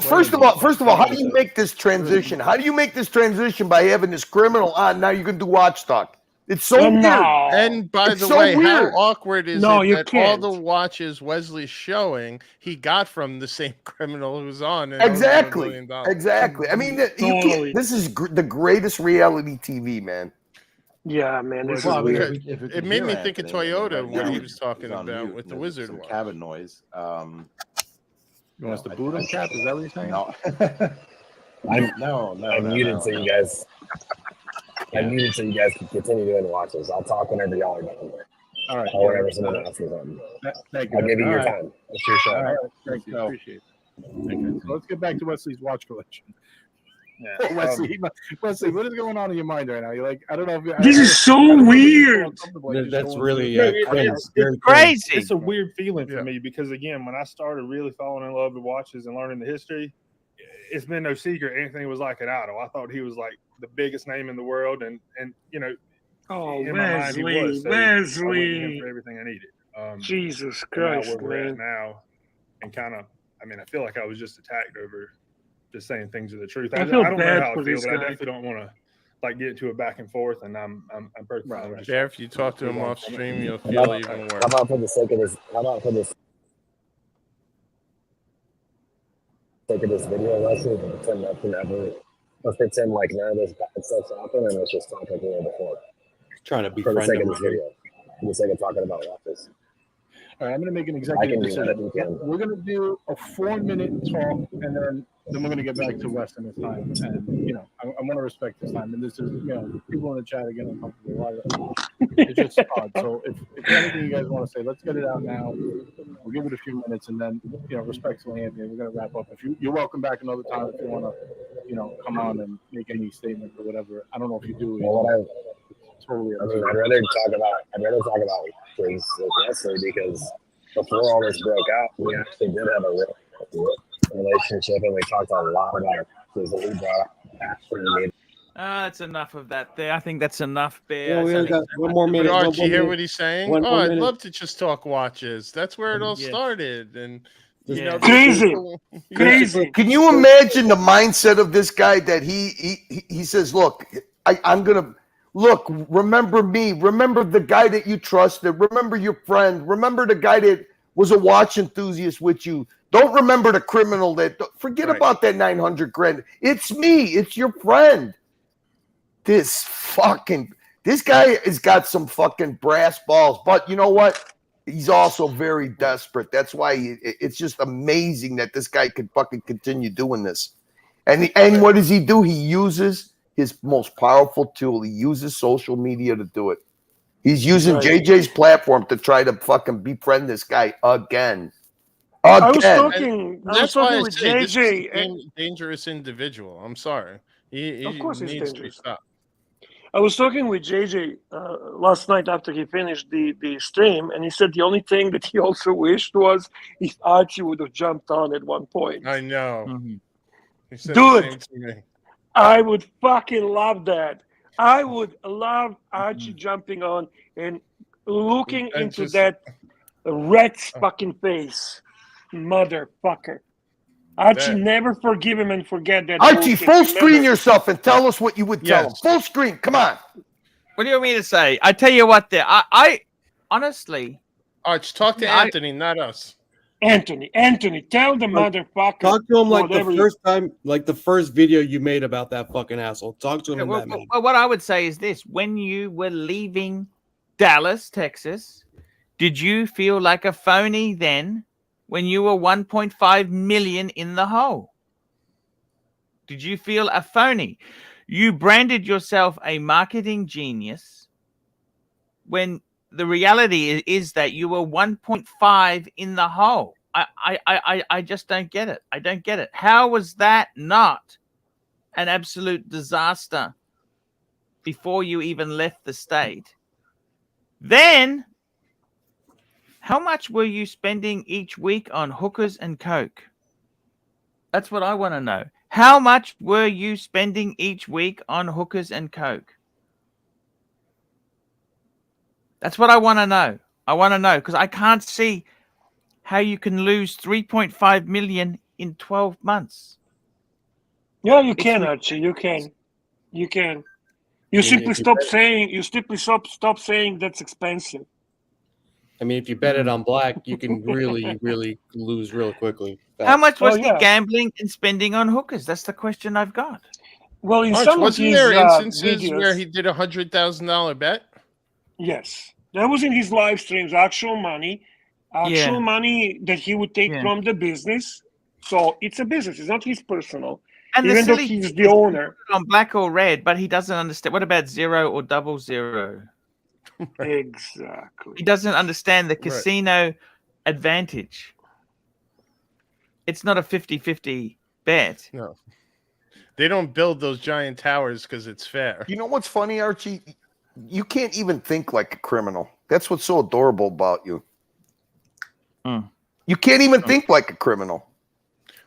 First of all, how do you make this transition? How do you make this transition by having this criminal on? Now you can do watch talk. It's so weird. And by It's the so way, weird. how awkward is No, it you that all can't. the watches Wesley's showing he got from the same criminal who's on? And Exactly. $1 million. Exactly. I mean, you Totally. can't, this is the greatest reality TV, man. Yeah, man. This Well, is weird. because If it made me think of Anthony, Toyota right when now he was talking he's on about mute, with the and Wizard some watch. cabin noise. You want us to boot him, Cap? Is that what you're saying? No. I'm muted so you guys. I'm muted so you guys can continue doing watches. I'll talk whenever y'all are done. All right. Or whenever someone asks me something. Thank you. I'll give you All your right. time. It's your show. All right. Thank you. Appreciate it. Okay. So let's get back to Wesley's watch collection. Yeah. Wesley, what is going on in your mind right now? You're like, I don't know if This is so weird. That's really it's very crazy. It's a weird feeling for me because, again, when I started really falling in love with watches and learning the history, it's been no secret Anthony was like an idol. I thought he was like the biggest name in the world, and in my mind he was. So I went to him for everything I needed. Jesus and now Christ, where we're at man. now, and kind of, I feel like I was just attacked over just saying things are the truth. I I feel don't know bad how I for feel, this but I guy. definitely don't want to get into a back and forth. And I'm personally just Jeff, you talk to him off stream, you'll How feel about, even worse. how about for the sake of this? How about for this? Sake of this video, Leslie, pretend nothing ever. Let's pretend like none of this bad stuff's happened, and let's just talk like we were before. trying to For the befriend sake of him. this video, for the sake of talking about watches. All right, I'm going to make an I executive can do that if decision. you can. We're going to do a 4-minute talk, and then we're going to get back to Wes and his time. And I want to respect his time. And this is, people in the chat are getting uncomfortable. It's just odd. So if anything you guys want to say, let's get it out now. We'll give it a few minutes, and then respectfully, Anthony, we're going to wrap up. If you're welcome back another time if you want to, come on and make any statement or whatever. I don't know if you do. Well, what Totally. I'd rather talk about watches with Wesley because before all this broke out, we actually did have a real relationship, and we talked a lot about watches, and we brought up Ashley and me. That's enough of that there. I think that's enough, Bear. Yeah, we only got one more minute. But one Archie, more hear minute. what he's saying? One more I'd minute. love to just talk watches. That's where it all Yes. started. And Crazy. Crazy. Can you imagine the mindset of this guy that he says, look, I'm going to look, remember me, remember the guy that you trusted, remember your friend, remember the guy that was a watch enthusiast with you. Don't remember the criminal that forget about that 900 grand. It's me, it's your friend. This guy has got some fucking brass balls, but you know what? He's also very desperate. That's why it's just amazing that this guy could fucking continue doing this. And what does he do? He uses his most powerful tool. He uses social media to do it. He's using JJ's platform to try to fucking befriend this guy again. I was Again. talking. I was That's why talking I with say this is JJ. a dangerous individual. I'm sorry. He Of course he's needs to be dangerous. stopped. I was talking with JJ last night after he finished the stream, and he said the only thing that he also wished was if Archie would have jumped on at one point. I know. Mm-hmm. He said Dude, the same to me. I would fucking love that. I would love Archie jumping on and looking And into just- that rat's fucking face. Motherfucker. Archie, That- never forgive him and forget that. Archie, bullshit. full screen Remember? yourself and tell us what you would tell him. Yes. Full screen. Come on. What do you want me to say? I tell you what, there. I honestly. Arch, talk to Anthony, not us. Anthony, tell the motherfucker. Talk to him like whatever the first time, like the first video you made about that fucking asshole. Talk to him in that manner. Well, what I would say is this: when you were leaving Dallas, Texas, did you feel like a phony then? When you were 1.5 million in the hole, did you feel a phony? You branded yourself a marketing genius when the reality is that you were 1.5 in the hole. I just don't get it. I don't get it. How was that not an absolute disaster before you even left the state? Then, how much were you spending each week on hookers and coke? That's what I want to know. How much were you spending each week on hookers and coke? That's what I want to know. I want to know because I can't see how you can lose 3.5 million in 12 months. Yeah, you can, Archie. You can. You can. You simply stop saying. You simply stop saying that's expensive. I mean, if you bet it on black, you can really, really lose real quickly. How much was Oh, yeah. he gambling and spending on hookers? That's the question I've got. Well, in Arch, some of wasn't his there instances videos, where he did $100,000 bet? yes, that was in his live streams. Actual money that he would take from the business. So it's a business. It's not his personal. And even the though silly he's thing the is owner. on black or red, but he doesn't understand. What about 0 or 00? Exactly. He doesn't understand the casino advantage. It's not a 50-50 bet. No. They don't build those giant towers because it's fair. You know what's funny, Archie? You can't even think like a criminal. That's what's so adorable about you. You can't even think like a criminal.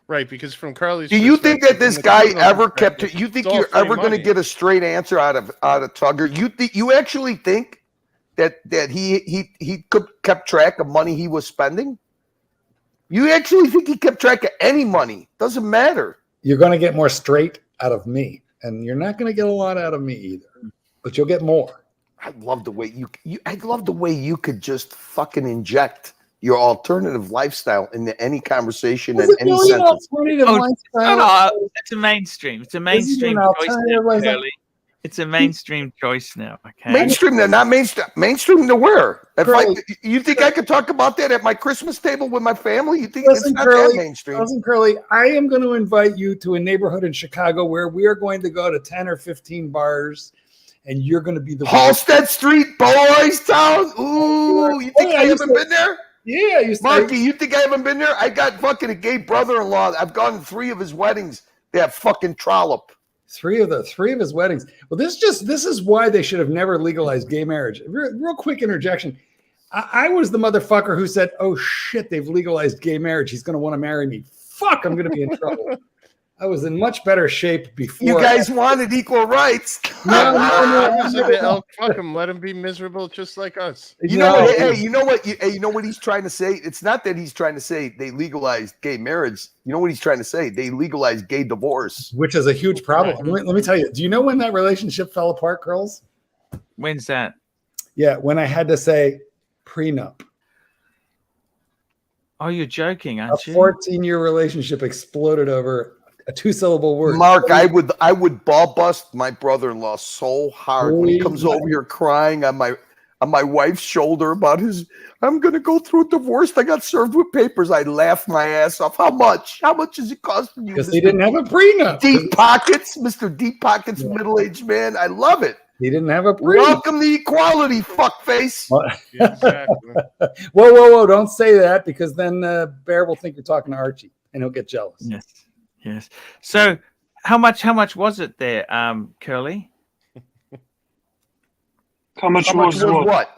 Right, because from Carly's Do you think that this guy ever kept it? you think you're ever going to get a straight answer out of Tugger? You actually think that he kept track of money he was spending? You actually think he kept track of any money? Doesn't matter. You're going to get more straight out of me, and you're not going to get a lot out of me either. But you'll get more. I love the way I love the way you could just fucking inject your alternative lifestyle into any conversation and any sentence. It's a mainstream. It's a mainstream choice now, Curly. It's a mainstream choice now. Okay. Mainstream, they're not mainstream. Mainstream to where? You think I could talk about that at my Christmas table with my family? You think it's not that mainstream? Listen, Curly, I am going to invite you to a neighborhood in Chicago where we are going to go to 10 or 15 bars, and you're going to be the Halstead Street Boys Town. Ooh, you think I haven't been there? Yeah, Marky, you think I haven't been there? I got fucking a gay brother-in-law. I've gone to 3 of his weddings. That fucking trollop. 3 of his weddings. Well, this is why they should have never legalized gay marriage. Real quick interjection. I was the motherfucker who said, "Oh shit, they've legalized gay marriage. He's going to want to marry me. Fuck, I'm going to be in trouble." I was in much better shape before. You guys wanted equal rights. No. Fuck him. Let him be miserable just like us. You know what he's trying to say? It's not that he's trying to say they legalized gay marriage. You know what he's trying to say? They legalized gay divorce. Which is a huge problem. Let me tell you. Do you know when that relationship fell apart, girls? When's that? Yeah, when I had to say prenup. Oh, you're joking, aren't you? A 14-year relationship exploded over a 2-syllable word. Mark, I would ball bust my brother-in-law so hard when he comes over here crying on my wife's shoulder about I'm gonna go through a divorce. I got served with papers. I laugh my ass off. How much? How much is it costing you? Because he didn't have a prenup. Deep pockets, Mr. Deep Pockets, middle-aged man. I love it. He didn't have a brief. Welcome to equality, fuckface. Exactly. Whoa! Don't say that, because then Bear will think you're talking to Archie, and he'll get jealous. Yes. So, how much was it there, Curly? How much was what?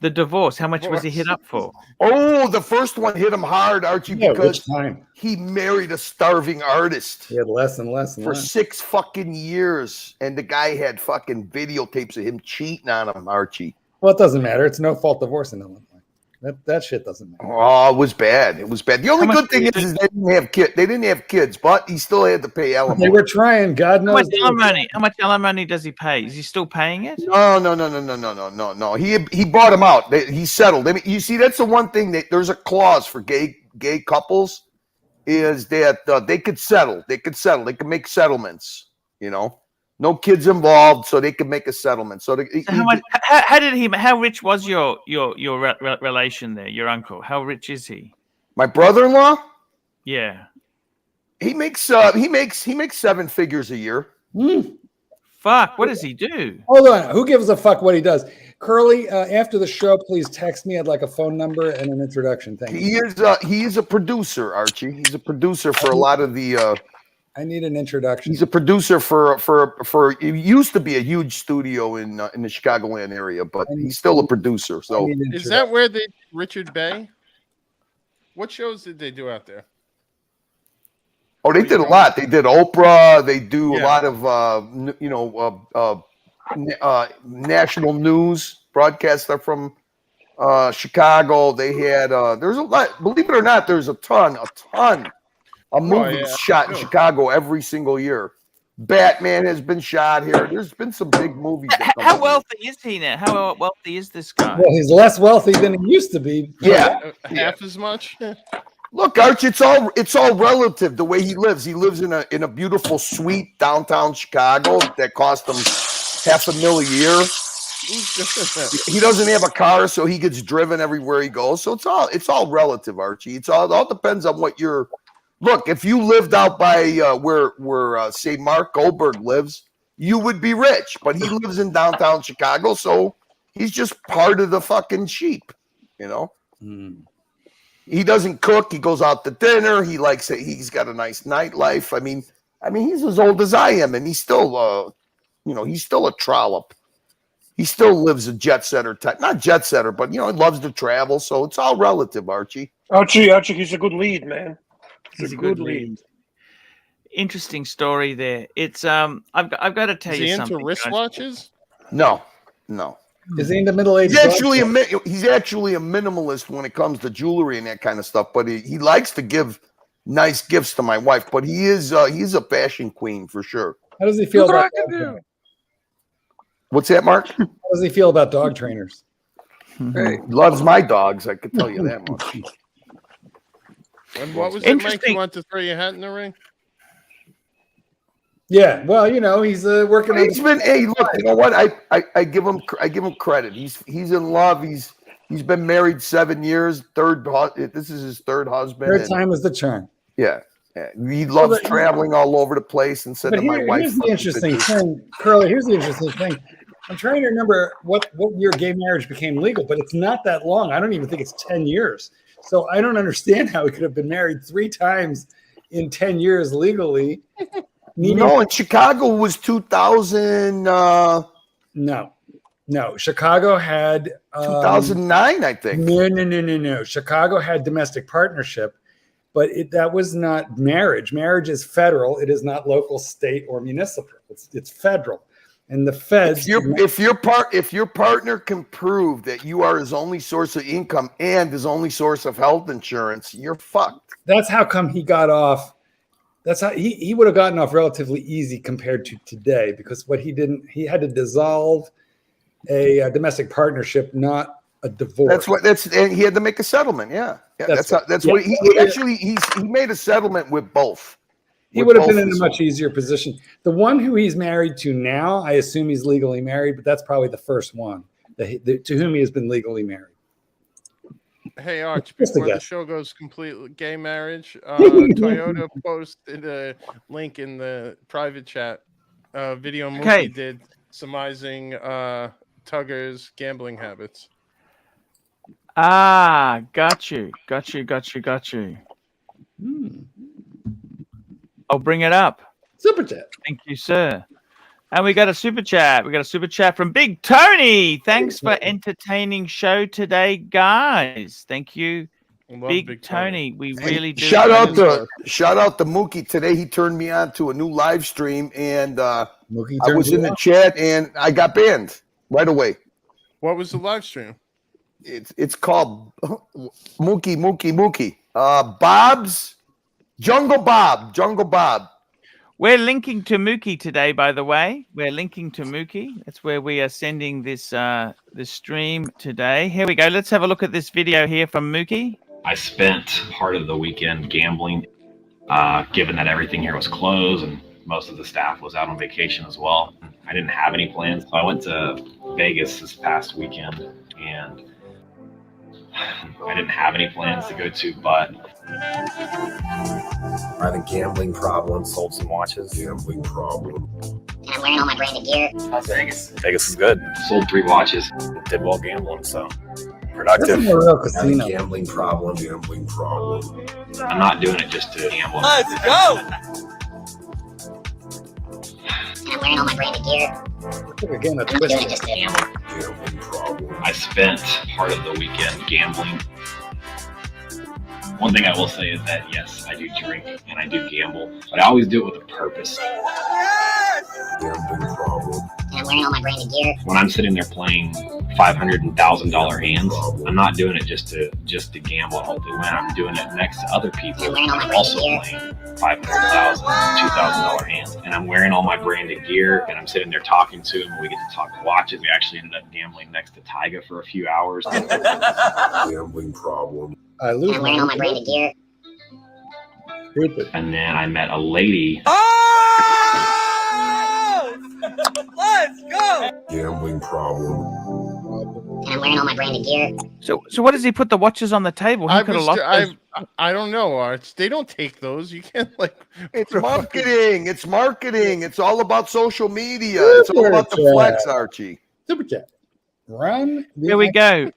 The divorce. How much was he hit up for? Oh, the first one hit him hard, Archie, Yeah, because which time? he married a starving artist. He had less and less and for less. 6 fucking years, and the guy had fucking videotapes of him cheating on him, Archie. Well, it doesn't matter. It's no fault divorce in Illinois. That shit doesn't matter. Oh, it was bad. It was bad. The only good thing is they didn't have kids. They didn't have kids, but he still had to pay alimony. They were trying. God knows. How much alimony does he pay? Is he still paying it? No. He bought him out. He settled. I mean, you see, that's the one thing that there's a clause for gay couples is that they could settle. They could make settlements. You know, no kids involved, so they could make a settlement. So how rich was your relation there? Your uncle? How rich is he? My brother-in-law? Yeah. He makes 7 figures a year. Fuck, what does he do? Hold on. Who gives a fuck what he does? Curly, after the show, please text me. I'd like a phone number and an introduction. Thank you. He is a producer, Archie. He's a producer for a lot of the I need an introduction. He's a producer for it used to be a huge studio in the Chicagoland area, but he's still a producer. So is that where they Richard Bay? What shows did they do out there? Oh, they did a lot. They did Oprah. They do a lot of national news broadcaster from Chicago. They had there's a lot. Believe it or not, there's a ton of movies shot in Chicago every single year. Batman has been shot here. There's been some big movies. How wealthy is he now? How wealthy is this guy? Well, he's less wealthy than he used to be. Yeah, half as much. Look, Archie, it's all relative. The way he lives in a beautiful suite downtown Chicago that cost him $500,000 a year. He doesn't have a car, so he gets driven everywhere he goes. So it's all relative, Archie. It all depends on what you're. Look, if you lived out by where say Mark Goldberg lives, you would be rich. But he lives in downtown Chicago, so he's just part of the fucking sheep, you know. He doesn't cook. He goes out to dinner. He likes it. He's got a nice nightlife. I mean, he's as old as I am, and he's still, he's still a trollop. He still lives a jet setter type, not jet setter, but he loves to travel. So it's all relative, Archie. Archie, he's a good lead, man. He's a good lead. Interesting story there. It's I've got to tell you something. Is he into wristwatches? No. Is he into middle age? He's actually a minimalist when it comes to jewelry and that kind of stuff. But he likes to give nice gifts to my wife. But he's a fashion queen for sure. How does he feel about that? What's that, Mark? How does he feel about dog trainers? He loves my dogs. I can tell you that much. And what was it, Mike? You want to throw your hat in the ring? Yeah, well, he's working on. Hey, look, you know what? I give him credit. He's in love. He's been married 7 years. This is his third husband. Third time is the charm. Yeah. He loves traveling all over the place and said to my wife. Here's the interesting thing, Curly. Here's the interesting thing. I'm trying to remember what year gay marriage became legal, but it's not that long. I don't even think it's 10 years. So I don't understand how he could have been married 3 times in 10 years legally. No, in Chicago was 2000. No. Chicago had 2009, I think. No. Chicago had domestic partnership, but that was not marriage. Marriage is federal. It is not local, state, or municipal. It's federal. And the feds. If your partner can prove that you are his only source of income and his only source of health insurance, you're fucked. That's how come he got off. That's how he would have gotten off relatively easy compared to today, because he had to dissolve a domestic partnership, not a divorce. And he had to make a settlement. Yeah. He made a settlement with both. He would have been in a much easier position. The one who he's married to now, I assume he's legally married, but that's probably the first one to whom he has been legally married. Hey, Arch, before the show goes completely gay marriage, Toyota posted a link in the private chat video movie did surmising Tugger's gambling habits. Ah, got you. I'll bring it up. Super chat. Thank you, sir. And we got a super chat. We got a super chat from Big Tony. Thanks for entertaining show today, guys. Thank you, Big Tony. We really do. Shout out to Mookie. Today he turned me on to a new live stream, and I was in the chat, and I got banned right away. What was the live stream? It's called Mookie. Bob's Jungle Bob. We're linking to Mookie today, by the way. We're linking to Mookie. That's where we are sending this this stream today. Here we go. Let's have a look at this video here from Mookie. I spent part of the weekend gambling, given that everything here was closed and most of the staff was out on vacation as well. I didn't have any plans, so I went to Vegas this past weekend, and I didn't have any plans to go to, but I have a gambling problem. Sold some watches. Gambling problem. And I'm wearing all my branded gear. How's Vegas? Vegas is good. sold 3 watches. Did well gambling, so productive. This is a real casino. Gambling problem. Gambling problem. I'm not doing it just to gamble. Let's go! And I'm wearing all my branded gear. Again, I'm not doing it just to gamble. Gambling problem. I spent part of the weekend gambling. One thing I will say is that, yes, I do drink and I do gamble, but I always do it with a purpose. Gambling problem. And I'm wearing all my branded gear. When I'm sitting there playing $500 and $1,000 hands, I'm not doing it just to gamble and hopefully win. I'm doing it next to other people that are also playing $500, $2,000 hands. And I'm wearing all my branded gear, and I'm sitting there talking to them. We get to talk watches. We actually ended up gambling next to Tyga for a few hours. Gambling problem. I lose. And I'm wearing all my branded gear. And then I met a lady. Let's go! Gambling problem. And I'm wearing all my branded gear. So what does he put the watches on the table? He could have lost those. I don't know, Arch. They don't take those. You can't It's marketing. It's marketing. It's all about social media. It's all about the flex, Archie. Super chat. Run. Here we go.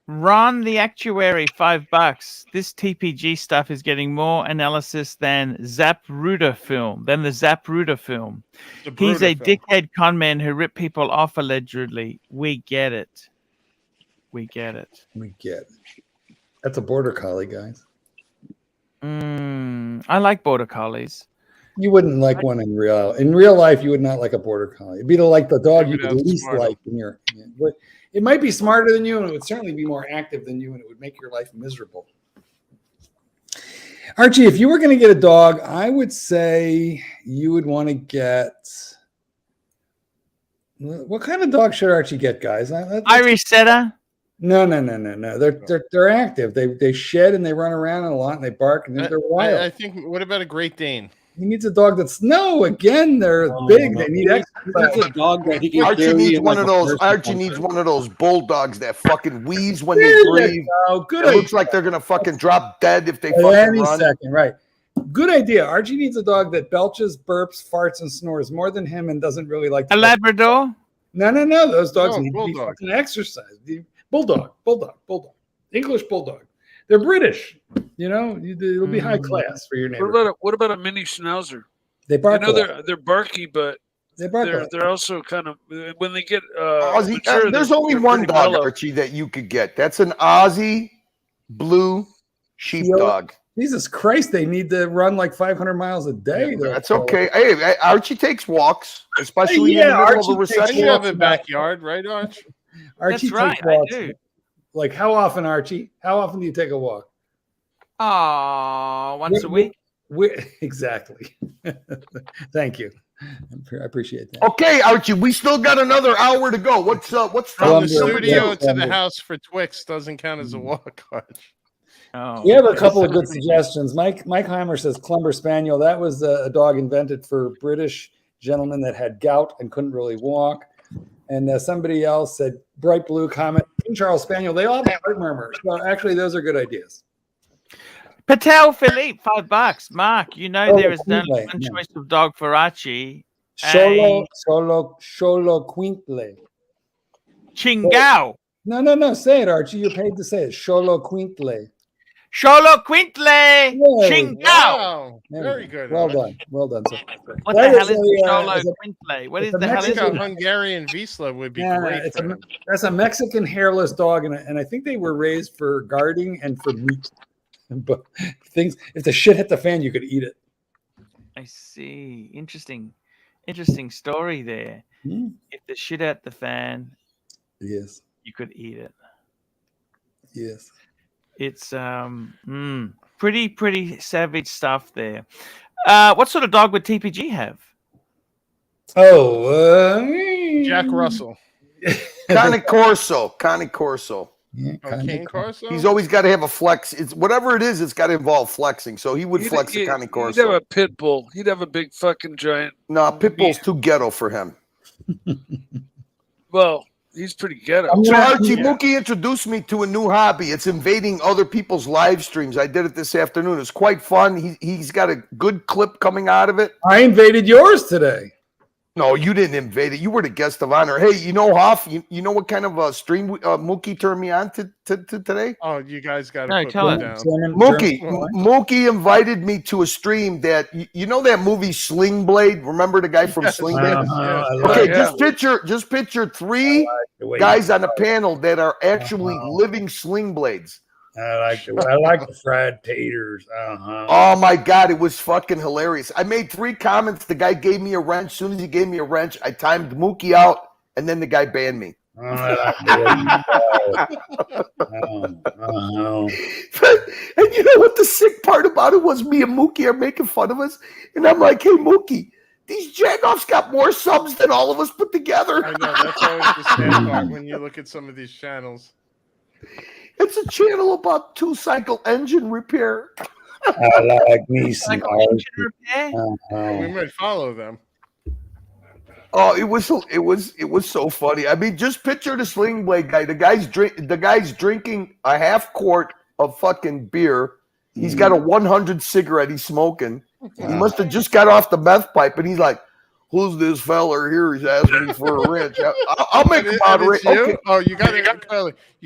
Ron the Actuary, $5. This TPG stuff is getting more analysis than the Zapruder film. He's a dickhead con man who ripped people off allegedly. We get it. That's a border collie, guys. I like border collies. You wouldn't like one in real. In real life, you would not like a border collie. It'd be like the dog you would least like in your. But it might be smarter than you, and it would certainly be more active than you, and it would make your life miserable. Archie, if you were going to get a dog, I would say you would want to get. What kind of dog should Archie get, guys? Irish setter. No. They're active. They shed and they run around a lot and they bark and they're wild. I think. What about a Great Dane? He needs a dog that's again, they're big. They need exercise. He a dog that he can Archie needs one of those. Archie needs one of those bulldogs that fucking wheeze when they breathe. Good. It looks like they're gonna fucking drop dead if they fucking Any run. second, right? Good idea. Archie needs a dog that belches, burps, farts, and snores more than him and doesn't really like a Labrador. No. Those dogs need to be fucking exercise. Bulldog, English bulldog. They're British. It'll be high class for your neighbor. What about a mini schnauzer? They bark. They're barky, but they're also kind of when they get mature, there's only one dog, Archie, that you could get. That's an Aussie blue sheepdog. Jesus Christ, they need to run like 500 miles a day. That's okay. Hey, Archie takes walks, especially in the middle of a recession. You have a backyard, right, Arch? Archie That's right, takes walks. I do. Like how often, Archie? How often do you take a walk? Once a week. Exactly. Thank you. I appreciate that. Okay, Archie, we still got another hour to go. What's from the studio to the house for Twix doesn't count as a walk, Arch. Oh, we have a couple of good suggestions. Mike Heimer says Clumber Spaniel. That was a dog invented for British gentlemen that had gout and couldn't really walk. And somebody else said bright blue comet, King Charles Spaniel. They all have heart murmurs. So actually, those are good ideas. Patel Philippe, $5. Mark, there is only one choice of dog for Archie. Solo Quintle. Chingao. No. Say it, Archie. You're paid to say it. Solo Quintle. Solo Quintle. Chingao. Wow. Very good. Well Arch. done. Well done. So, What the hell is Solo Quintle? What is the hell I is think it? a Hungarian Wiesla would be Yeah, great for him. that's a Mexican hairless dog, and I think they were raised for guarding and for meat. But things, if the shit hit the fan, you could eat it. I see. Interesting story there. If the shit out the fan, yes, you could eat it. Yes, it's pretty savage stuff there. What sort of dog would TPG have? Jack Russell. Cane Corso. Yeah, Cane Corso. He's always got to have a flex. It's whatever it is. It's got to involve flexing. So he would flex a Cane Corso. He'd have a pit bull. He'd have a big fucking giant. No, pit bull's too ghetto for him. Well, he's pretty ghetto. So Archie, Mookie introduced me to a new hobby. It's invading other people's live streams. I did it this afternoon. It's quite fun. He's got a good clip coming out of it. I invaded yours today. No, you didn't invade it. You were the guest of honor. Hey, you know, Hoff, you know what kind of a stream Mookie turned me on to today? Oh, you guys got to put tell me us. down. Mookie invited me to a stream that you know that movie Sling Blade. Remember the guy from Sling Blade? Okay, just picture three guys on a panel that are actually living Sling Blades. I like the fried taters. Oh my God, it was fucking hilarious. I made 3 comments. The guy gave me a wrench. As soon as he gave me a wrench, I timed Mookie out, and then the guy banned me. And you know what the sick part about it was? Me and Mookie are making fun of us, and I'm like, "Hey, Mookie, these jagoffs got more subs than all of us put together." I know, that's always the sad part when you look at some of these channels. It's a channel about 2-cycle engine repair. I like me some We might follow them. Oh, it was so funny. I mean, just picture the Sling Blade guy. The guy's drinking a half quart of fucking beer. He's got a 100 cigarette he's smoking. He must have just got off the meth pipe, and he's like, "Who's this feller here? He's asking me for a wrench." I'll make a moderate. Okay. Oh, you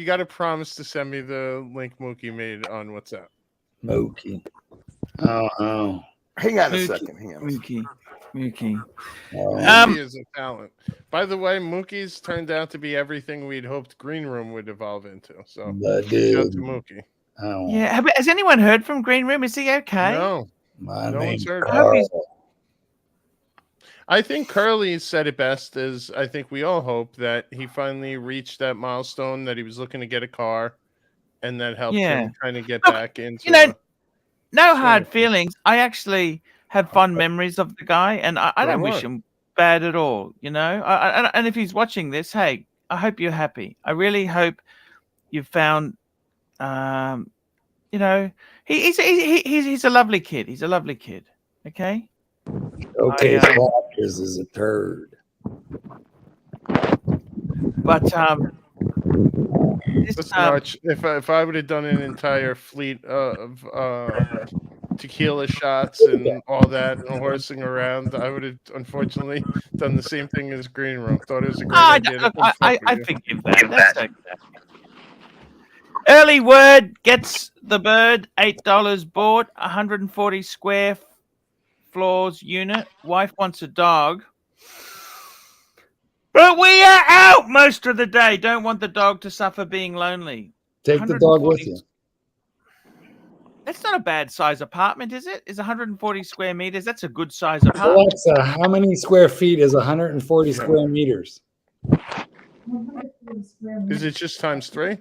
got to promise to send me the link Mookie made on WhatsApp. Mookie. Hang on a second. Mookie. Mookie is a talent. By the way, Mookie's turned out to be everything we'd hoped Green Room would evolve into. So shout out to Mookie. Yeah, has anyone heard from Green Room? Is he okay? No, no one's heard. I hope he's I think Curly said it best, as I think we all hope that he finally reached that milestone that he was looking to get a car, and that helped him kind of get back into. No hard feelings. I actually have fond memories of the guy, and I don't wish him bad at all. You know, and if he's watching this, hey, I hope you're happy. I really hope you've found. You know, he's a lovely kid. He's a lovely kid. Okay. Okay, Raptors is a turd. But listen, Arch, if I would have done an entire fleet of tequila shots and all that and horsing around, I would have unfortunately done the same thing as Green Room. Thought it was a great idea. I forgive that. That's okay. Early word gets the bird. $8 bought. 140 square floors unit. Wife wants a dog. But we are out most of the day. Don't want the dog to suffer being lonely. Take the dog with you. That's not a bad size apartment, is it? Is 140 square meters? That's a good size apartment. Alexa, how many square feet is 140 square meters? Is it just times 3?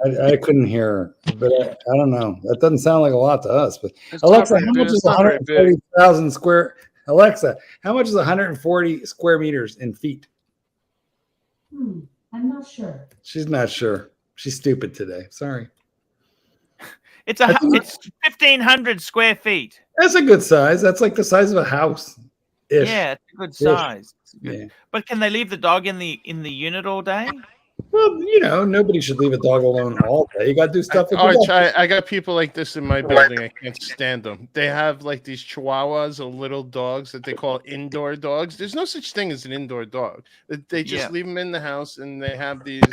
I couldn't hear her, but I don't know. That doesn't sound like a lot to us. But Alexa, how much is 140,000 square? Alexa, how much is 140 square meters in feet? I'm not sure. She's not sure. She's stupid today. Sorry. It's 1,500 square feet. That's a good size. That's like the size of a house. Yeah, it's a good size. Yeah. But can they leave the dog in the unit all day? Well, you know, nobody should leave a dog alone all day. You got to do stuff with the Arch, dog. I got people like this in my building. I can't stand them. They have like these chihuahuas or little dogs that they call indoor dogs. There's no such thing as an indoor dog. They just leave them in the house, and they have these.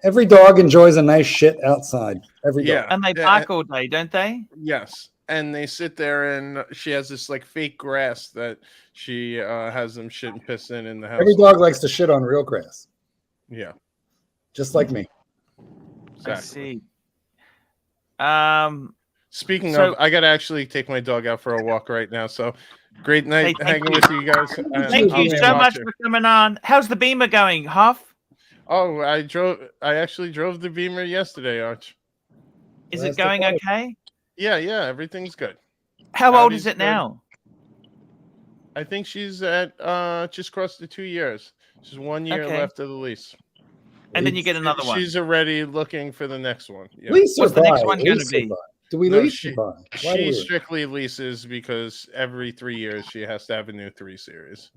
Every dog enjoys a nice shit outside. Every dog. And they bark all day, don't they? Yes. And they sit there, and she has this like fake grass that she has them shit and piss in the house. Every dog likes to shit on real grass. Yeah. Just like me. Exactly. I see. Speaking so- of, I got to actually take my dog out for a walk right now. So great night Hey, thank hanging you. with you guys. Thank I'll you be so much watching. for coming on. How's the Beamer going, Huff? Oh, I actually drove the Beamer yesterday, Arch. Is it going okay? Yeah, everything's good. How old is Audie's it good. now? I think she's at just crossed the 2 years. She's 1 year Okay. left of the lease. And then you get another one. She's already looking for the next one. Yeah. Lease or What's the next buy? one going to Lease or be? buy? Do we No, lease or buy? Why do She we- strictly leases because every 3 years she has to have a new 3 Series.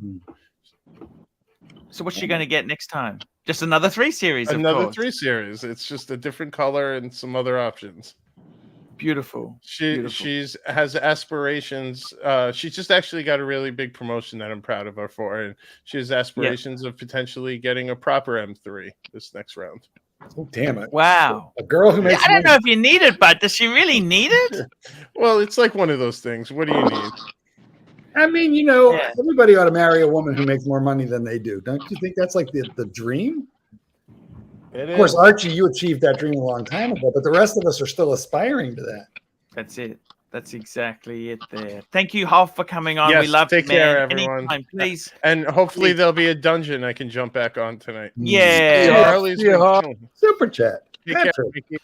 So what's she going to get next time? Just another 3 Series, of Another course. 3 Series. It's just a different color and some other options. Beautiful. She's has aspirations. She just actually got a really big promotion that I'm proud of her for, and she has aspirations of potentially getting a proper M3 this next round. Oh, damn it. Wow. A girl who makes I don't money. know if you need it, but does she really need it? Well, it's like one of those things. What do you need? I mean, you know, everybody ought to marry a woman who makes more money than they do. Don't you think that's like the dream? Of course, Archie, you achieved that dream a long time ago, but the rest of us are still aspiring to that. That's it. That's exactly it there. Thank you, Hoff, for coming on. Yes, We love take you, man. care, everyone. Anytime, please. And hopefully Please. there'll be a dungeon I can jump back on tonight. Yeah. Charlie's been killing. Super chat. Take care, Mikey.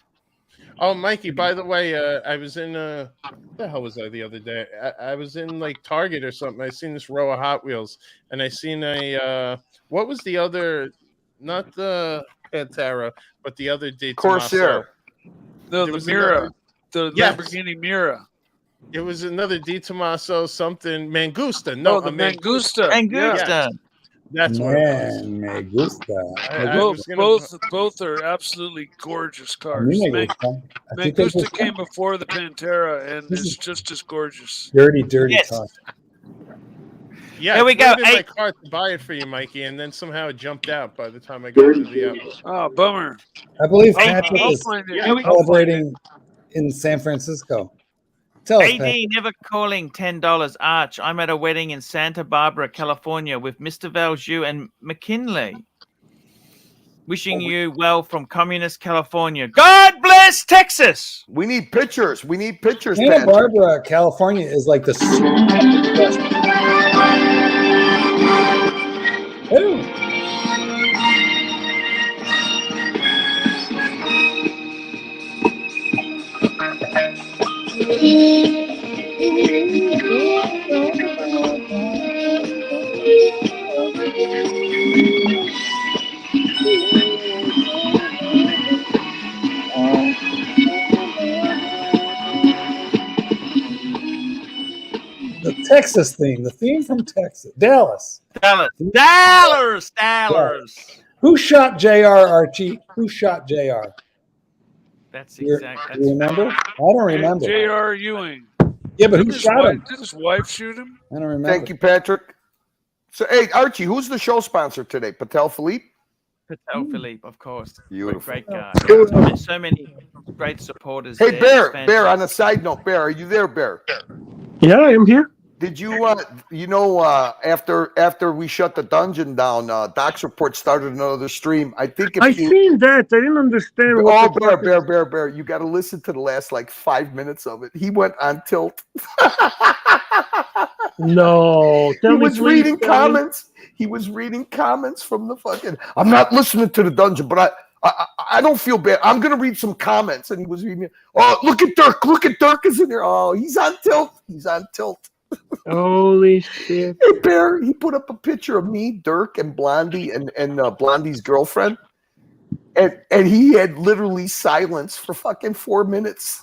Oh, Mikey, by the way, I was in what the hell was I the other day? I was in like Target or something. I seen this row of Hot Wheels, and I seen a what was the other? Not the Pantera, but the other De Corsair. No, There the was Mira. another- The Yes. Lamborghini Mira. It was another Di Tommaso something Mangusta. No, Oh, the a Mangusta. Mangusta. Yes. That's what it was. Me gusta. I was gonna- Both are absolutely gorgeous A cars. mí me gusta. ¿A ti te Mangusta gusta? came before the Pantera, and it's just as gorgeous. Dirty Yes. talk. Yeah, There we I put go. it in Hey. my cart to buy it for you, Mikey, and then somehow it jumped out by the time I got to the Oh, bummer. I believe Hey, Patrick hey, is find it. Yeah, we- celebrating in San Francisco. Tell us, AD Patrick. never calling $10. Arch, I'm at a wedding in Santa Barbara, California with Mr. Valjew and McKinley. Wishing you well from communist California. God bless Texas. We need pictures. We need pictures, Santa Patrick. Barbara, California is like the Ooh. The Texas theme, the theme from Texas, Dallas. Dallas. Who shot JR, Archie? Who shot JR? That's Do you exact. remember? I don't remember. J.R. Ewing. Yeah, but who Didn't his shot wife- him? Did his wife shoot him? I don't remember. Thank you, Patrick. So, hey, Archie, who's the show sponsor today? Patel Philippe? Patel Philippe, of course. Beautiful. Great guy. There's so many great supporters. Hey, there. Bear, It's Bear, on a side note, Bear, are you there, Bear? Yeah, I am here. Did you, after we shut the dungeon down, Doc's Report started another stream. I think I seen that. I didn't understand. Oh, What the Bear. You got to listen to the last, 5 minutes of it. He went on tilt. No, He was reading comments. He was reading comments from the fucking. I'm not listening to the dungeon, but I don't feel bad. I'm gonna read some comments, and he was reading. Oh, look at Dirk! Look at Dirk is in there. Oh, he's on tilt. He's on tilt. Holy shit! Hey, Bear, he put up a picture of me, Dirk, and Blondie, and Blondie's girlfriend, and he had literally silence for fucking 4 minutes.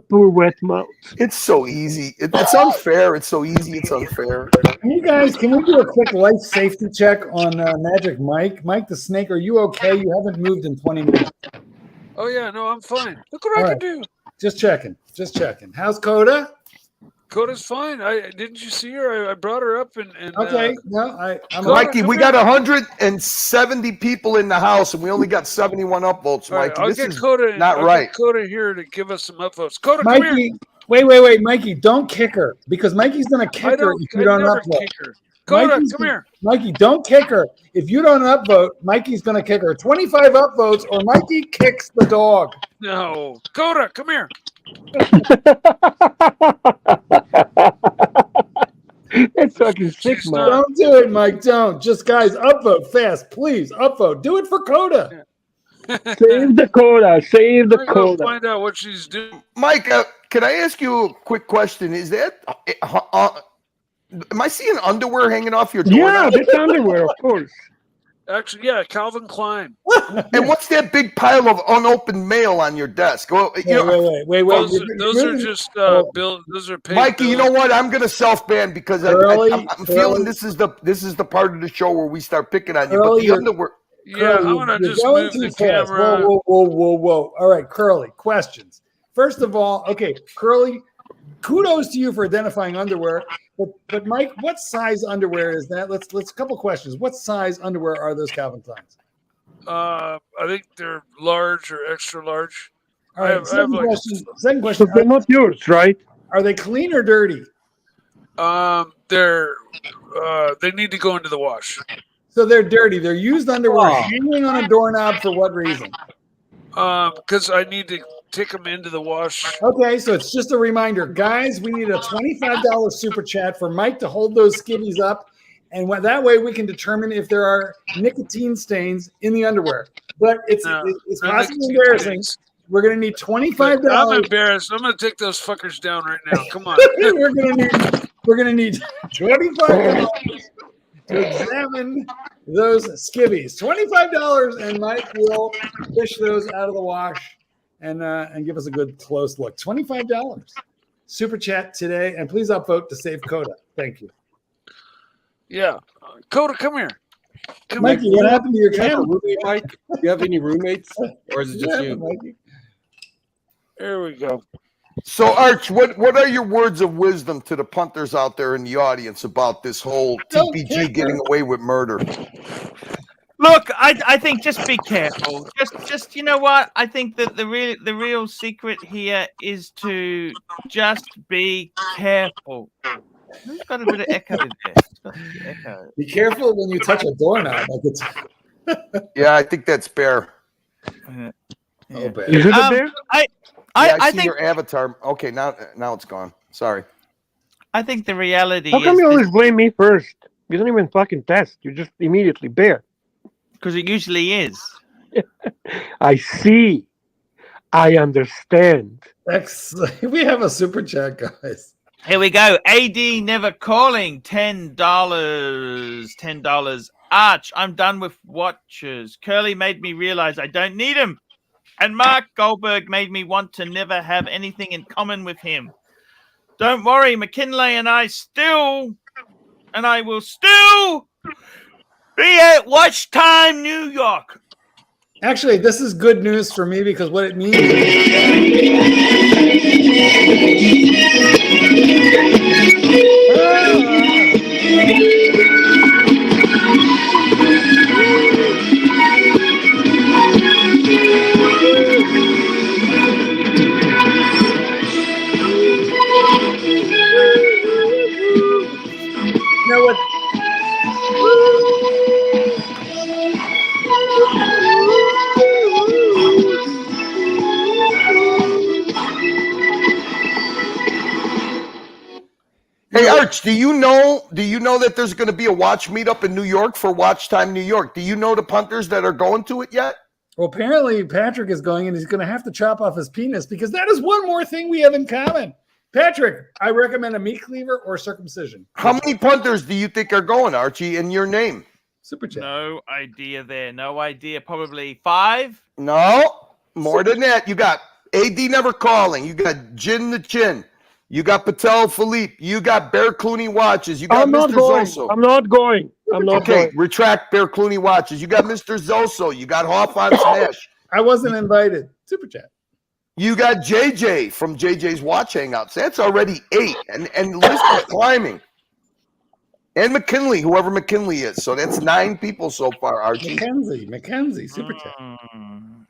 Poor wet mouth. It's so easy. It's unfair. It's so easy. It's unfair. You guys, can we do a quick life safety check on Magic Mike? Mike the Snake, are you okay? You haven't moved in 20 minutes. Oh yeah, no, I'm fine. Look what I can do. Just checking. Just checking. How's Coda? Coda's fine. Didn't you see her? I brought her up and okay. No, I'm Mikey, we got 170 people in the house, and we only got 71 upvotes. All right, Mikey, I'll this get is Coda. not I'll right. get Coda here to give us some upvotes. Coda, come here. Mikey, wait, Mikey, don't kick her because Mikey's gonna kick her if you don't never upvote. kick her. Coda, Mikey's come here. Mikey, don't kick her. If you don't upvote, Mikey's gonna kick her. 25 upvotes, or Mikey kicks the dog. No, Coda, come here. That's fucking sick, man. Don't do it, Mike. Don't. Just guys, upvote fast, please. Upvote. Do it for Coda. Save the Coda. Save the Coda. Find out what she's doing. Mike, can I ask you a quick question? Is that am I seeing underwear hanging off your door? Yeah, that's underwear, of course. Actually, yeah, Calvin Klein. And what's that big pile of unopened mail on your desk? Well, Wait. Those are just bill. Those are paid. Mikey, you know what? I'm gonna self-ban because I'm feeling this is the part of the show where we start picking on you. But the underwear. Yeah, I want to just move the camera. Whoa. All right, Curly, questions. First of all, okay, Curly, kudos to you for identifying underwear. But Mike, what size underwear is that? Let's a couple questions. What size underwear are those Calvin Kleins? I think they're large or extra large. All right, second question. So they're not yours, right? Are they clean or dirty? They need to go into the wash. So they're dirty. They're used underwear hanging on a doorknob for what reason? Because I need to take them into the wash. Okay, so it's just a reminder. Guys, we need a $25 super chat for Mike to hold those skivvies up. And that way we can determine if there are nicotine stains in the underwear. But it's possibly embarrassing. We're going to need $25. I'm embarrassed. I'm going to take those fuckers down right now. Come on. We're going to need $25 to examine those skivvies. $25, and Mike will fish those out of the wash and give us a good close look. $25. Super chat today, and please upvote to save Coda. Thank you. Yeah. Coda, come here. Mikey, what happened to your camera? Mike, do you have any roommates? Or is it just you? Mikey? There we go. So, Arch, what are your words of wisdom to the punters out there in the audience about this whole TPG getting away with murder? Look, I think just be careful. Just you know what? I think that the real secret here is to just be careful. Who's got a bit of echo in there? Be careful when you touch a doorknob. Like it's yeah, I think that's Bear. Bear. Is it a bear? I see your avatar. Okay, now it's gone. Sorry. I think the reality How come you always blame me first? You don't even fucking test. You just immediately Bear. Because it usually is. I see. I understand. We have a super chat, guys. Here we go. AD never calling. $10. Arch, I'm done with watchers. Curly made me realize I don't need him. And Mark Goldberg made me want to never have anything in common with him. Don't worry, McKinley and I will still be at Watch Time, New York. Actually, this is good news for me because what it means you know what? Hey, Arch, do you know that there's going to be a watch meetup in New York for Watch Time New York? Do you know the punters that are going to it yet? Well, apparently Patrick is going and he's going to have to chop off his penis because that is one more thing we have in common. Patrick, I recommend a meat cleaver or circumcision. How many punters do you think are going, Archie, in your name? Super chat. No idea there. No idea. Probably 5? No. More than that, you got AD Never Calling. You got Jin the Chin. You got Patel Philippe. You got Bear Clooney Watches. You got I'm not Mr. going. Zoso. I'm not going. I'm not Okay, going. retract Bear Clooney Watches. You got Mr. Zoso. You got Hoff on Smash. I wasn't invited. Super chat. You got JJ from JJ's Watch Hangouts. That's already 8. And the list is climbing. And McKinley, whoever McKinley is. So that's 9 people so far, Archie. Mackenzie, super chat.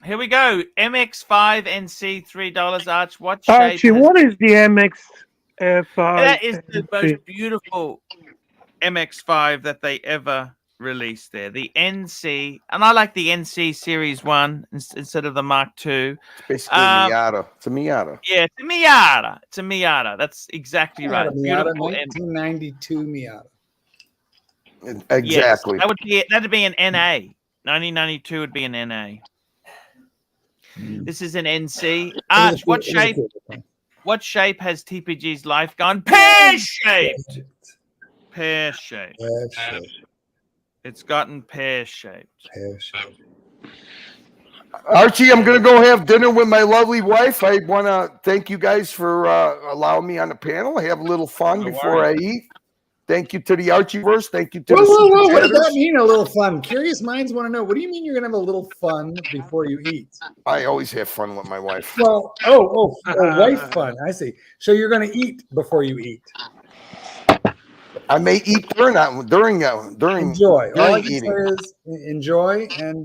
Here we go. MX5NC, $3. Arch, what shape? Archie, what is the MX5? That is the most beautiful MX5 that they ever released there. The NC, and I like the NC Series 1 instead of the Mark II. It's basically a Miata. It's a Miata. Yeah, it's a Miata. It's a Miata. That's exactly right. Miata, Beautiful 1992 Miata. Exactly. Yes, that'd be an NA. 1992 would be an NA. This is an NC. Arch, what shape? What shape has TPG's life gone? Pear-shaped. Pear-shaped. It's gotten pear-shaped. Archie, I'm going to go have dinner with my lovely wife. I want to thank you guys for allowing me on the panel. I have a little fun before I eat. Thank you to the Archieverse. Thank you to the Whoa, Super what does that Chatters. mean, a little fun? Curious minds want to know. What do you mean you're going to have a little fun before you eat? I always have fun with my wife. Well, wife fun. I see. So you're going to eat before you eat. I may eat during Enjoy. All I can eating. say is enjoy and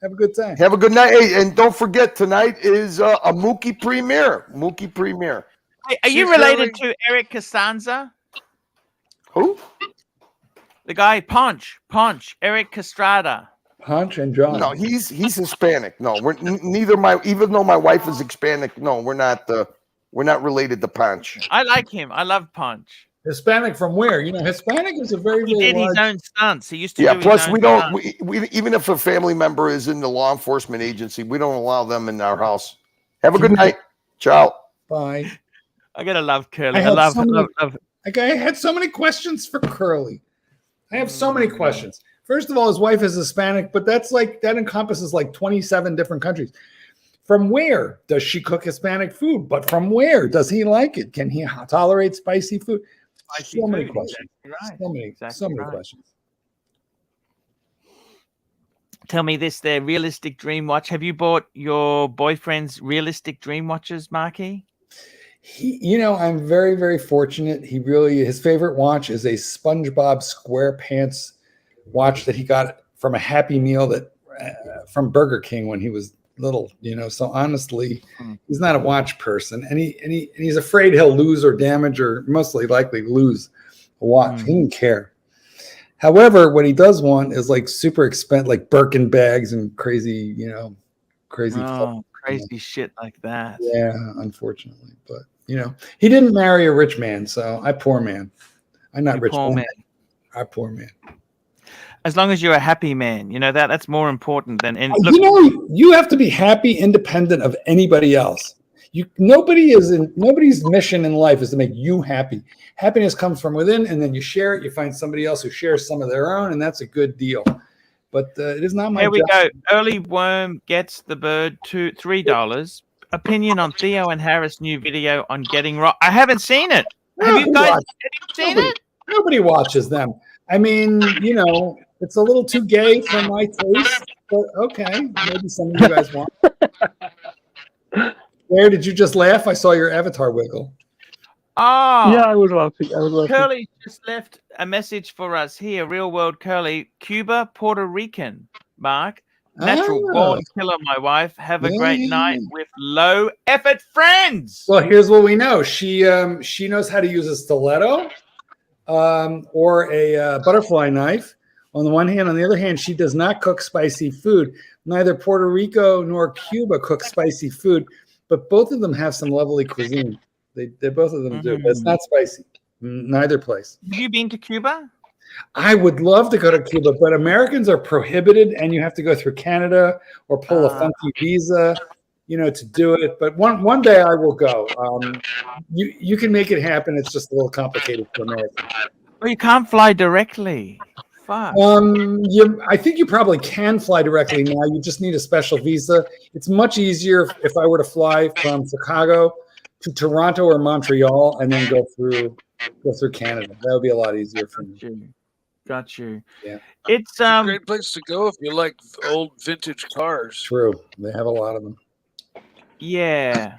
have a good time. Have a good night. Hey, and don't forget, tonight is a Mookie premiere. Mookie premiere. Hey, are you related to Eric Costanza? Who? The guy Punch, Eric Castrada. Punch and John. No, he's Hispanic. No, we're neither. Even though my wife is Hispanic, no, we're not related to Punch. I like him. I love Punch. Hispanic from where? You know, Hispanic is a very, He very did large... his own stunts. He used to Yeah. do Plus, his own we don't. stunts. We even if a family member is in the law enforcement agency, we don't allow them in our house. Have a good night. Ciao. Bye. I gotta love Curly. I I love. I had so many questions for Curly. I have so many questions. First of all, his wife is Hispanic, but that encompasses like 27 different countries. From where does she cook Hispanic food? But from where does he like it? Can he tolerate spicy food? So many questions. So many questions. Tell me this: their realistic dream watch. Have you bought your boyfriend's realistic dream watches, Marky? I'm very, very fortunate. His favorite watch is a SpongeBob SquarePants watch that he got from a Happy Meal from Burger King when he was little. So honestly, he's not a watch person, and he's afraid he'll lose or damage or mostly likely lose a watch. He didn't care. However, what he does want is like super expensive, like Birkin bags and crazy, crazy shit like that. Yeah, unfortunately, but he didn't marry a rich man, so I poor man. I'm not rich man. I poor man. As long as you're a happy man, that's more important than. And you have to be happy, independent of anybody else. Nobody's mission in life is to make you happy. Happiness comes from within, and then you share it. You find somebody else who shares some of their own, and that's a good deal. But it is not my job. Here we go. Early Worm gets the bird to $3. Opinion on Theo and Harris' new video on getting rock. I haven't seen it. Have you guys seen it? Nobody watches them. I mean, it's a little too gay for my taste, but okay, maybe some of you guys want. Where did you just laugh? I saw your avatar wiggle. Oh, yeah, I was laughing. Curly just left a message for us here. Real world Curly, Cuba, Puerto Rican. Mark, natural born killer. My wife. Have a great night with low effort friends. Well, here's what we know. She knows how to use a stiletto, or a butterfly knife. On the one hand, on the other hand, she does not cook spicy food. Neither Puerto Rico nor Cuba cook spicy food, but both of them have some lovely cuisine. They both of them do, but it's not spicy. Neither place. Have you been to Cuba? I would love to go to Cuba, but Americans are prohibited, and you have to go through Canada or pull a funky visa, to do it. But one day I will go. You can make it happen. It's just a little complicated for Americans. Well, you can't fly directly. fuck? I think you probably can fly directly now. You just need a special visa. It's much easier if I were to fly from Chicago to Toronto or Montreal and then go through Canada. That would be a lot easier for me. Got you. Yeah. It's a great place to go if you like old vintage cars. True. They have a lot of them. Yeah.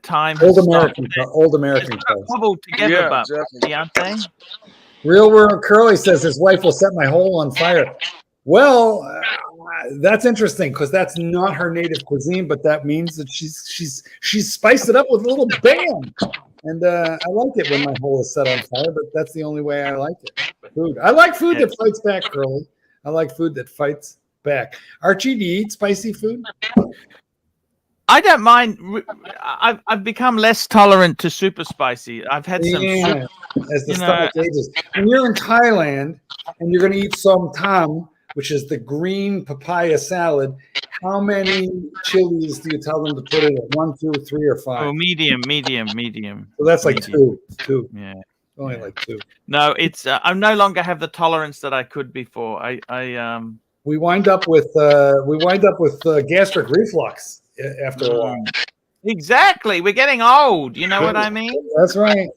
Time Old has American cars. cobbled together, Yeah, but exactly. aren't they? Real World Curly says his wife will set my hole on fire. Well, that's interesting because that's not her native cuisine, but that means that she's spiced it up with a little bam. And I like it when my hole is set on fire, but that's the only way I like it. Food. I like food that fights back, Curly. I like food that fights back. Archie, do you eat spicy food? I don't mind. I've become less tolerant to super spicy. I've had some. As the stomach ages. When you're in Thailand and you're going to eat som tam, which is the green papaya salad, how many chilies do you tell them to put in it? 1, 2, 3, or 5? Oh, medium. So that's like medium. two. Yeah. Only like 2. No, it's I no longer have the tolerance that I could before. We wind up with gastric reflux after a while. Exactly. We're getting old. You know what I mean? That's right.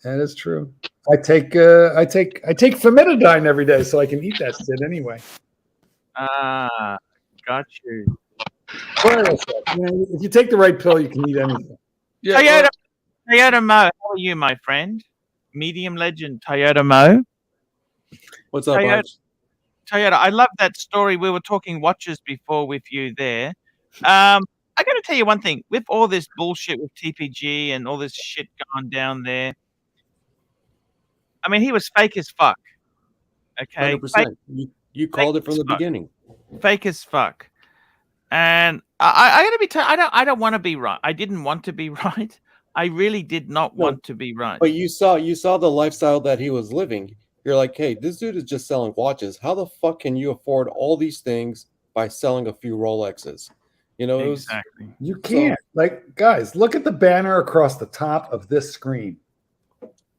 That is true. I take famotidine every day so I can eat that shit anyway. Got you. If you take the right pill, you can eat anything. Yeah, Toyota Mo, how are you, my friend? Medium legend Toyota Mo. What's up, Arch? Toyota, I love that story. We were talking watches before with you there. I got to tell you one thing. With all this bullshit with TPG and all this shit going down there, I mean, he was fake as fuck. Okay, 100%. You called it from the beginning. Fake as fuck. And I gotta be. I don't want to be right. I didn't want to be right. I really did not want to be right. But you saw the lifestyle that he was living. You're like, hey, this dude is just selling watches. How the fuck can you afford all these things by selling a few Rolexes? You know, exactly. You can't. Like, guys, look at the banner across the top of this screen.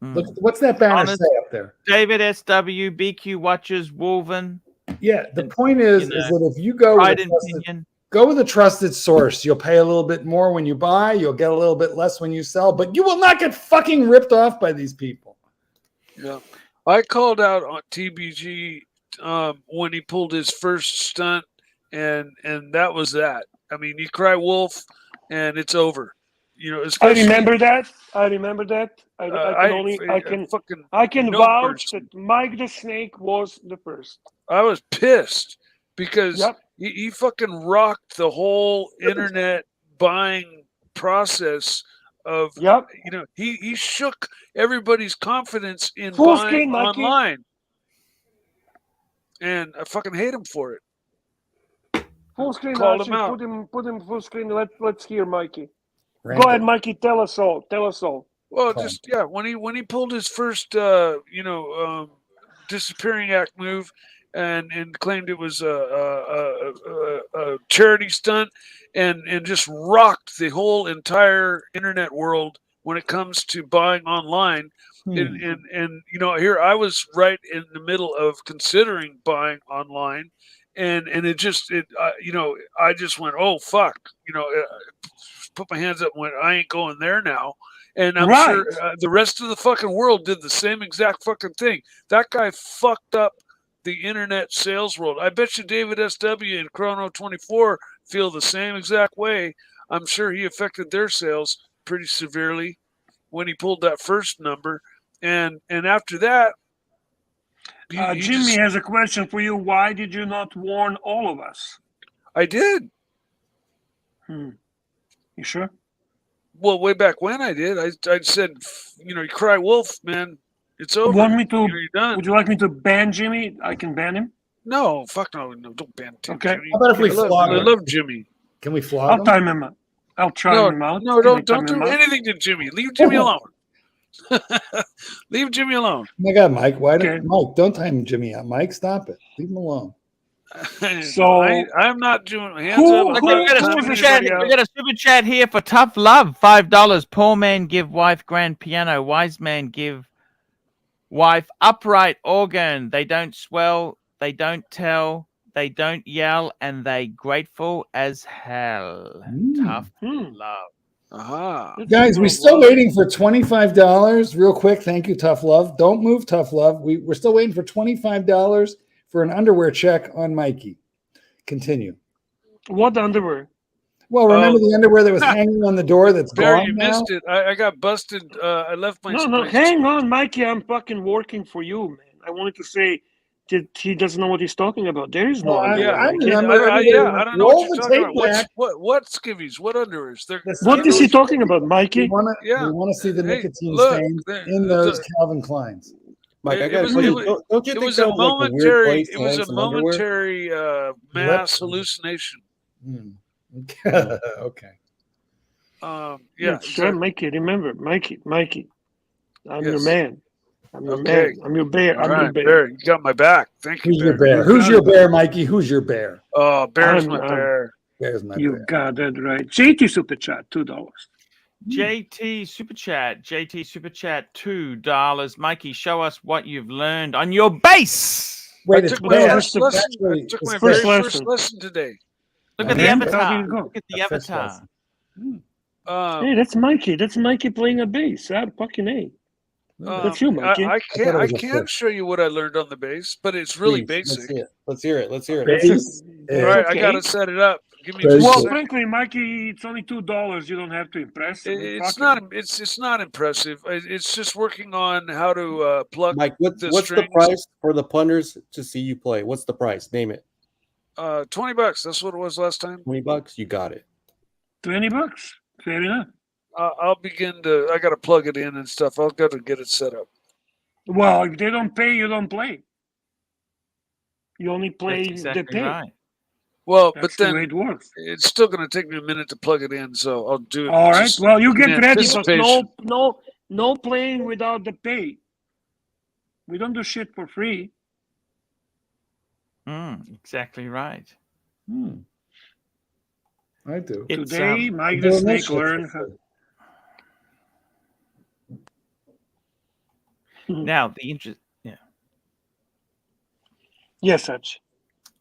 Look, what's that banner say up there? David SW, BQ Watches, Woven. Yeah, the point is that if you go with a trusted source, you'll pay a little bit more when you buy, you'll get a little bit less when you sell, but you will not get fucking ripped off by these people. Yeah, I called out on TPG when he pulled his first stunt, and that was that. I mean, you cry wolf, and it's over. You know, I remember that. I can vouch that Mike the Snake was the first. I was pissed because he fucking rocked the whole internet buying process of, you know, he shook everybody's confidence in buying online. And I fucking hate him for it. Full screen, Called Archie, him out. put him full screen. Let's hear Mikey. Go ahead, Mikey. Tell us all. Well, just when he pulled his first disappearing act move and claimed it was a charity stunt and just rocked the whole entire internet world when it comes to buying online. And you know, here I was right in the middle of considering buying online, and it just you know, I just went, oh fuck, you know, put my hands up and went, I ain't going there now. And I'm sure the rest of the fucking world did the same exact fucking thing. That guy fucked up the internet sales world. I bet you David SW and Chrono 24 feel the same exact way. I'm sure he affected their sales pretty severely when he pulled that first number. And after that, Jimmy has a question for you. Why did you not warn all of us? I did. You sure? Well, way back when I did, I said, you know, you cry wolf, man. It's over. Would you like me to ban Jimmy? I can ban him. No, fuck no, don't ban Jimmy. Okay. How about if we flog him? I love Jimmy. Can we flog I'll him? time him out. I'll try him out. No, don't do anything to Jimmy. Leave Jimmy alone. Leave Jimmy alone. Oh my God, Mike! Mike, don't time Jimmy out. Mike, stop it. Leave him alone. So I'm not doing hands up. We got a super chat here for Tough Love, $5. Poor man give wife grand piano. Wise man give Wife, upright organ. They don't swell. They don't tell. They don't yell, and they grateful as hell. Tough love. Aha. Guys, we're still waiting for $25. Real quick, thank you, Tough Love. Don't move, Tough Love. We're still waiting for $25 for an underwear check on Mikey. Continue. What underwear? Well, remember the underwear that was hanging on the door that's Barry, gone you now? missed it. I got busted. I left my No, hang on, Mikey. I'm fucking working for you, man. I wanted to say that he doesn't know what he's talking about. There is no underwear. I Mikey. don't know what you're talking about. What skivvies? What underwears? What is he talking about, Mikey? We want to see the nicotine stains in those Calvin Kleins. Mike, I It got was, to tell it you, was, don't you it think was that a was like a weird momentary. place It to was hang a some underwear? momentary mass hallucination. Okay. Yeah, sure, Mikey. Remember, Mikey. I'm your Yes. man. I'm your Okay. man. I'm your bear. All I'm your right, bear. Bear, you got my back. Thank you, Who's your Bear. bear? Who's your bear, Mikey? Who's your bear? Oh, Bear's my I'm- bear. Bear's my You bear. got that right. JT Super Chat, $2. JT Super Chat. JT Super Chat, $2. Mikey, show us what you've learned on your base. Wait, I took my first lesson. I took my very first lesson today. Look at the How did avatar. it go? Look at the avatar. Hey, that's Mikey. That's Mikey playing a bass. Fucking A. That's you, Mikey. I can't show you what I learned on the bass, but it's really Please, basic. Let's hear it. Let's hear it. Bass? All right, I Okay. gotta set it up. Give me just a Well, second. frankly, Mikey, it's only $2. You don't have to impress. I mean, It's fuck it. not. It's not impressive. It's just working on how to plug Mike, what's the strings. price for the punters to see you play? What's the price? Name it. $20. That's what it was last time. $20. You got it. $20. Fair enough. I'll begin to. I gotta plug it in and stuff. I've got to get it set up. Well, if they don't pay, you don't play. You only play That's the exactly pay. right. Well, That's but the then way it works. it's still gonna take me a minute to plug it in, so I'll do it. All right. just Well, you in get ready, but anticipation. no playing without the pay. We don't do shit for free. Exactly right. I do. Today, Mike doing the this Snake shit for learned. Now the interest. Yeah. Yes, Archie.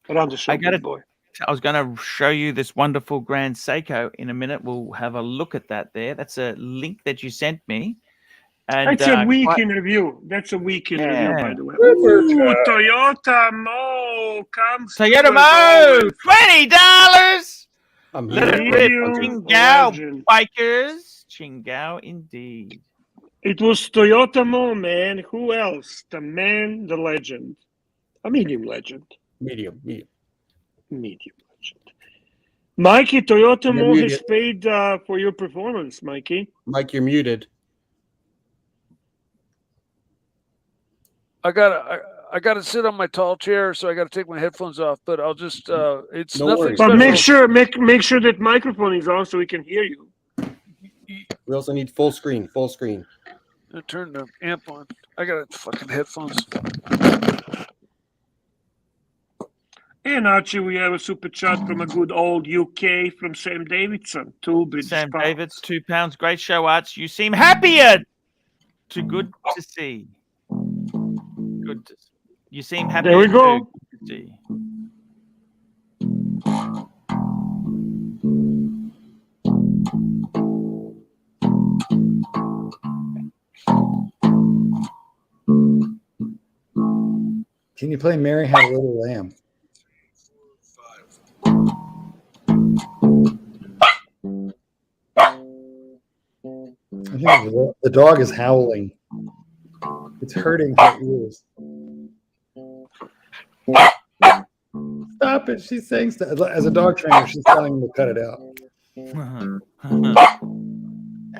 Around the show, I got big boy. I was going to show you this wonderful Grand Seiko in a minute. We'll have a look at that there. That's a link that you sent me. And That's a week in review. That's a week in review, Yeah. by the way. Ooh, Toyota Mo comes. Toyota through as Mo, always. $20. I'm Let it here. rip. Medium Chingao, legend. bikers. Chingao indeed. It was Toyota Mo, man. Who else? The man, the legend. A medium legend. Medium. Medium legend. Mikey, Toyota You're Mo has muted. paid for your performance, Mikey. Mike, you're muted. I gotta sit on my tall chair, so I gotta take my headphones off. But I'll just it's No nothing worries. But special. make sure that microphone is on so we can hear you. We also need full screen. Full screen. I turn the amp on. I got fucking headphones. And Archie, we have a super chat from a good old UK from Sam Davidson. Two British Sam pounds. Davids, £2. Great show, Arch. You seem happier. Too good to see. Good. You seem happy. There we go. To see. Can you play Mary Had a Little Lamb? I think the dog is howling. It's hurting her ears. Stop it. She's saying stuff. As a dog trainer, she's telling me to cut it out.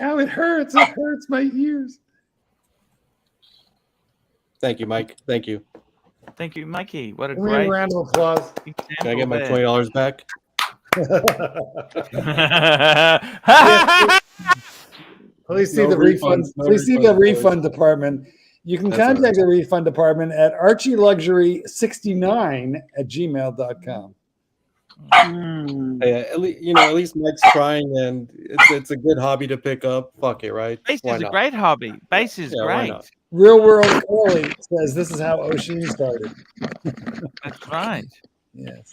Ow, it hurts. It hurts my ears. Thank you, Mike. Thank you. Thank you, Mikey. What a Give me a great round of applause. Can I get my $20 back? Please see No the refund. refunds, no Please see the refunds, boys. refund department. You can That's all contact the refund department at ArchieLuxury69@gmail.com. Hey, at least Mike's trying, and it's a good hobby to pick up. Fuck it, right? Bass Why is a not? great hobby. Bass is Yeah, why great. not? Real World Corey says this is how Oshin started. That's right. Yes.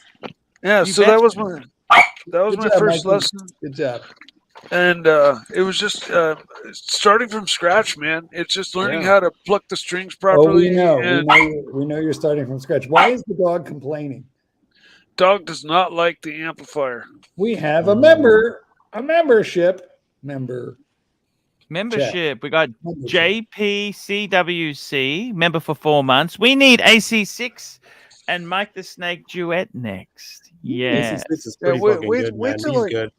Yeah, You so bet. that was my Good job, first Mikey. lesson, Good job. and it was just starting from scratch, man. It's just learning how to pluck the strings Oh, properly. we know. And We know you're starting from scratch. Why is the dog complaining? dog does not like the amplifier. We have a Membership. We got JPCWC, member for 4 months. We need AC6 and Mike the Snake duet next. Yeah. AC6 is Yeah, pretty fucking good, man. He's good.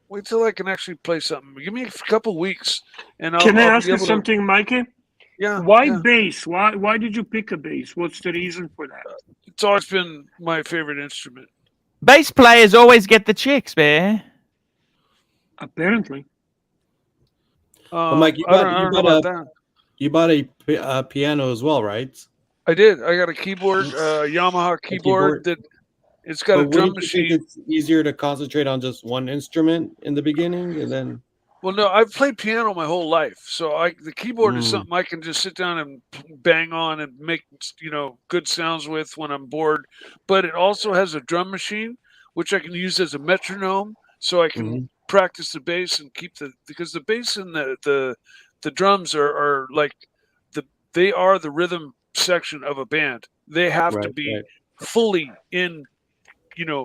Wait till I can actually play something. Give me a couple weeks, and Can I I'll ask be you able something, Mikey? Yeah. Why yeah. bass? Why did you pick a bass? What's the reason for that? It's always been my favorite instrument. Bass players always get the chicks, man. Apparently. But Mike, you I don't know about that. You bought a piano as well, right? I did. I got a keyboard, Yamaha keyboard that it's got a drum machine. You think it's easier to concentrate on just one instrument in the beginning, and then? Well, no, I've played piano my whole life, so the keyboard is something I can just sit down and bang on and make good sounds with when I'm bored. But it also has a drum machine, which I can use as a metronome, so I can practice the bass and keep because the bass and the drums are like they are the rhythm section of a band. They have to be fully in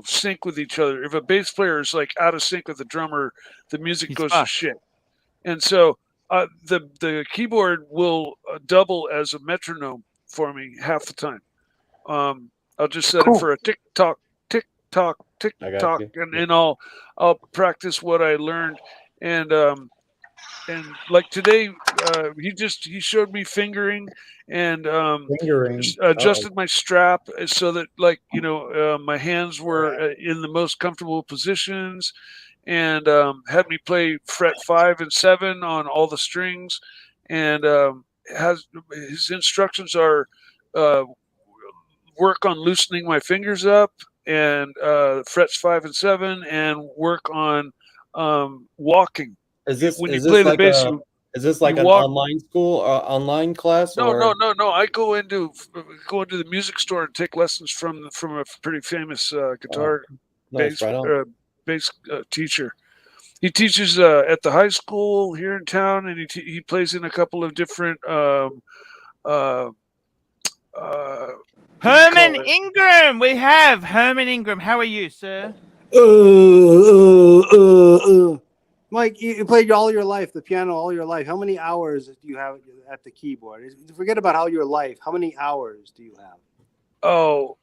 sync with each other. If a bass player is like out of sync with the drummer, the music goes to shit. And so the keyboard will double as a metronome for me half the time. I'll just set it for a tick tock, tick tock, tick tock, and I'll practice what I learned. And like today, he showed me fingering and adjusted my strap so that my hands were in the most comfortable positions, and had me play fret 5 and 7 on all the strings, and his instructions are work on loosening my fingers up and frets 5 and 7, and work on walking. Is this when you play the bass? Is this like an online school or online class? No. I go into the music store and take lessons from a pretty famous guitar bass teacher. He teaches at the high school here in town, and he plays in a couple of different. Herman Ingram. We have Herman Ingram. How are you, sir? Mike, you played all your life, the piano all your life. How many hours do you have at the keyboard? Forget about all your life. How many hours do you have? Oh,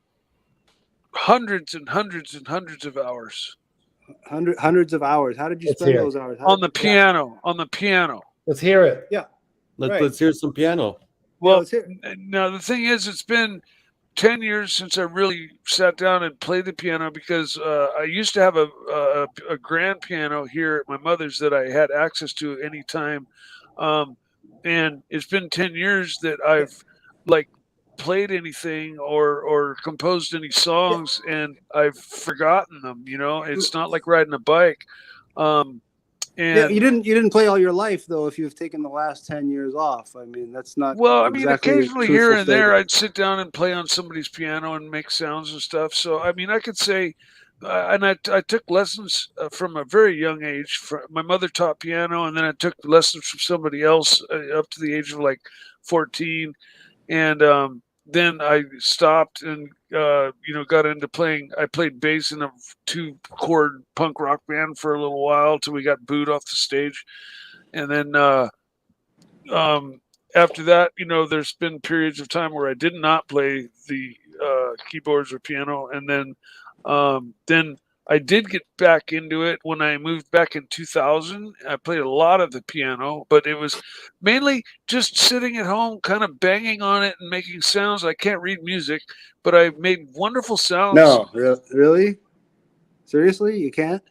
hundreds and hundreds and hundreds of hours. Hundreds of hours. How did you spend those hours? On the piano. On the piano. Let's hear it. Yeah. Let's hear some piano. Well, now the thing is, it's been 10 years since I really sat down and played the piano, because I used to have a grand piano here at my mother's that I had access to anytime. And it's been 10 years that I've played anything or composed any songs, and I've forgotten them. It's not like riding a bike. And you didn't play all your life though. If you've taken the last 10 years off, I mean that's not. Well, I mean, exactly occasionally here and there, I'd sit down and play on somebody's piano and make sounds and stuff. So I mean, I could say, and I took lessons from a very young age. My mother taught piano, and then I took lessons from somebody else up to the age of 14, and then I stopped and got into playing. I played bass in a 2-chord punk rock band for a little while till we got booed off the stage, and then after that, there's been periods of time where I did not play the keyboards or piano, and then I did get back into it when I moved back in 2000. I played a lot of the piano, but it was mainly just sitting at home, kind of banging on it and making sounds. I can't read music, but I made wonderful sounds. No, really? Seriously, you can't?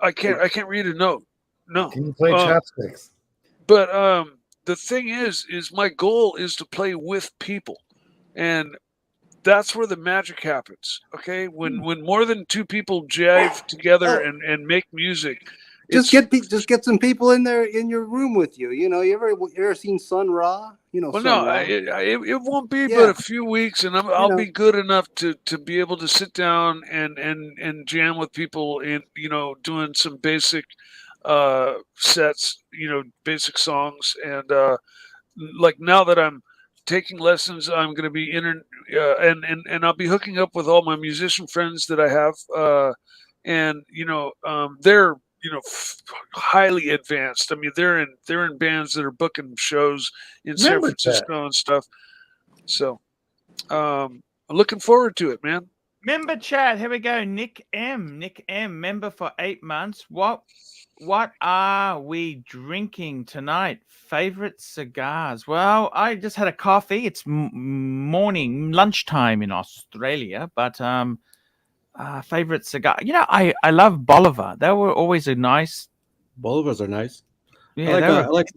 I can't read a note. No. Can you play chopsticks? But the thing is my goal is to play with people, and that's where the magic happens. Okay, when more than 2 people jive together and make music, Just get some people in there in your room with you. You know, you ever seen Sun Ra? You know, Well, Sun no, Ra. it won't be Yeah. but a few weeks, and I'll know. be good enough to be able to sit down and jam with people in, you know, doing some basic sets, you know, basic songs, and like now that I'm taking lessons, I'm going to be and I'll be hooking up with all my musician friends that I have, and you know, they're, you know, highly advanced. I mean, they're in bands that are booking shows in San Remember Francisco and stuff. So, I'm looking forward to it, man. Member chat, here we go. Nick M, member for 8 months. What are we drinking tonight? Favorite cigars? Well, I just had a coffee. It's lunchtime in Australia, but favorite cigar. You know, I love Bolivar. They were always a nice. Bolivars are nice. Yeah, I like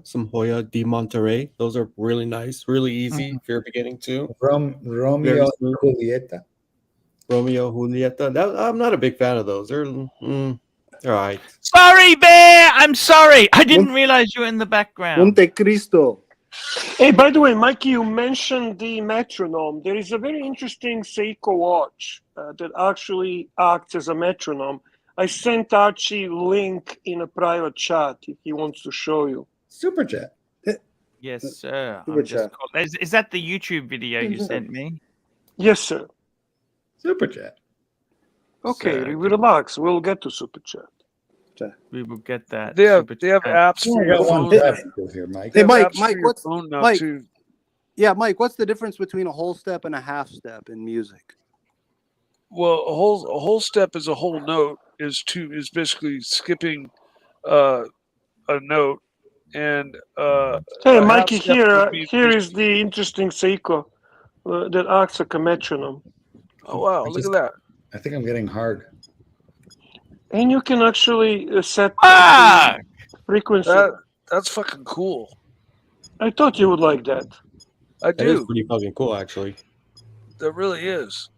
some Hoya de Monterrey. Those are really nice, really easy if you're beginning to. Romeo and Julieta. Romeo Julieta. I'm not a big fan of those. They're all right. Sorry, Bear. I'm sorry. I didn't realize you were in the background. Monte Cristo. Hey, by the way, Mikey, you mentioned the metronome. There is a very interesting Seiko watch that actually acts as a metronome. I sent Archie link in a private chat if he wants to show you. Super chat. Yes, sir. Super chat. Is that the YouTube video you sent me? Yes, sir. Super chat. Okay, relax. We'll get to super chat. We will get that. They have apps for your phone. Here, Mike. Hey, Mike. Apps for your What's phone now, Mike? too. Yeah, Mike. What's the difference between a whole step and a half step in music? Well, a whole step is a whole note. Is basically skipping a note, and Hey, a Mikey, half step would be here is the interesting Seiko that acts like a metronome. Oh wow! Look at that. I think I'm getting hard. And you can actually set the frequency. That's fucking cool. I thought you would like that. I That is do. pretty fucking cool, actually. That really is.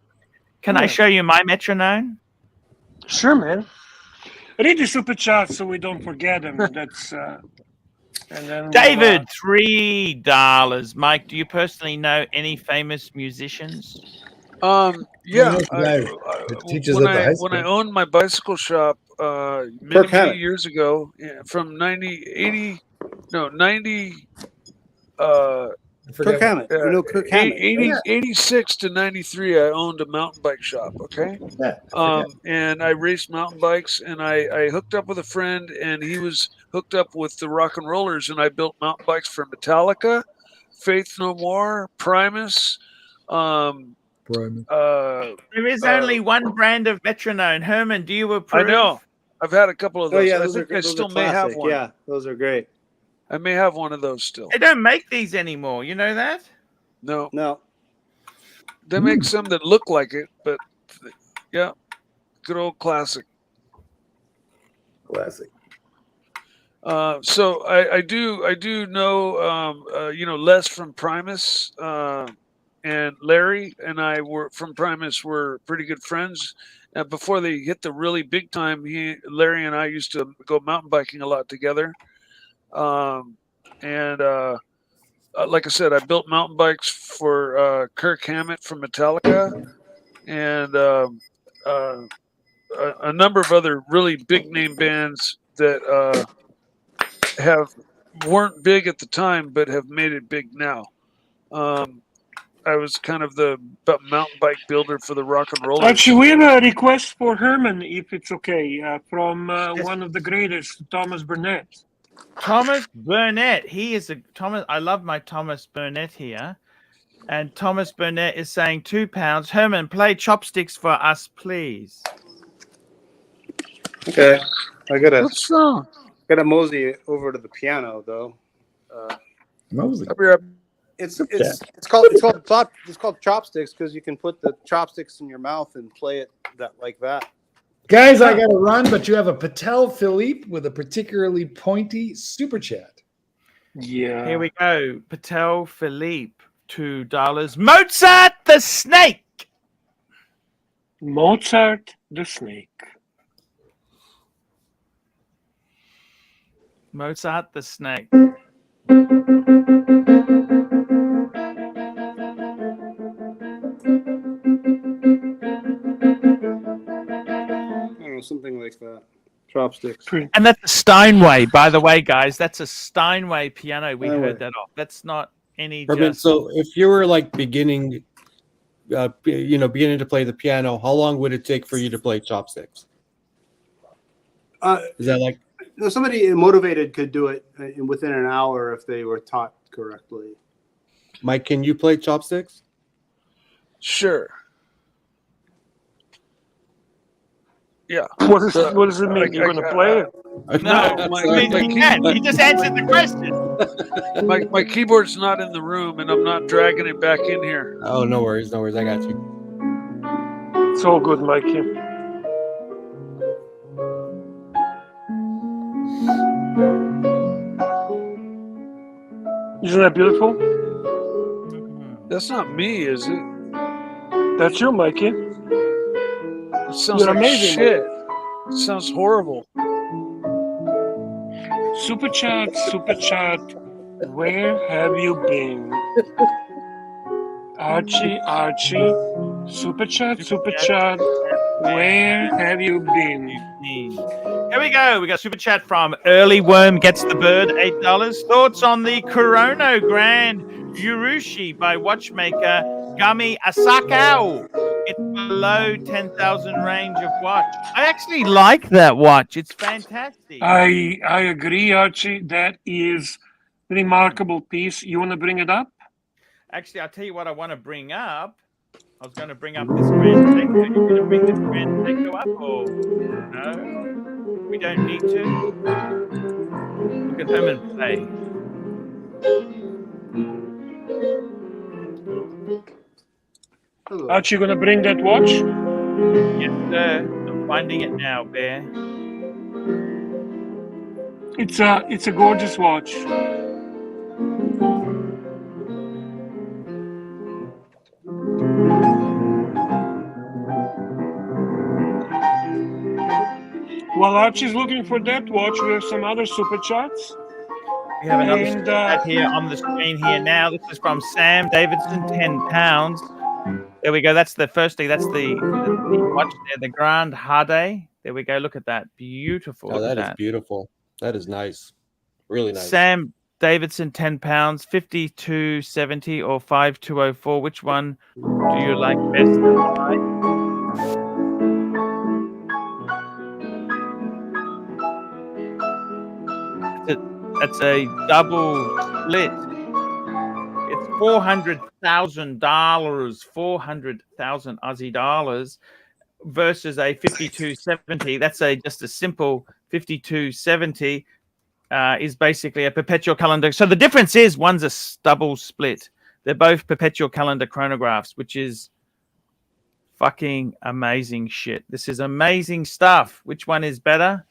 Can I show you my metronome? Sure, man. Read the super chat so we don't forget them. That's and then David, $3. Mike, do you personally know any famous musicians? Yeah. teaches When at the high I school. owned my bicycle shop many years ago, from 90. Kirk Hammett. You know Kirk Hammett. 86 to 93, I owned a mountain bike shop. Okay. And I raced mountain bikes, and I hooked up with a friend, and he was hooked up with the rock and rollers, and I built mountain bikes for Metallica, Faith No More, Primus. There is only one brand of metronome. Herman, do you approve? I know. I've had a couple of Oh those. yeah, I think I still may have classic. one. Yeah, those are great. I may have one of those still. They don't make these anymore. You know that? No. No. They make some that look like it, but yeah, good old classic. Classic. So I do know Les from Primus, and Larry and I were from Primus were pretty good friends. Before they hit the really big time, Larry and I used to go mountain biking a lot together. Like I said, I built mountain bikes for Kirk Hammett from Metallica, and a number of other really big name bands that weren't big at the time but have made it big now. I was kind of the mountain bike builder for the rock and rollers. Actually, we have a request for Herman, if it's okay, from one of the greatest, Thomas Burnett. Thomas Burnett. He is Thomas. I love my Thomas Burnett here. And Thomas Burnett is saying £2. Herman, play Chopsticks for us, please. Okay, I gotta. What song? Gotta mosey over to the piano though. Mosey. It's called chopsticks because you can put the chopsticks in your mouth and play it like that. Guys, I got to run, but you have a Patel Philippe with a particularly pointy super chat. Yeah. Here we go. Patel Philippe, $2. Mozart the Snake. Mozart the Snake. Mozart the Snake. I don't know, something like that. Chopsticks. And that's a Steinway, by the way, guys. That's a Steinway piano. We Steinway. heard that off. That's not any I mean, just. so if you were like beginning to play the piano, how long would it take for you to play chopsticks? Is that like somebody motivated could do it within an hour if they were taught correctly? Mike? Can you play chopsticks? Sure. Yeah. What does it mean? You're going to play it? No, He just answered the question. My keyboard's not in the room, and I'm not dragging it back in here. Oh, no worries, no worries. I got you. It's all good, Mikey. Isn't that beautiful? That's not me, is it? That's you, Mikey. It sounds You're like amazing, shit. It sounds horrible. Super chat. Where have you been? Archie. Super chat. Where have you been? Here we go. We got super chat from Early Worm Gets the Bird, $8. Thoughts on the Chrono Grand Urushi by watchmaker Gumi Asakao. It's below 10,000 range of watch. I actually like that watch. It's fantastic. I agree, Archie. That is a remarkable piece. You want to bring it up? Actually, I'll tell you what I want to bring up. I was going to bring up this Grand Seiko. You're going to bring this Grand Seiko up, or no? We don't need to. Look at home and play. Archie, you going to bring that watch? Yes, sir. I'm finding it now, Bear. It's a gorgeous watch. While Archie's looking for that watch, we have some other super chats. We have another super chat here on the screen here now. This is from Sam Davidson, £10. There we go. That's the first thing. That's the watch there, the Grand Hade. There we go. Look at that. Beautiful. Oh, that is beautiful. That is nice. Really nice. Sam Davidson, £10, 5270 or 5204. Which one do you like best? That's a double split. It's $400,000, 400,000 Aussie dollars versus a 5270. That's just a simple 5270. Is basically a perpetual calendar. So the difference is one's a double split. They're both perpetual calendar chronographs, which is fucking amazing shit. This is amazing stuff. Which one is better?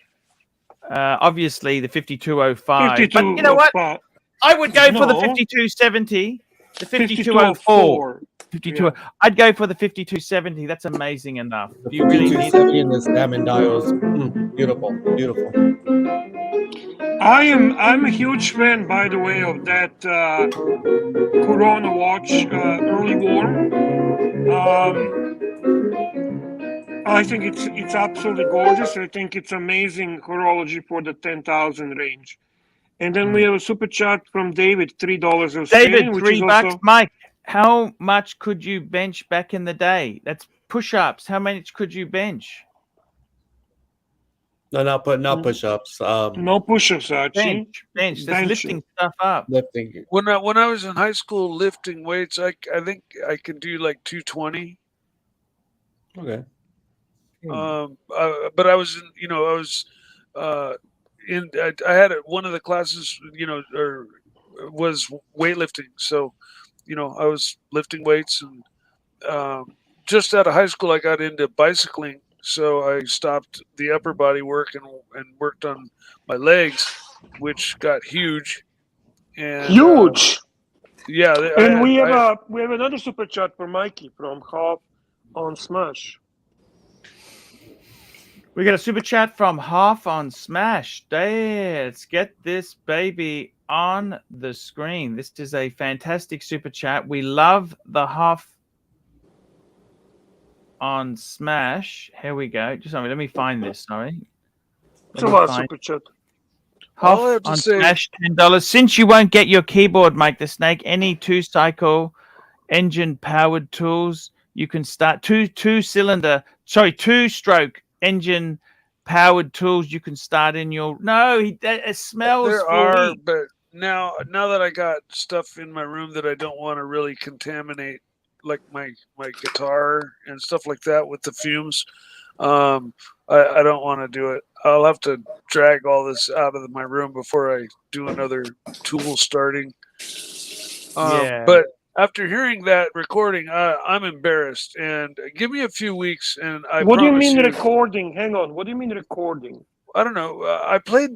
Obviously the 5205. But you know what? I would go for the 5270, the 5204. 52. Yeah. I'd go for the 5270. That's amazing enough. The 5270 and the salmon dials. Beautiful, beautiful. I'm a huge fan, by the way, of that Corona watch, Early Warm. I think it's absolutely gorgeous. I think it's amazing horology for the 10,000 range. And then we have a super chat from David, $3 of David, Spain, $3. Also... Mike, how much could you bench back in the day? That's push-ups. How much could you bench? No, not push-ups. No push-ups, Archie. Bench. That's lifting stuff up. Lifting. When I was in high school lifting weights, I think I could do like 220. Okay. But I was I had one of the classes, or was weightlifting. So, I was lifting weights, and just out of high school, I got into bicycling. So I stopped the upper body work and worked on my legs, which got huge. And, huge. Yeah. And we have another super chat for Mikey from Half on Smash. We got a super chat from Half on Smash. Let's get this baby on the screen. This is a fantastic super chat. We love the Half on Smash. Here we go. Just let me find this. Sorry. It's a lot of super chat. Half All I have to on say- Smash, $10. Since you won't get your keyboard, Mike the Snake, any two-cycle engine powered tools, you can start two-stroke engine powered tools you can start in your it smells There are, fully. but now that I got stuff in my room that I don't want to really contaminate, like my guitar and stuff like that with the fumes, I don't want to do it. I'll have to drag all this out of my room before I do another tool starting. Yeah. But after hearing that recording, I'm embarrassed. And give me a few weeks, and I What do you promise mean recording? Hang on. What do you mean recording? I don't know. I played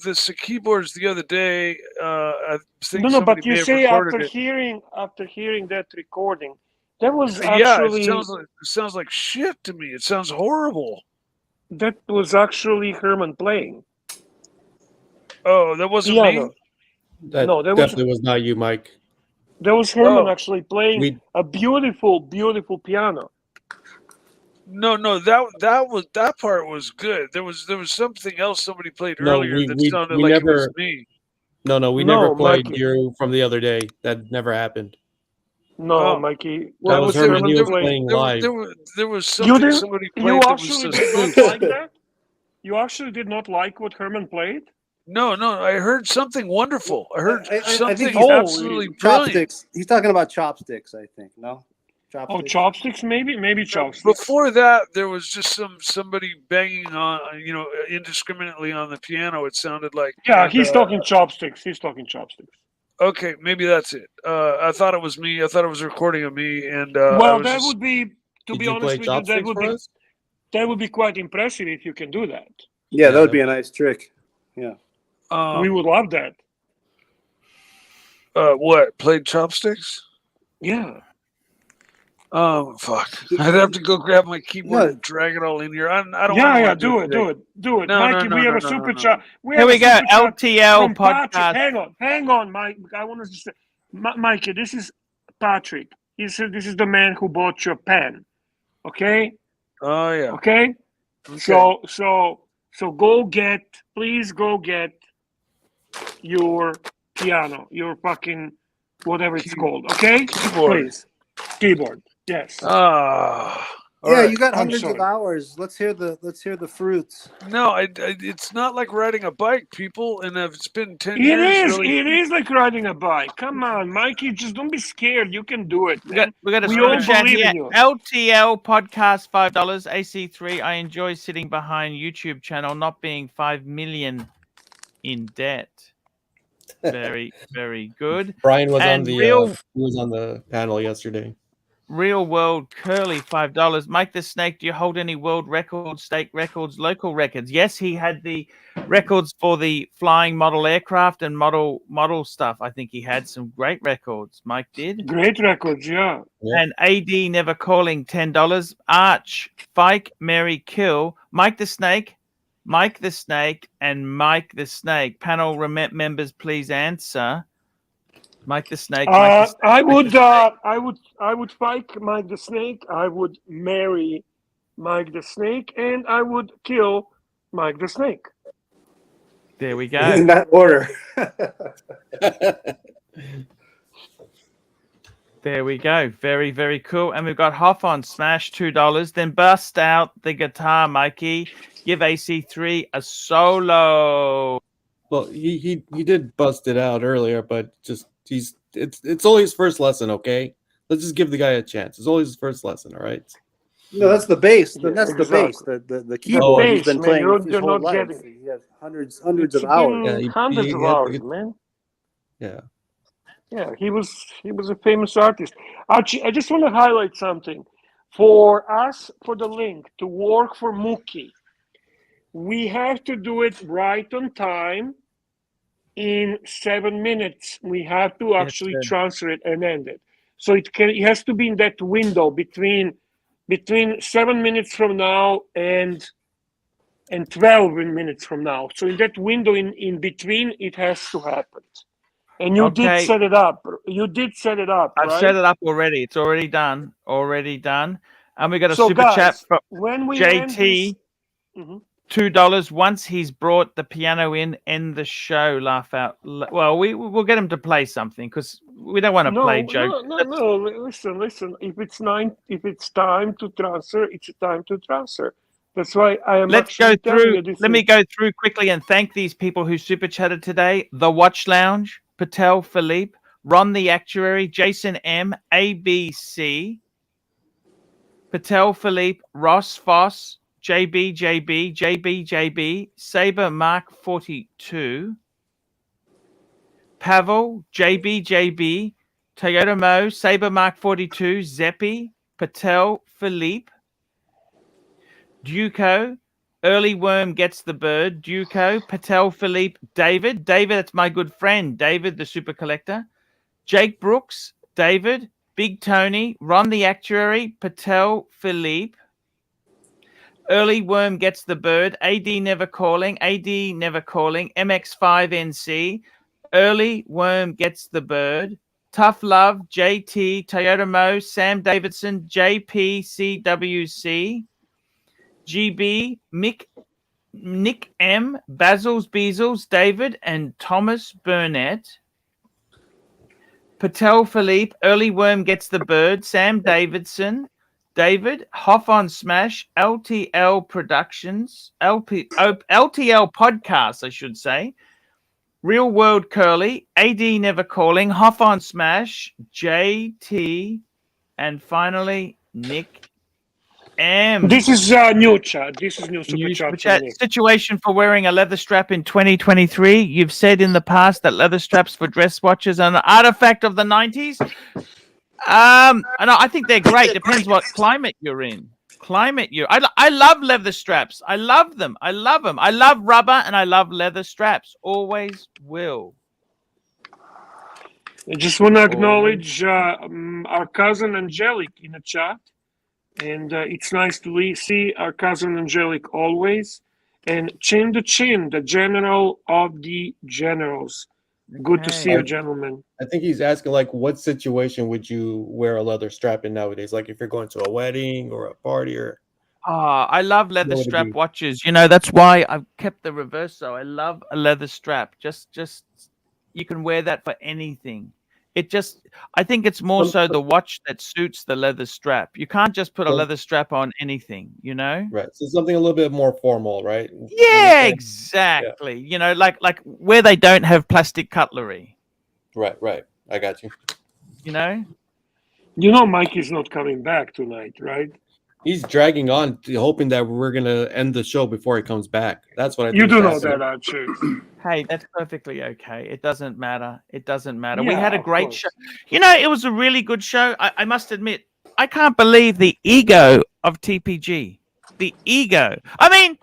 the keyboards the other day. I think No, somebody but may you have say recorded after it. hearing that recording, that was Yeah, actually it sounds like shit to me. It sounds horrible. that was actually Herman playing. Oh, that wasn't Piano. me. That No, that definitely was not you, Mike. That was Herman Oh. actually playing We- a beautiful, beautiful piano. No, that part was good. There was something else somebody played No, earlier that sounded we like never. it was me. No, we No, never played Mikey. you from the other day. That never happened. No, Oh. Mikey. Well, was there, Herman. He there, was was- playing there, live. there was You something didn't. somebody You played that was actually a did not spoof. like that. You actually did not like what Herman played. No, I heard something wonderful. I heard I something think he's absolutely brilliant. chopsticks. He's talking about chopsticks, I think. No, Oh, chopsticks, maybe chopsticks. Before that, there was just somebody banging on, indiscriminately on the piano. It sounded like. Yeah, and, he's talking chopsticks. He's talking chopsticks. Okay, maybe that's it. I thought it was me. I thought it was a recording of me, and I Well, was that just- would be, to Did be you honest play with you, chopsticks for us? that would be quite impressive if you can do that. Yeah, that would be a nice trick. Yeah. We would love that. What? Played chopsticks? Yeah. Oh fuck! I'd have to go grab my keyboard and drag it all in here. I don't. Yeah, wanna do it. No, Mikey, no, we have no, a no, super no. chat. Here we go. LTL from Patrick. podcast. Hang on, Mike. I want to just say, Mikey, this is Patrick. He said this is the man who bought your pen. Okay. Oh yeah. Okay. So please go get your piano, your fucking whatever it's called. Okay. Keyboard. Please. Keyboard. Yes. Yeah, you got I'm hundreds of sorry. hours. Let's hear the fruits. No, it's not like riding a bike, people. And it's been 10 It years. is. Really. It is like riding a bike. Come on, Mikey. Just don't be scared. You can do it. We got a We all super chat believe here. in you. LTL podcast $5. AC3. I enjoy sitting behind YouTube channel, not being 5 million in debt. Very, very good. Brian was And on the real he was on the panel yesterday. Real World Curly $5. Mike the Snake, do you hold any world records, state records, local records? Yes, he had the records for the flying model aircraft and model stuff. I think he had some great records. Mike did. Great records, yeah. And AD Never Calling $10. Arch, Fike, Mary Kill, Mike the Snake, and Mike the Snake. Panel members, please answer. Mike the Snake. I would fight Mike the Snake. I would marry Mike the Snake, and I would kill Mike the Snake. There we go. In that order. There we go. Very, very cool. And we've got Hoff on Smash $2. Then bust out the guitar, Mikey. Give AC3 a solo. Well, he did bust it out earlier, but just it's only his first lesson, okay? Let's just give the guy a chance. It's only his first lesson, all right? No, that's the bass. That's exactly. the bass. The keyboard he's been playing his You're whole not life. getting. He has hundreds of It's hours. been hundreds of hours, man. Yeah. Yeah, he was a famous artist. Archie, I just want to highlight something. For us, for the link to work for Mookie, we have to do it right on time in 7 minutes. We have to actually transfer it and end it. So it has to be in that window between 7 minutes from now and and 12 minutes from now. So in that window in between, it has to happen. And you did Okay. set it up. You did set it up, I've right? set it up already. It's already done. Already done. And we got a So super chat guys, from when we end JT. this, Mhm. $2 once he's brought the piano in. End the show. Laugh out. Well, we'll get him to play something because we don't want to play jokes. No. Listen. If it's time to transfer, it's time to transfer. That's why I am Let's go actually telling through. you this. Let me go through quickly and thank these people who super chatted today. The Watch Lounge, Patel Philippe, Ron the Actuary, Jason M, ABC, Patel Philippe, Ross Foss, JB, Saber Mark 42, Pavel, JB, Toyota Mo, Saber Mark 42, Zeppi, Patel Philippe, Duco, Early Worm Gets the Bird, Duco, Patel Philippe, David, that's my good friend, David the Super Collector, Jake Brooks, David, Big Tony, Ron the Actuary, Patel Philippe, Early Worm Gets the Bird, AD Never Calling, MX5NC, Early Worm Gets the Bird, Tough Love, JT, Toyota Mo, Sam Davidson, JPCWC, GB, Nick M, Basil's Beazles, David, and Thomas Burnett. Patel Philippe, Early Worm Gets the Bird, Sam Davidson, David, Hoff on Smash, LTL Productions, LTL Podcasts, I should say, Real World Curly, AD Never Calling, Hoff on Smash, JT, and finally Nick M. This is new chat. This is new super chat. From Nick. Situation for wearing a leather strap in 2023. You've said in the past that leather straps for dress watches are an artifact of the 90s. And I think they're great. Depends what climate you're in. I love leather straps. I love them. I love rubber and I love leather straps. Always will. I just want to acknowledge our cousin Angelic in the chat. And it's nice to see our cousin Angelic always. And Chin the Chin, the general of the generals. Good to see you, gentlemen. I think he's asking, like, what situation would you wear a leather strap in nowadays? Like if you're going to a wedding or a party or... I love leather What would it strap be? watches. You know, that's why I've kept the reverso. I love a leather strap. Just you can wear that for anything. I think it's more so the watch that suits the leather strap. You can't just put a leather strap on anything, you know? Right. So something a little bit more formal, right? Yeah, exactly. Yeah. You know, like where they don't have plastic cutlery. Right. I got you. You know? You know Mike is not coming back tonight, right? He's dragging on, hoping that we're going to end the show before he comes back. That's what I think. You do know that, Archie. Hey, that's perfectly okay. It doesn't matter. Yeah, We had a great show. You know, it was a really good show. I must admit, I can't believe the ego of TPG. The ego. I mean,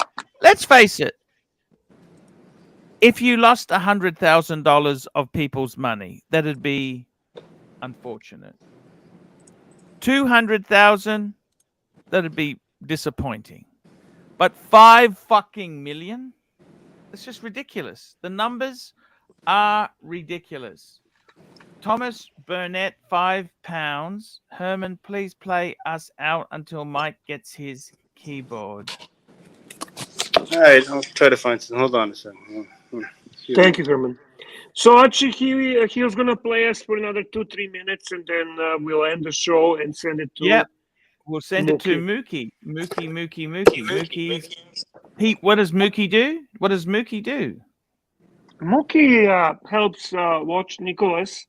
let's face it. If you lost $100,000 of people's money, that'd be unfortunate. 200,000, that'd be disappointing. But 5 fucking million? It's just ridiculous. The numbers are ridiculous. Thomas Burnett, £5. Herman, please play us out until Mike gets his keyboard. All right, I'll try to find some. Hold on a second. Thank you, Herman. So Archie, he was gonna play us for another 2-3 minutes, and then we'll end the show and send it to. Yep, we'll send it to Mookie. Mookie. What does Mookie do? Mookie helps watch Nicholas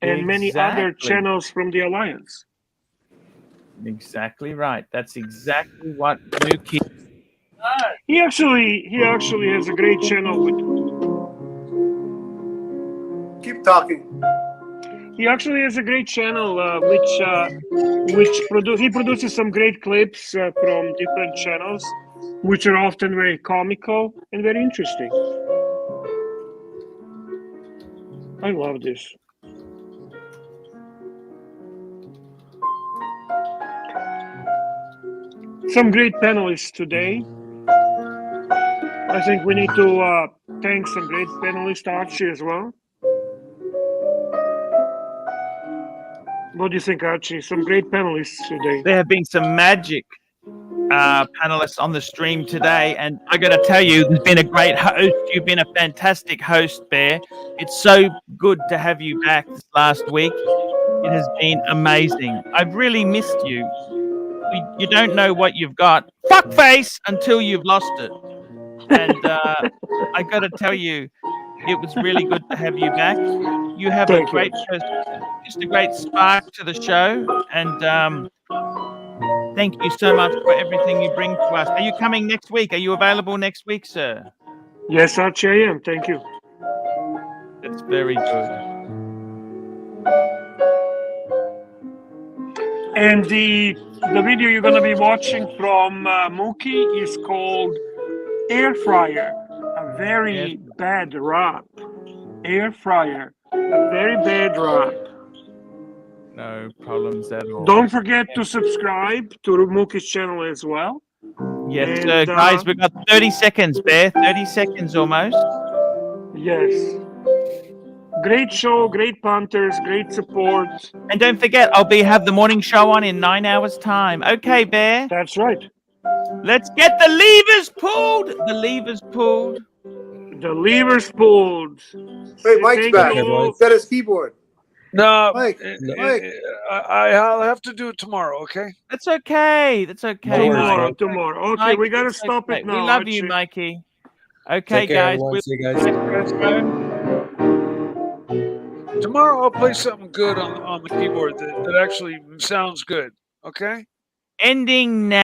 and many other channels from the Alliance. Exactly right. That's exactly what Mookie. He actually has a great channel with. Keep talking. He actually has a great channel he produces some great clips from different channels, which are often very comical and very interesting. I love this. Some great panelists today. I think we need to thank some great panelists, Archie, as well. What do you think, Archie? Some great panelists today. There have been some magic panelists on the stream today, and I got to tell you, there's been a great host. You've been a fantastic host, Bear. It's so good to have you back this last week. It has been amazing. I've really missed you. You don't know what you've got, fuckface, until you've lost it. And I got to tell you, it was really good to have you back. You have a great, just a great spark to the show, and thank you so much for everything you bring to us. Are you coming next week? Are you available next week, sir? Yes, Archie, I am. Thank you. That's very good. And the video you're going to be watching from Mookie is called Air Fryer, a very bad rap. Air Fryer, a very bad rap. No problems at all. Don't forget to subscribe to Mookie's channel as well. Yes, sir. Guys, we've got 30 seconds, Bear. 30 seconds almost. Yes. Great show, great punters, great support. And don't forget, I'll have the morning show on in 9 hours' time. Okay, Bear? That's right. Let's get the levers pulled. The levers pulled. The levers pulled. Wait, Mike's back. He's got his keyboard. No, Mike, I'll have to do it tomorrow, okay? That's okay. That's okay. Tomorrow. Okay, Mike, we got to it's stop okay. it now. We love Archie. you, Mikey. Okay, Take care, guys. everyone. We'll See you guys. Tomorrow I'll play something good on the keyboard that actually sounds good, okay? Ending now.